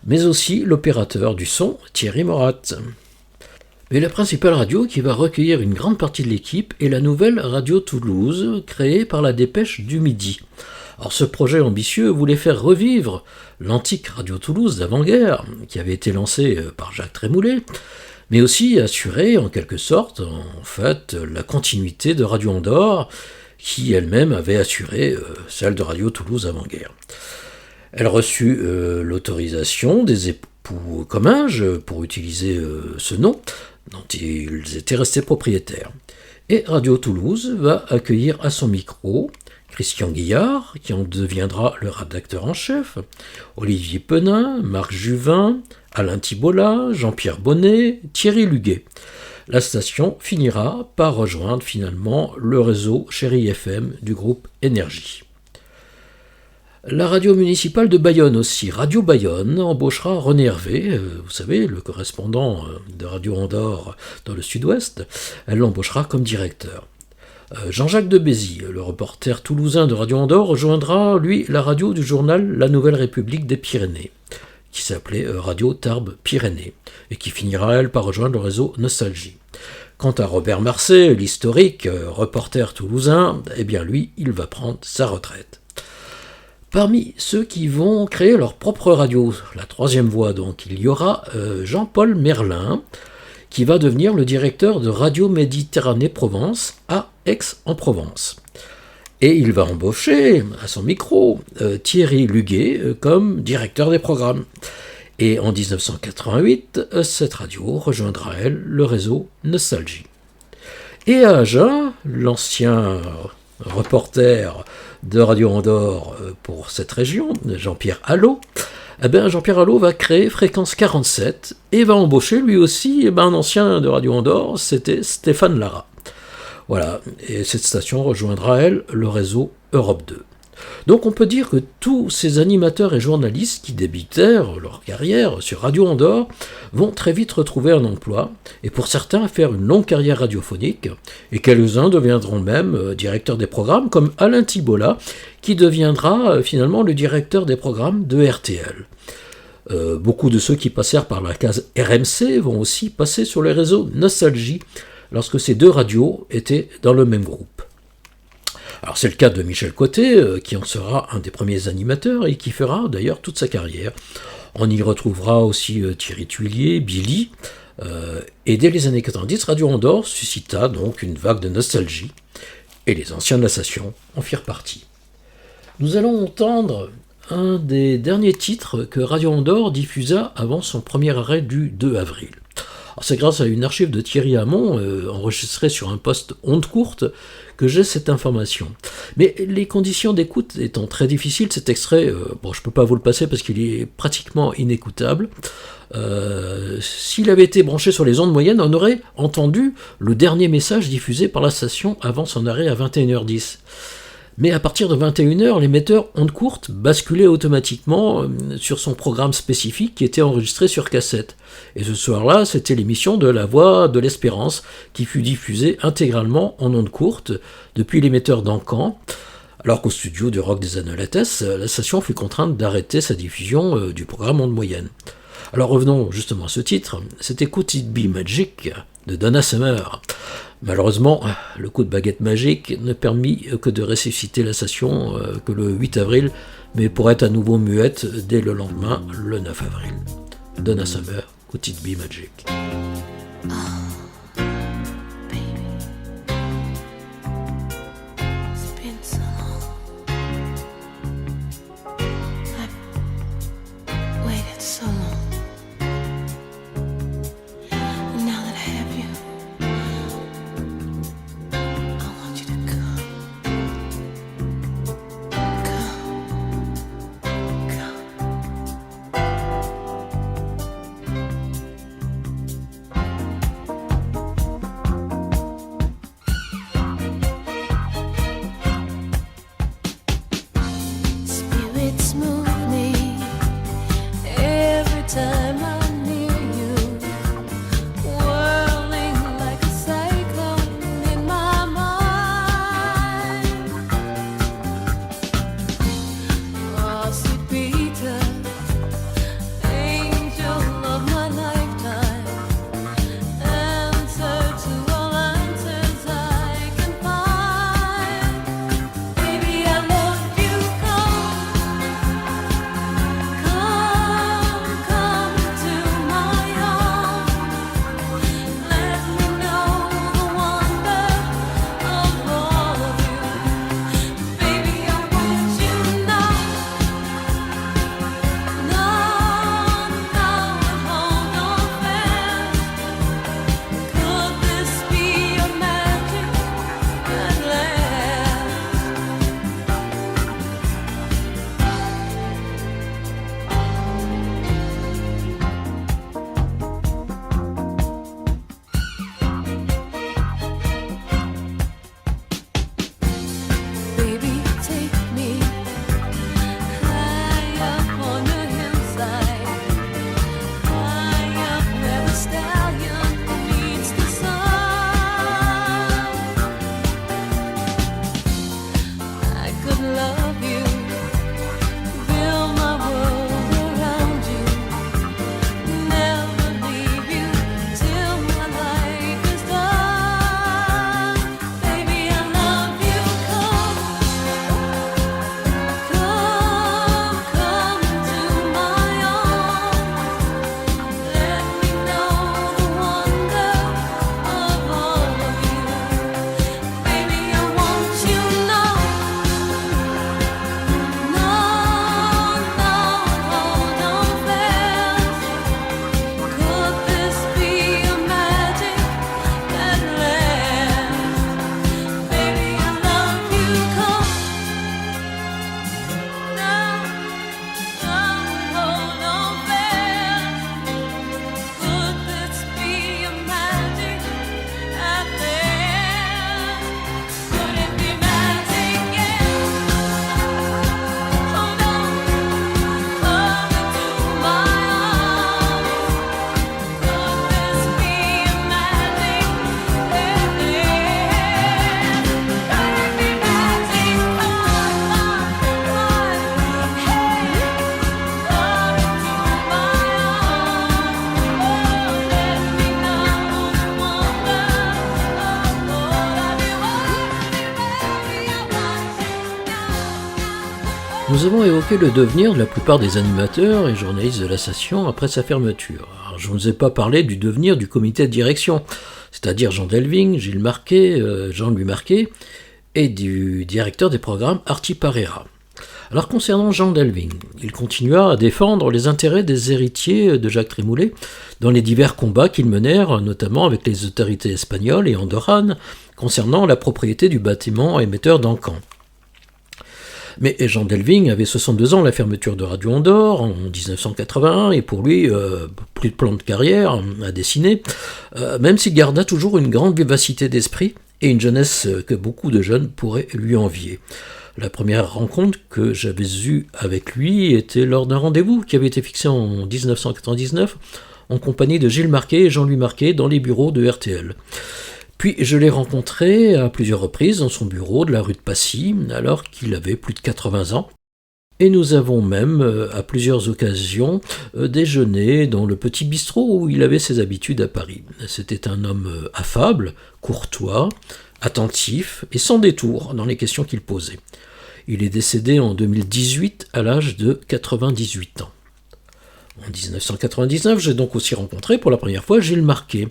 mais aussi l'opérateur du son Thierry Morat. Mais la principale radio qui va recueillir une grande partie de l'équipe est la nouvelle Radio Toulouse, créée par la Dépêche du Midi. Alors ce projet ambitieux voulait faire revivre l'antique Radio Toulouse d'avant-guerre, qui avait été lancée par Jacques Trémoulet, mais aussi assurer en quelque sorte, en fait, la continuité de Radio Andorre, qui elle-même avait assuré celle de Radio Toulouse avant-guerre. Elle reçut l'autorisation des époux Comminges pour utiliser ce nom, dont ils étaient restés propriétaires. Et Radio Toulouse va accueillir à son micro Christian Guillard, qui en deviendra le rédacteur en chef, Olivier Penin, Marc Juvin, Alain Thibault, Jean-Pierre Bonnet, Thierry Luguet. La station finira par rejoindre finalement le réseau Chéri FM du groupe Énergie. La radio municipale de Bayonne aussi, Radio Bayonne, embauchera René Hervé, vous savez, le correspondant de Radio Andorre dans le sud-ouest, elle l'embauchera comme directeur. Jean-Jacques de Bézy, le reporter toulousain de Radio Andorre, rejoindra, lui, la radio du journal La Nouvelle République des Pyrénées, qui s'appelait Radio Tarbes Pyrénées, et qui finira, elle, par rejoindre le réseau Nostalgie. Quant à Robert Marcet, l'historique reporter toulousain, eh bien lui, il va prendre sa retraite. Parmi ceux qui vont créer leur propre radio, la troisième voie donc, il y aura Jean-Paul Merlin, qui va devenir le directeur de Radio Méditerranée Provence à Aix-en-Provence. Et il va embaucher à son micro Thierry Luguet comme directeur des programmes. Et en 1988, cette radio rejoindra, elle, le réseau Nostalgie. Et à Agen, l'ancien reporter de Radio Andorre pour cette région, Jean-Pierre Allot, Jean-Pierre Allot va créer Fréquence 47 et va embaucher lui aussi un ancien de Radio Andorre, c'était Stéphane Lara. Voilà, et cette station rejoindra, elle, le réseau Europe 2. Donc on peut dire que tous ces animateurs et journalistes qui débutèrent leur carrière sur Radio Andorre vont très vite retrouver un emploi, et pour certains faire une longue carrière radiophonique, et quelques-uns deviendront même directeurs des programmes, comme Alain Thibault, qui deviendra finalement le directeur des programmes de RTL. Beaucoup de ceux qui passèrent par la case RMC vont aussi passer sur les réseaux Nostalgie, lorsque ces deux radios étaient dans le même groupe. Alors c'est le cas de Michel Côté, qui en sera un des premiers animateurs et qui fera d'ailleurs toute sa carrière. On y retrouvera aussi Thierry Tuillier, Billy, et dès les années 90, Radio Andorre suscita donc une vague de nostalgie, et les anciens de la station en firent partie. Nous allons entendre un des derniers titres que Radio Andorre diffusa avant son premier arrêt du 2 avril. C'est grâce à une archive de Thierry Hamon, enregistrée sur un poste onde courte, que j'ai cette information. Mais les conditions d'écoute étant très difficiles, cet extrait, je ne peux pas vous le passer parce qu'il est pratiquement inécoutable. S'il avait été branché sur les ondes moyennes, on aurait entendu le dernier message diffusé par la station avant son arrêt à 21h10. Mais à partir de 21h, l'émetteur onde courte basculait automatiquement sur son programme spécifique qui était enregistré sur cassette. Et ce soir-là, c'était l'émission de La Voix de l'Espérance qui fut diffusée intégralement en onde courte depuis l'émetteur d'Ancan, alors qu'au studio du Rock des Annolates, la station fut contrainte d'arrêter sa diffusion du programme onde moyenne. Alors revenons justement à ce titre, c'était Could It Be Magic de Donna Summer. Malheureusement, le coup de baguette magique ne permit que de ressusciter la station que le 8 avril, mais pour être à nouveau muette dès le lendemain, le 9 avril. Donna Summer, Could It Be Magic. Nous avons évoqué le devenir de la plupart des animateurs et journalistes de la station après sa fermeture. Alors, je ne vous ai pas parlé du devenir du comité de direction, c'est-à-dire Jean Delving, Gilles Marquet, Jean-Louis Marquet, et du directeur des programmes Arti Parera. Alors concernant Jean Delving, il continua à défendre les intérêts des héritiers de Jacques Trémoulet dans les divers combats qu'ils menèrent, notamment avec les autorités espagnoles et andorranes, concernant la propriété du bâtiment émetteur d'Ancan. Mais Jean Delving avait 62 ans à la fermeture de Radio Andorre en 1981, et pour lui, plus de plan de carrière à dessiner, même s'il garda toujours une grande vivacité d'esprit et une jeunesse que beaucoup de jeunes pourraient lui envier. La première rencontre que j'avais eue avec lui était lors d'un rendez-vous qui avait été fixé en 1999 en compagnie de Gilles Marquet et Jean-Louis Marquet dans les bureaux de RTL. Puis je l'ai rencontré à plusieurs reprises dans son bureau de la rue de Passy, alors qu'il avait plus de 80 ans. Et nous avons même, à plusieurs occasions, déjeuné dans le petit bistrot où il avait ses habitudes à Paris. C'était un homme affable, courtois, attentif et sans détour dans les questions qu'il posait. Il est décédé en 2018 à l'âge de 98 ans. En 1999, j'ai donc aussi rencontré pour la première fois Gilles Marquet.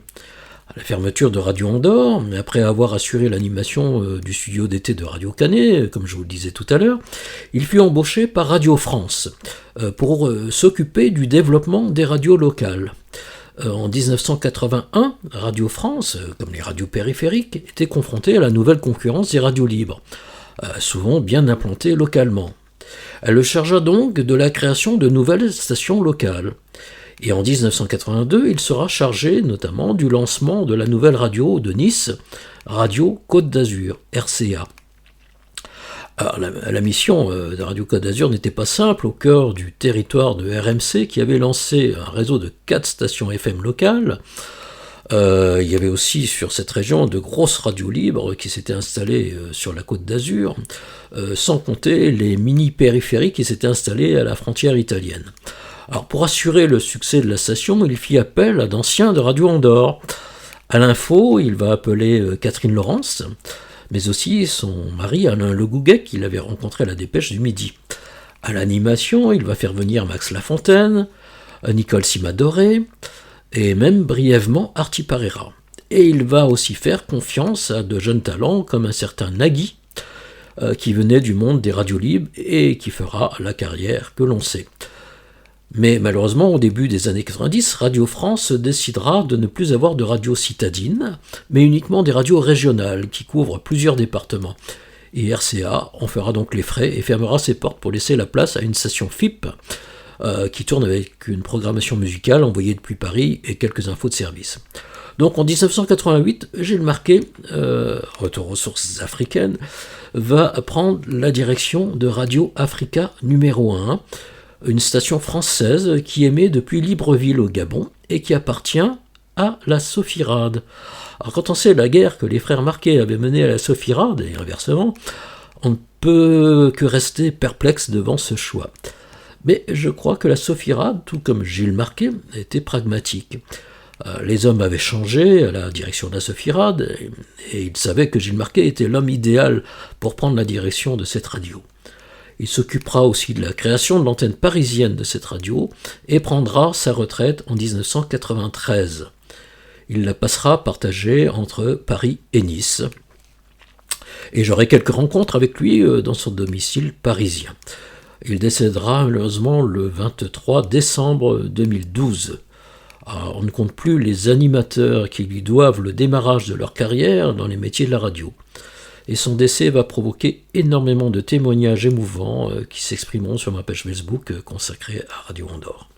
À la fermeture de Radio Andorre, après avoir assuré l'animation du studio d'été de Radio Canet, comme je vous le disais tout à l'heure, il fut embauché par Radio France pour s'occuper du développement des radios locales. En 1981, Radio France, comme les radios périphériques, était confrontée à la nouvelle concurrence des radios libres, souvent bien implantées localement. Elle le chargea donc de la création de nouvelles stations locales. Et en 1982, il sera chargé notamment du lancement de la nouvelle radio de Nice, Radio Côte d'Azur, RCA. Alors, la mission de Radio Côte d'Azur n'était pas simple au cœur du territoire de RMC qui avait lancé un réseau de 4 stations FM locales. Il y avait aussi sur cette région de grosses radios libres qui s'étaient installées sur la Côte d'Azur, sans compter les mini-périphériques qui s'étaient installés à la frontière italienne. Alors pour assurer le succès de la station, il fit appel à d'anciens de Radio Andorre. À l'info, il va appeler Catherine Laurence, mais aussi son mari Alain Le Gouguet qu'il avait rencontré à la Dépêche du Midi. À l'animation, il va faire venir Max Lafontaine, Nicole Simadoré, et même brièvement Arti Parera. Et il va aussi faire confiance à de jeunes talents comme un certain Nagui, qui venait du monde des radios libres et qui fera la carrière que l'on sait. Mais malheureusement, au début des années 90, Radio France décidera de ne plus avoir de radio citadine, mais uniquement des radios régionales qui couvrent plusieurs départements. Et RCA en fera donc les frais et fermera ses portes pour laisser la place à une station FIP qui tourne avec une programmation musicale envoyée depuis Paris et quelques infos de service. Donc en 1988, Gilles Marquet, retour aux sources africaines, va prendre la direction de Radio Africa numéro 1, une station française qui émet depuis Libreville au Gabon et qui appartient à la Sophie-Rad. Alors quand on sait la guerre que les frères Marquet avaient menée à la Sophie-Rad, et inversement, on ne peut que rester perplexe devant ce choix. Mais je crois que la Sophie-Rad, tout comme Gilles Marquet, était pragmatique. Les hommes avaient changé à la direction de la Sophie-Rad et ils savaient que Gilles Marquet était l'homme idéal pour prendre la direction de cette radio. Il s'occupera aussi de la création de l'antenne parisienne de cette radio et prendra sa retraite en 1993. Il la passera partagée entre Paris et Nice. Et j'aurai quelques rencontres avec lui dans son domicile parisien. Il décédera malheureusement le 23 décembre 2012. Alors, on ne compte plus les animateurs qui lui doivent le démarrage de leur carrière dans les métiers de la radio. Et son décès va provoquer énormément de témoignages émouvants qui s'exprimeront sur ma page Facebook consacrée à Radio Andorre.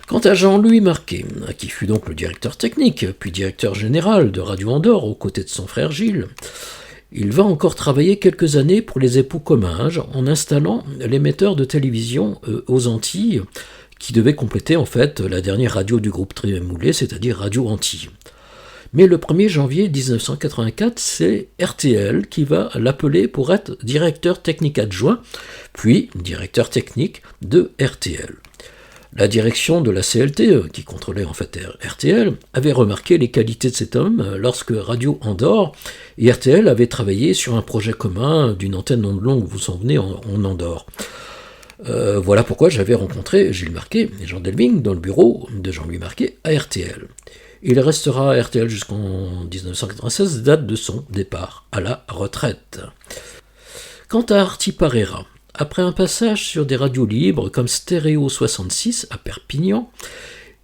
Quant à Jean-Louis Marquet, qui fut donc le directeur technique, puis directeur général de Radio Andorre aux côtés de son frère Gilles, il va encore travailler quelques années pour les époux Comminges en installant l'émetteur de télévision aux Antilles, qui devait compléter en fait la dernière radio du groupe Trémoulet, c'est-à-dire Radio Antilles. Mais le 1er janvier 1984, c'est RTL qui va l'appeler pour être directeur technique adjoint, puis directeur technique de RTL. La direction de la CLT, qui contrôlait en fait RTL, avait remarqué les qualités de cet homme lorsque Radio Andorre et RTL avaient travaillé sur un projet commun d'une antenne onde longue, vous vous en souvenez, en Andorre. Voilà pourquoi j'avais rencontré Gilles Marquet et Jean Delving dans le bureau de Jean-Louis Marquet à RTL. Il restera à RTL jusqu'en 1996, date de son départ à la retraite. Quant à Arti Parera, après un passage sur des radios libres comme Stéréo 66 à Perpignan,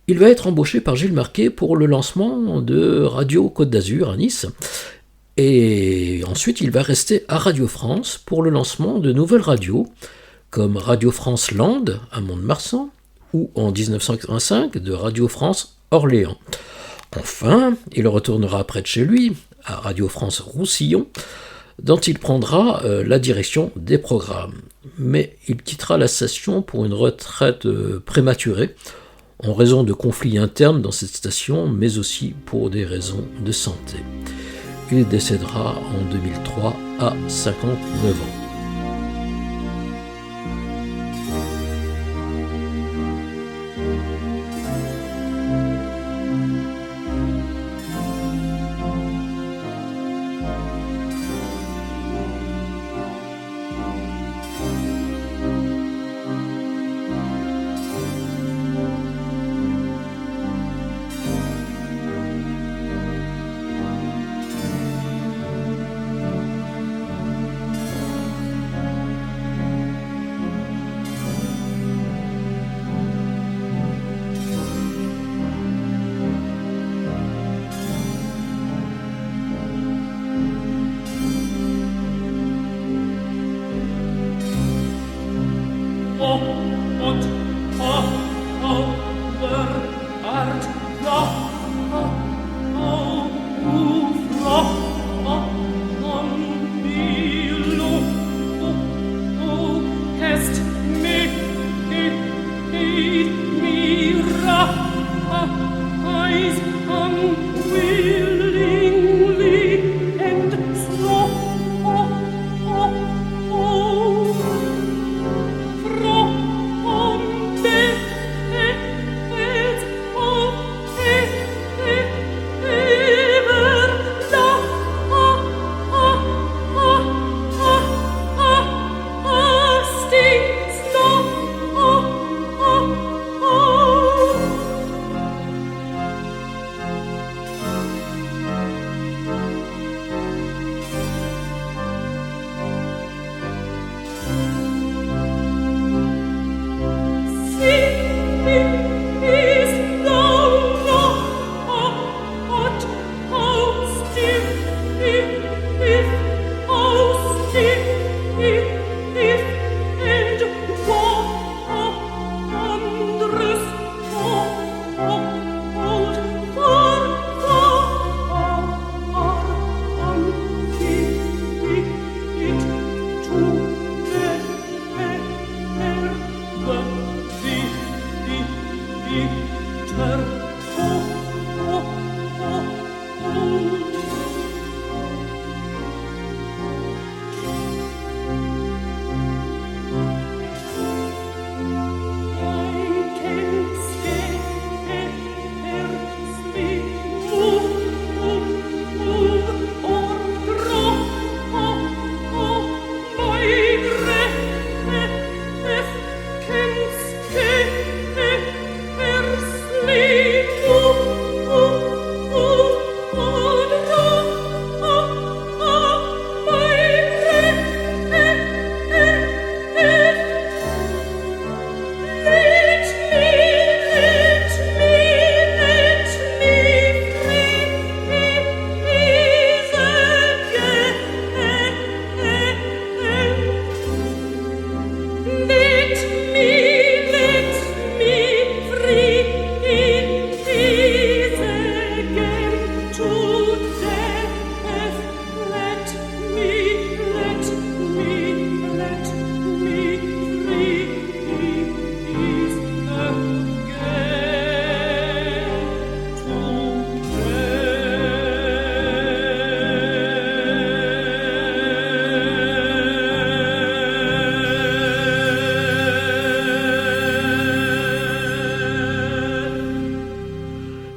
il va être embauché par Gilles Marquet pour le lancement de Radio Côte d'Azur à Nice. Et ensuite, il va rester à Radio France pour le lancement de nouvelles radios comme Radio France Land à Mont-de-Marsan ou en 1985 de Radio France Orléans. Enfin, il retournera près de chez lui, à Radio France Roussillon, dont il prendra la direction des programmes. Mais il quittera la station pour une retraite prématurée, en raison de conflits internes dans cette station, mais aussi pour des raisons de santé. Il décédera en 2003 à 59 ans.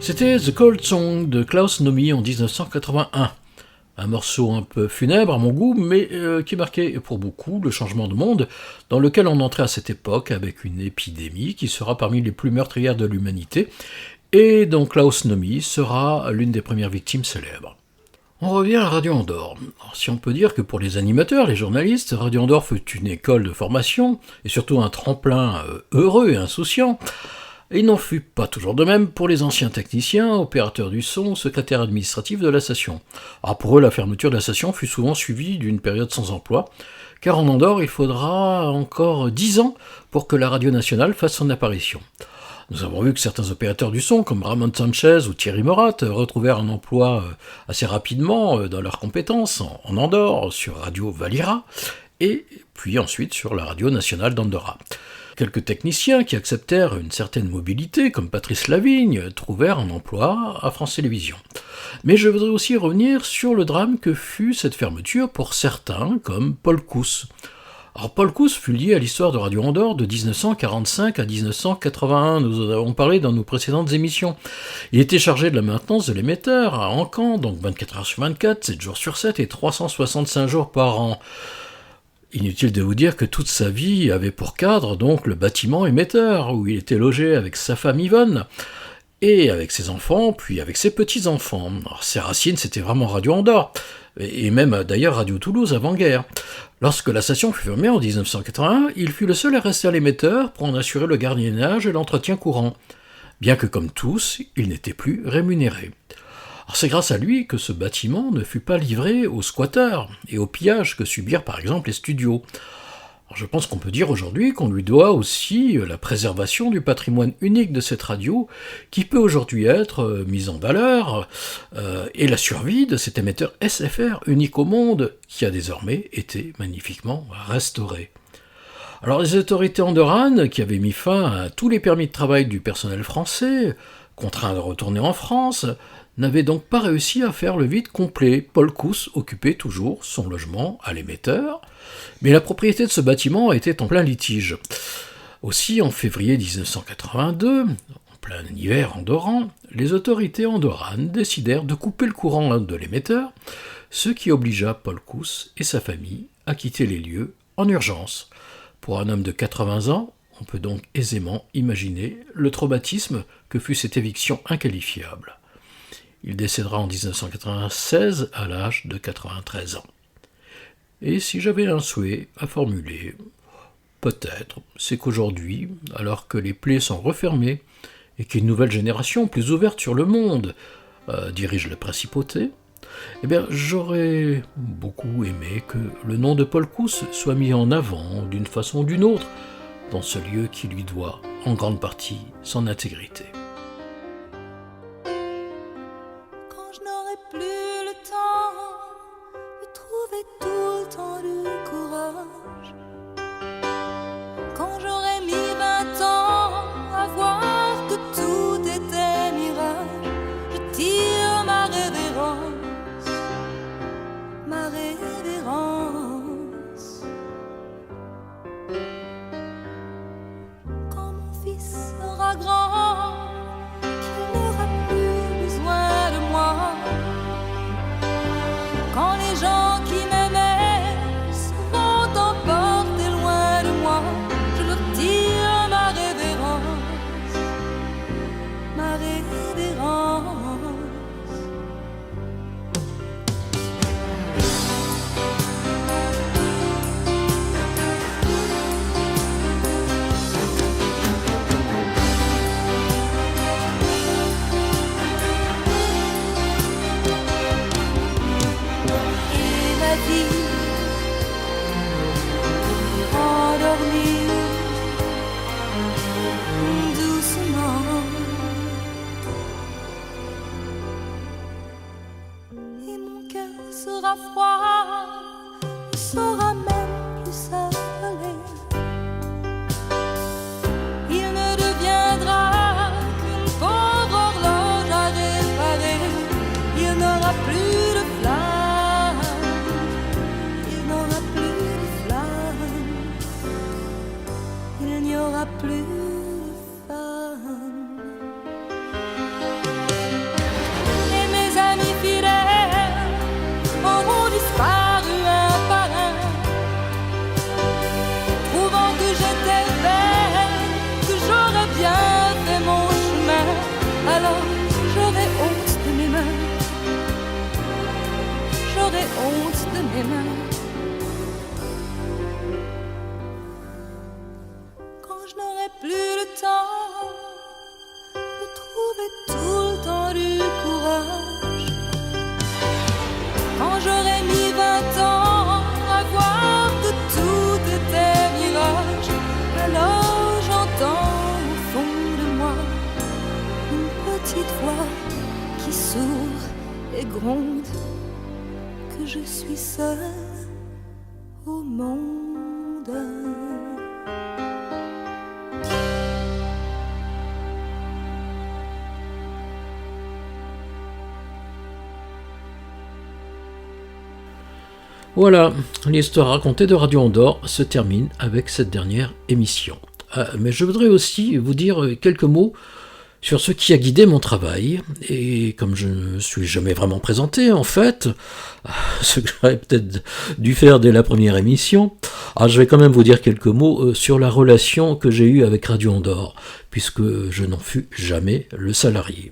C'était The Cold Song de Klaus Nomi en 1981. Un morceau un peu funèbre à mon goût, mais qui marquait pour beaucoup le changement de monde dans lequel on entrait à cette époque avec une épidémie qui sera parmi les plus meurtrières de l'humanité et dont Klaus Nomi sera l'une des premières victimes célèbres. On revient à Radio Andorre. Alors, si on peut dire que pour les animateurs, les journalistes, Radio Andorre fut une école de formation et surtout un tremplin heureux et insouciant, et il n'en fut pas toujours de même pour les anciens techniciens, opérateurs du son, secrétaires administratifs de la station. Alors pour eux, la fermeture de la station fut souvent suivie d'une période sans emploi, car en Andorre, il faudra encore 10 ans pour que la radio nationale fasse son apparition. Nous avons vu que certains opérateurs du son, comme Ramon Sanchez ou Thierry Morat, retrouvèrent un emploi assez rapidement dans leurs compétences en Andorre, sur Radio Valira, et puis ensuite sur la radio nationale d'Andorra. Quelques techniciens qui acceptèrent une certaine mobilité, comme Patrice Lavigne, trouvèrent un emploi à France Télévisions. Mais je voudrais aussi revenir sur le drame que fut cette fermeture pour certains, comme Paul Cousse. Alors Paul Cousse fut lié à l'histoire de Radio Andorre de 1945 à 1981, nous en avons parlé dans nos précédentes émissions. Il était chargé de la maintenance de l'émetteur à Encan, donc 24 heures sur 24, 7 jours sur 7 et 365 jours par an. Inutile de vous dire que toute sa vie avait pour cadre donc le bâtiment émetteur, où il était logé avec sa femme Yvonne, et avec ses enfants, puis avec ses petits-enfants. Alors, ses racines, c'était vraiment Radio Andorre, et même d'ailleurs Radio Toulouse avant-guerre. Lorsque la station fut fermée en 1981, il fut le seul à rester à l'émetteur pour en assurer le gardiennage et l'entretien courant, bien que comme tous, il n'était plus rémunéré. Alors c'est grâce à lui que ce bâtiment ne fut pas livré aux squatteurs et aux pillages que subirent par exemple les studios. Alors je pense qu'on peut dire aujourd'hui qu'on lui doit aussi la préservation du patrimoine unique de cette radio qui peut aujourd'hui être mise en valeur et la survie de cet émetteur SFR unique au monde qui a désormais été magnifiquement restauré. Alors les autorités andorranes qui avaient mis fin à tous les permis de travail du personnel français, contraints de retourner en France, n'avait donc pas réussi à faire le vide complet. Paul Cousse occupait toujours son logement à l'émetteur, mais la propriété de ce bâtiment était en plein litige. Aussi, en février 1982, en plein hiver andorran, les autorités andorranes décidèrent de couper le courant de l'émetteur, ce qui obligea Paul Cousse et sa famille à quitter les lieux en urgence. Pour un homme de 80 ans, on peut donc aisément imaginer le traumatisme que fut cette éviction inqualifiable. Il décédera en 1996 à l'âge de 93 ans. Et si j'avais un souhait à formuler, peut-être, c'est qu'aujourd'hui, alors que les plaies sont refermées et qu'une nouvelle génération plus ouverte sur le monde dirige la principauté, eh bien, j'aurais beaucoup aimé que le nom de Paul Cousse soit mis en avant d'une façon ou d'une autre dans ce lieu qui lui doit en grande partie son intégrité. Plus le temps de trouver tout le temps du courage. Quand j'aurais mis 20 ans à voir que tout était mirage, je tire ma révérence, ma révérence. Quand mon fils sera grand, qu'il n'aura plus besoin de moi. Quand les gens qui m'aimaient seront emportés loin de moi, je leur tire ma révérence, ma révérence. Endormir doucement, et mon cœur sera froid, ne saura même plus s'appeler. Il ne deviendra qu'une pauvre horloge à réparer. Il n'aura plus de flamme, il n'aura plus de flamme, il n'y aura plus de femme. les mains. Quand je n'aurai plus le temps de trouver tout le temps du courage, quand j'aurai mis 20 ans à voir que tout était mirage, alors j'entends au fond de moi une petite voix qui sourd et gronde que je suis seule au monde. Voilà, l'histoire racontée de Radio Andorre se termine avec cette dernière émission. Mais je voudrais aussi vous dire quelques mots sur ce qui a guidé mon travail. Et comme je ne me suis jamais vraiment présenté, en fait, ce que j'aurais peut-être dû faire dès la première émission, je vais quand même vous dire quelques mots sur la relation que j'ai eue avec Radio Andorre, puisque je n'en fus jamais le salarié.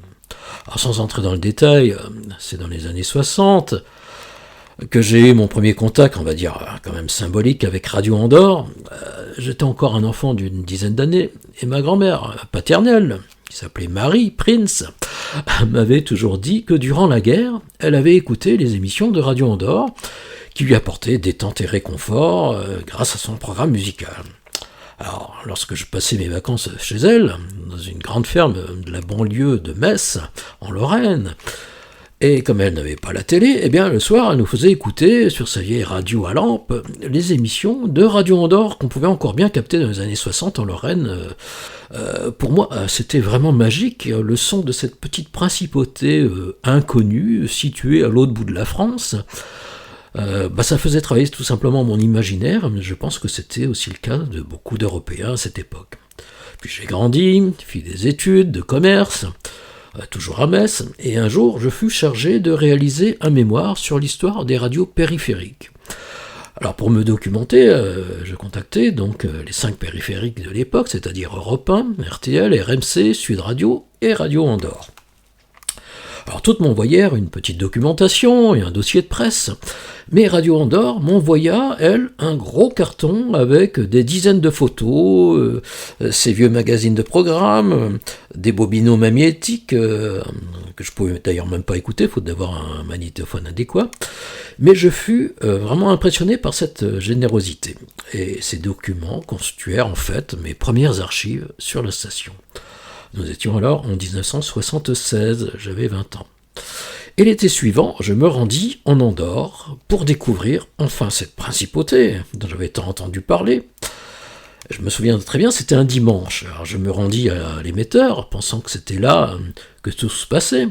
Alors, sans entrer dans le détail, c'est dans les années 60... que j'ai eu mon premier contact, on va dire quand même symbolique, avec Radio Andorre. J'étais encore un enfant d'une dizaine d'années, et ma grand-mère paternelle, qui s'appelait Marie Prince, m'avait toujours dit que durant la guerre, elle avait écouté les émissions de Radio Andorre, qui lui apportaient détente et réconfort grâce à son programme musical. Alors, lorsque je passais mes vacances chez elle, dans une grande ferme de la banlieue de Metz, en Lorraine, et comme elle n'avait pas la télé, eh bien le soir, elle nous faisait écouter sur sa vieille radio à lampe les émissions de Radio Andorre qu'on pouvait encore bien capter dans les années 60 en Lorraine. Pour moi, c'était vraiment magique, le son de cette petite principauté inconnue, située à l'autre bout de la France. Ça faisait travailler tout simplement mon imaginaire, mais je pense que c'était aussi le cas de beaucoup d'Européens à cette époque. Puis j'ai grandi, fait des études de commerce, toujours à Metz, et un jour je fus chargé de réaliser un mémoire sur l'histoire des radios périphériques. Alors pour me documenter, je contactais donc les 5 périphériques de l'époque, c'est-à-dire Europe 1, RTL, RMC, Sud Radio et Radio Andorre. Alors toutes m'envoyèrent une petite documentation et un dossier de presse, mais Radio Andorre m'envoya, elle, un gros carton avec des dizaines de photos, ces vieux magazines de programmes, des bobinaux magnétiques, que je pouvais d'ailleurs même pas écouter, faute d'avoir un magnétophone adéquat, mais je fus vraiment impressionné par cette générosité. Et ces documents constituèrent en fait mes premières archives sur la station. Nous étions alors en 1976, j'avais 20 ans. Et l'été suivant, je me rendis en Andorre pour découvrir enfin cette principauté dont j'avais tant entendu parler. Je me souviens très bien, c'était un dimanche. Alors je me rendis à l'émetteur, pensant que c'était là que tout se passait.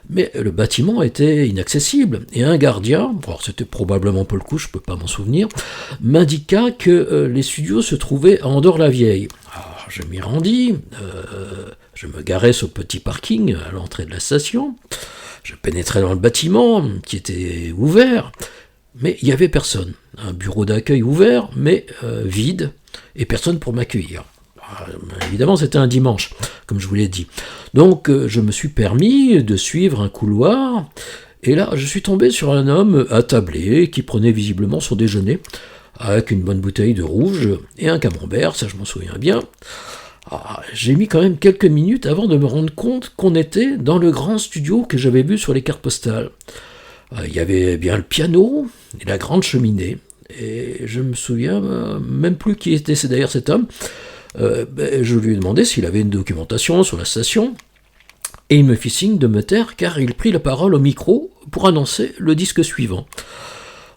Mais le bâtiment était inaccessible, et un gardien, alors c'était probablement pas le coup, je peux pas m'en souvenir, m'indiqua que les studios se trouvaient à Andorre-la-Vieille. Alors je m'y rendis, je me garai sur le petit parking à l'entrée de la station, je pénétrai dans le bâtiment qui était ouvert, mais il n'y avait personne. Un bureau d'accueil ouvert, mais vide, et personne pour m'accueillir. Évidemment, c'était un dimanche, comme je vous l'ai dit. Donc, je me suis permis de suivre un couloir, et là, je suis tombé sur un homme attablé qui prenait visiblement son déjeuner, avec une bonne bouteille de rouge et un camembert, ça je m'en souviens bien. J'ai mis quand même quelques minutes avant de me rendre compte qu'on était dans le grand studio que j'avais vu sur les cartes postales. Il y avait bien le piano et la grande cheminée, et je me souviens même plus qui était d'ailleurs cet homme. Je lui ai demandé s'il avait une documentation sur la station, et il me fit signe de me taire car il prit la parole au micro pour annoncer le disque suivant.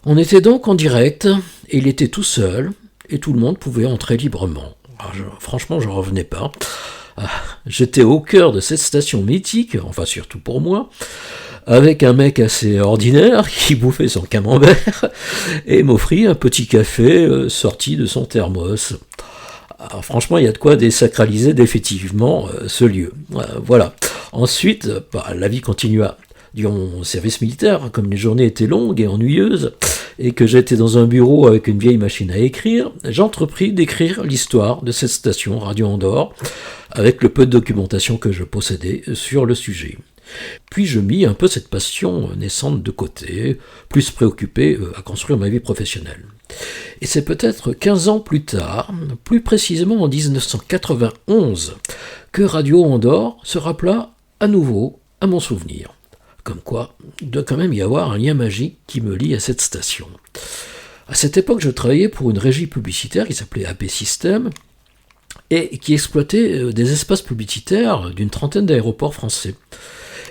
On était donc en direct, et il était tout seul, et tout le monde pouvait entrer librement. Franchement, je ne revenais pas. J'étais au cœur de cette station mythique, enfin surtout pour moi, avec un mec assez ordinaire qui bouffait son camembert et m'offrit un petit café sorti de son thermos. Alors, franchement, il y a de quoi désacraliser définitivement ce lieu. Voilà. Ensuite, la vie continua. Durant mon service militaire, comme les journées étaient longues et ennuyeuses, et que j'étais dans un bureau avec une vieille machine à écrire, j'entrepris d'écrire l'histoire de cette station Radio Andorre, avec le peu de documentation que je possédais sur le sujet. Puis je mis un peu cette passion naissante de côté, plus préoccupé à construire ma vie professionnelle. Et c'est peut-être 15 ans plus tard, plus précisément en 1991, que Radio Andorre se rappela à nouveau à mon souvenir. Comme quoi, il doit quand même y avoir un lien magique qui me lie à cette station. À cette époque, je travaillais pour une régie publicitaire qui s'appelait AP System et qui exploitait des espaces publicitaires d'une trentaine d'aéroports français.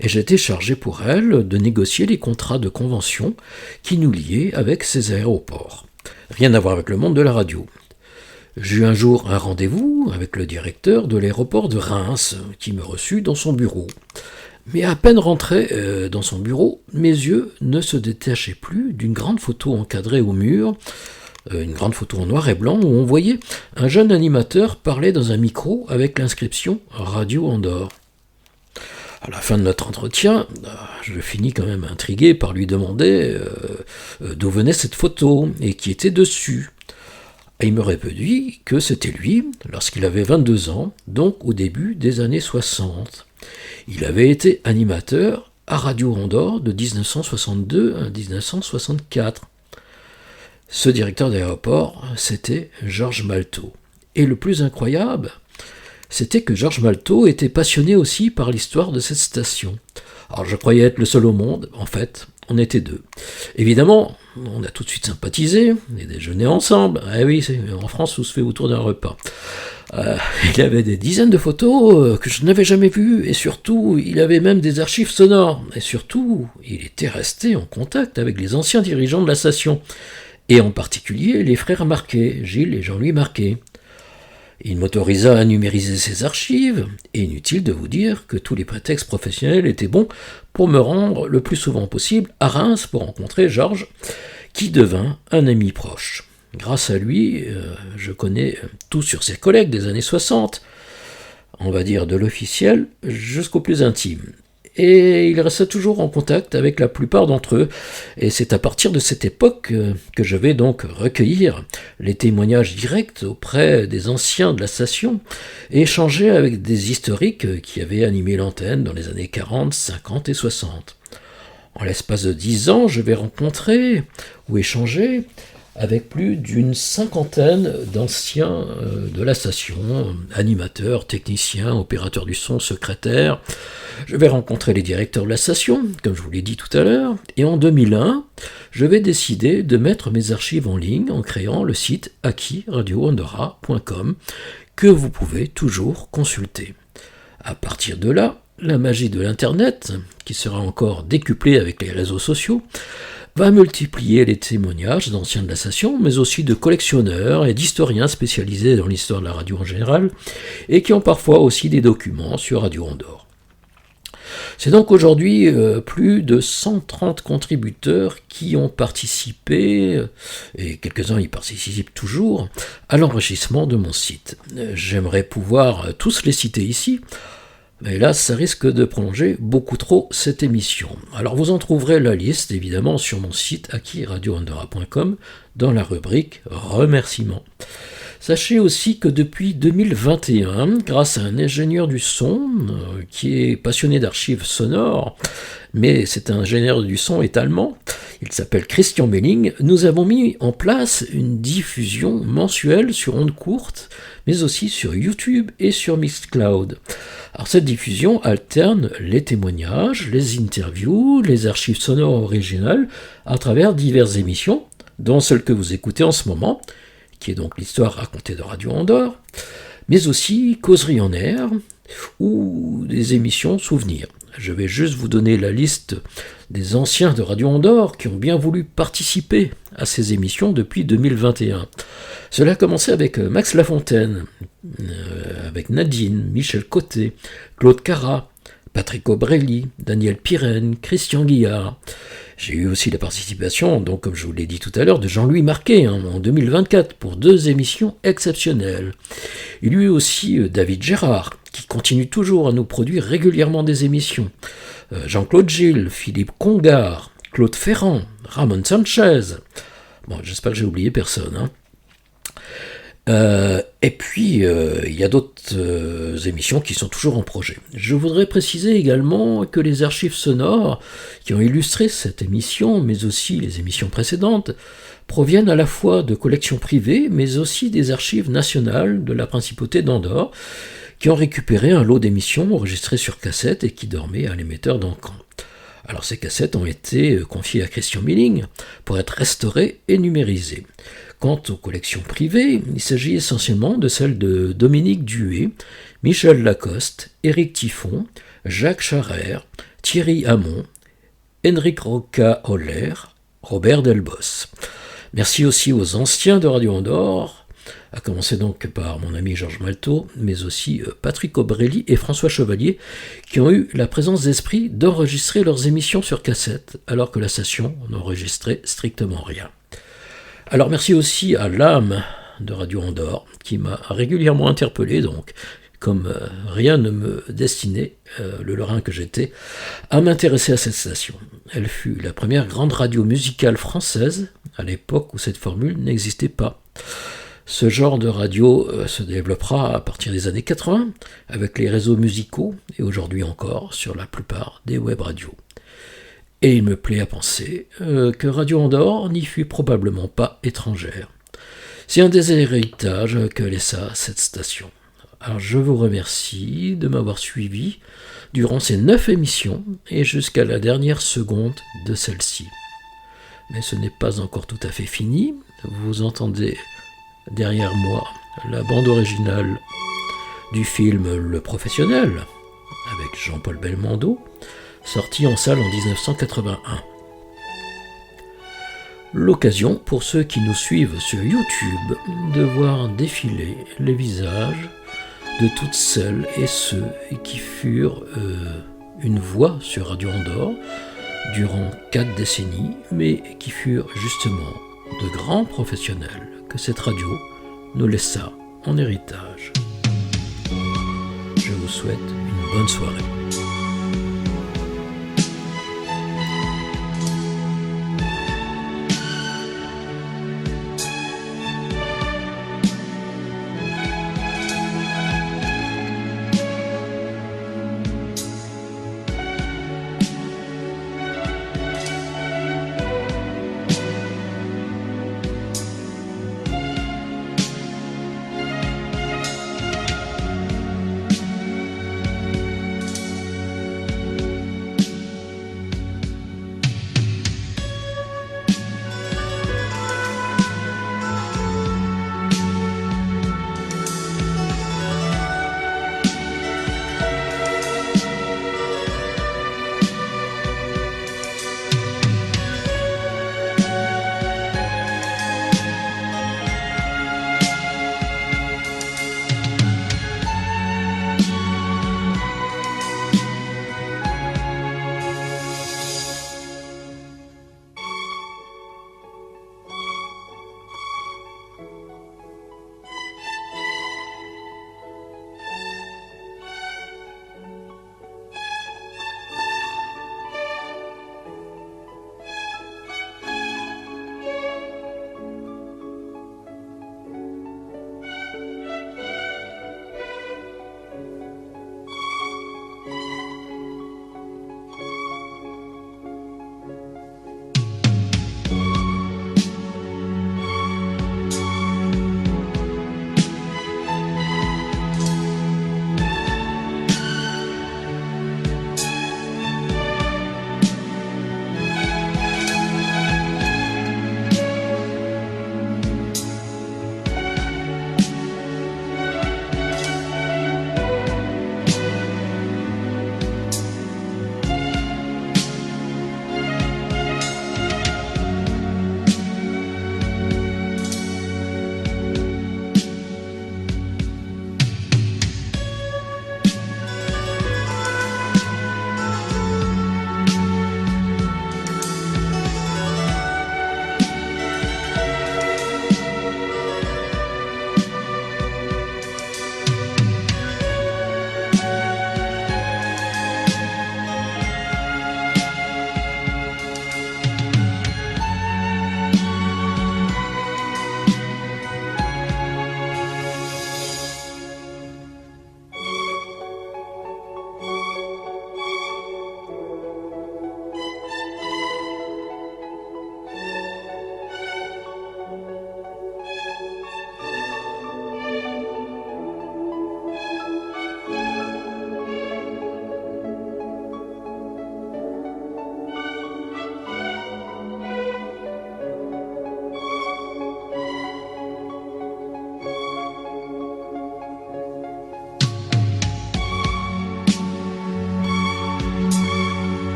Et j'étais chargé pour elle de négocier les contrats de convention qui nous liaient avec ces aéroports. Rien à voir avec le monde de la radio. J'ai eu un jour un rendez-vous avec le directeur de l'aéroport de Reims qui me reçut dans son bureau. Mais à peine rentré dans son bureau, mes yeux ne se détachaient plus d'une grande photo encadrée au mur, une grande photo en noir et blanc où on voyait un jeune animateur parler dans un micro avec l'inscription « Radio Andorre ». À la fin de notre entretien, je finis quand même intrigué par lui demander d'où venait cette photo et qui était dessus. Et il me répondit que c'était lui lorsqu'il avait 22 ans, donc au début des années 60. Il avait été animateur à Radio Andorre de 1962 à 1964. Ce directeur d'aéroport, c'était Georges Maltot. Et le plus incroyable, c'était que Georges Maltot était passionné aussi par l'histoire de cette station. Alors je croyais être le seul au monde, en fait, on était deux. Évidemment, on a tout de suite sympathisé, et déjeuné ensemble. Ah oui, en France, tout se fait autour d'un repas. Il avait des dizaines de photos que je n'avais jamais vues, et surtout, il avait même des archives sonores. Et surtout, il était resté en contact avec les anciens dirigeants de la station, et en particulier les frères Marquet, Gilles et Jean-Louis Marquet. Il m'autorisa à numériser ses archives, et inutile de vous dire que tous les prétextes professionnels étaient bons pour me rendre le plus souvent possible à Reims pour rencontrer Georges, qui devint un ami proche. Grâce à lui, je connais tout sur ses collègues des années 60, on va dire de l'officiel jusqu'au plus intime. Et il resta toujours en contact avec la plupart d'entre eux. Et c'est à partir de cette époque que je vais donc recueillir les témoignages directs auprès des anciens de la station et échanger avec des historiques qui avaient animé l'antenne dans les années 40, 50 et 60. En l'espace de 10 ans, je vais rencontrer ou échanger avec plus d'une cinquantaine d'anciens de la station, animateurs, techniciens, opérateurs du son, secrétaires. Je vais rencontrer les directeurs de la station, comme je vous l'ai dit tout à l'heure, et en 2001, je vais décider de mettre mes archives en ligne en créant le site akiradioandorra.com que vous pouvez toujours consulter. À partir de là, la magie de l'Internet, qui sera encore décuplée avec les réseaux sociaux, va multiplier les témoignages d'anciens de la station, mais aussi de collectionneurs et d'historiens spécialisés dans l'histoire de la radio en général, et qui ont parfois aussi des documents sur Radio Andorre. C'est donc aujourd'hui plus de 130 contributeurs qui ont participé, et quelques-uns y participent toujours, à l'enrichissement de mon site. J'aimerais pouvoir tous les citer ici, mais là, ça risque de prolonger beaucoup trop cette émission. Alors vous en trouverez la liste, évidemment, sur mon site akiradioandorra.com dans la rubrique Remerciements. Sachez aussi que depuis 2021, grâce à un ingénieur du son qui est passionné d'archives sonores, mais cet ingénieur du son est allemand, il s'appelle Christian Melling, nous avons mis en place une diffusion mensuelle sur ondes courtes, mais aussi sur YouTube et sur Mixcloud. Alors cette diffusion alterne les témoignages, les interviews, les archives sonores originales à travers diverses émissions, dont celle que vous écoutez en ce moment, qui est donc l'histoire racontée de Radio Andorre, mais aussi Causerie en air ou des émissions souvenirs. Je vais juste vous donner la liste des anciens de Radio Andorre qui ont bien voulu participer à ces émissions depuis 2021. Cela a commencé avec Max Lafontaine, avec Nadine, Michel Côté, Claude Carra, Patrick Aubrelli, Daniel Pirenne, Christian Guillard. J'ai eu aussi la participation, donc comme je vous l'ai dit tout à l'heure, de Jean-Louis Marquet en 2024 pour 2 émissions exceptionnelles. Il y a eu aussi David Gérard, qui continue toujours à nous produire régulièrement des émissions. Jean-Claude Gilles, Philippe Congar, Claude Ferrand, Ramon Sanchez. Bon, j'espère que j'ai oublié personne. Et puis, il y a d'autres émissions qui sont toujours en projet. Je voudrais préciser également que les archives sonores qui ont illustré cette émission, mais aussi les émissions précédentes, proviennent à la fois de collections privées, mais aussi des archives nationales de la Principauté d'Andorre, qui ont récupéré un lot d'émissions enregistrées sur cassette et qui dormaient à l'émetteur d'Encan. Alors ces cassettes ont été confiées à Christian Milling pour être restaurées et numérisées. Quant aux collections privées, il s'agit essentiellement de celles de Dominique Duhé, Michel Lacoste, Éric Tiffon, Jacques Charrère, Thierry Hamon, Henrik Roca-Holler, Robert Delbos. Merci aussi aux anciens de Radio Andorre, à commencer donc par mon ami Georges Maltot, mais aussi Patrick Aubrelli et François Chevalier, qui ont eu la présence d'esprit d'enregistrer leurs émissions sur cassette, alors que la station n'enregistrait strictement rien. Alors merci aussi à l'âme de Radio Andorre, qui m'a régulièrement interpellé, donc, comme rien ne me destinait, le Lorrain que j'étais, à m'intéresser à cette station. Elle fut la première grande radio musicale française, à l'époque où cette formule n'existait pas. Ce genre de radio se développera à partir des années 80, avec les réseaux musicaux, et aujourd'hui encore sur la plupart des web radios. Et il me plaît à penser que Radio Andorre n'y fut probablement pas étrangère. C'est un des héritages que laissa cette station. Alors je vous remercie de m'avoir suivi durant ces 9 émissions et jusqu'à la dernière seconde de celle-ci. Mais ce n'est pas encore tout à fait fini. Vous entendez derrière moi la bande originale du film Le Professionnel avec Jean-Paul Belmondo, sorti en salle en 1981. L'occasion pour ceux qui nous suivent sur YouTube de voir défiler les visages de toutes celles et ceux qui furent une voix sur Radio Andorre durant 4 décennies, mais qui furent justement de grands professionnels que cette radio nous laissa en héritage. Je vous souhaite une bonne soirée.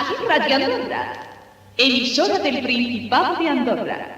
Aquí Radio Andorra, emisora del Principado de Andorra.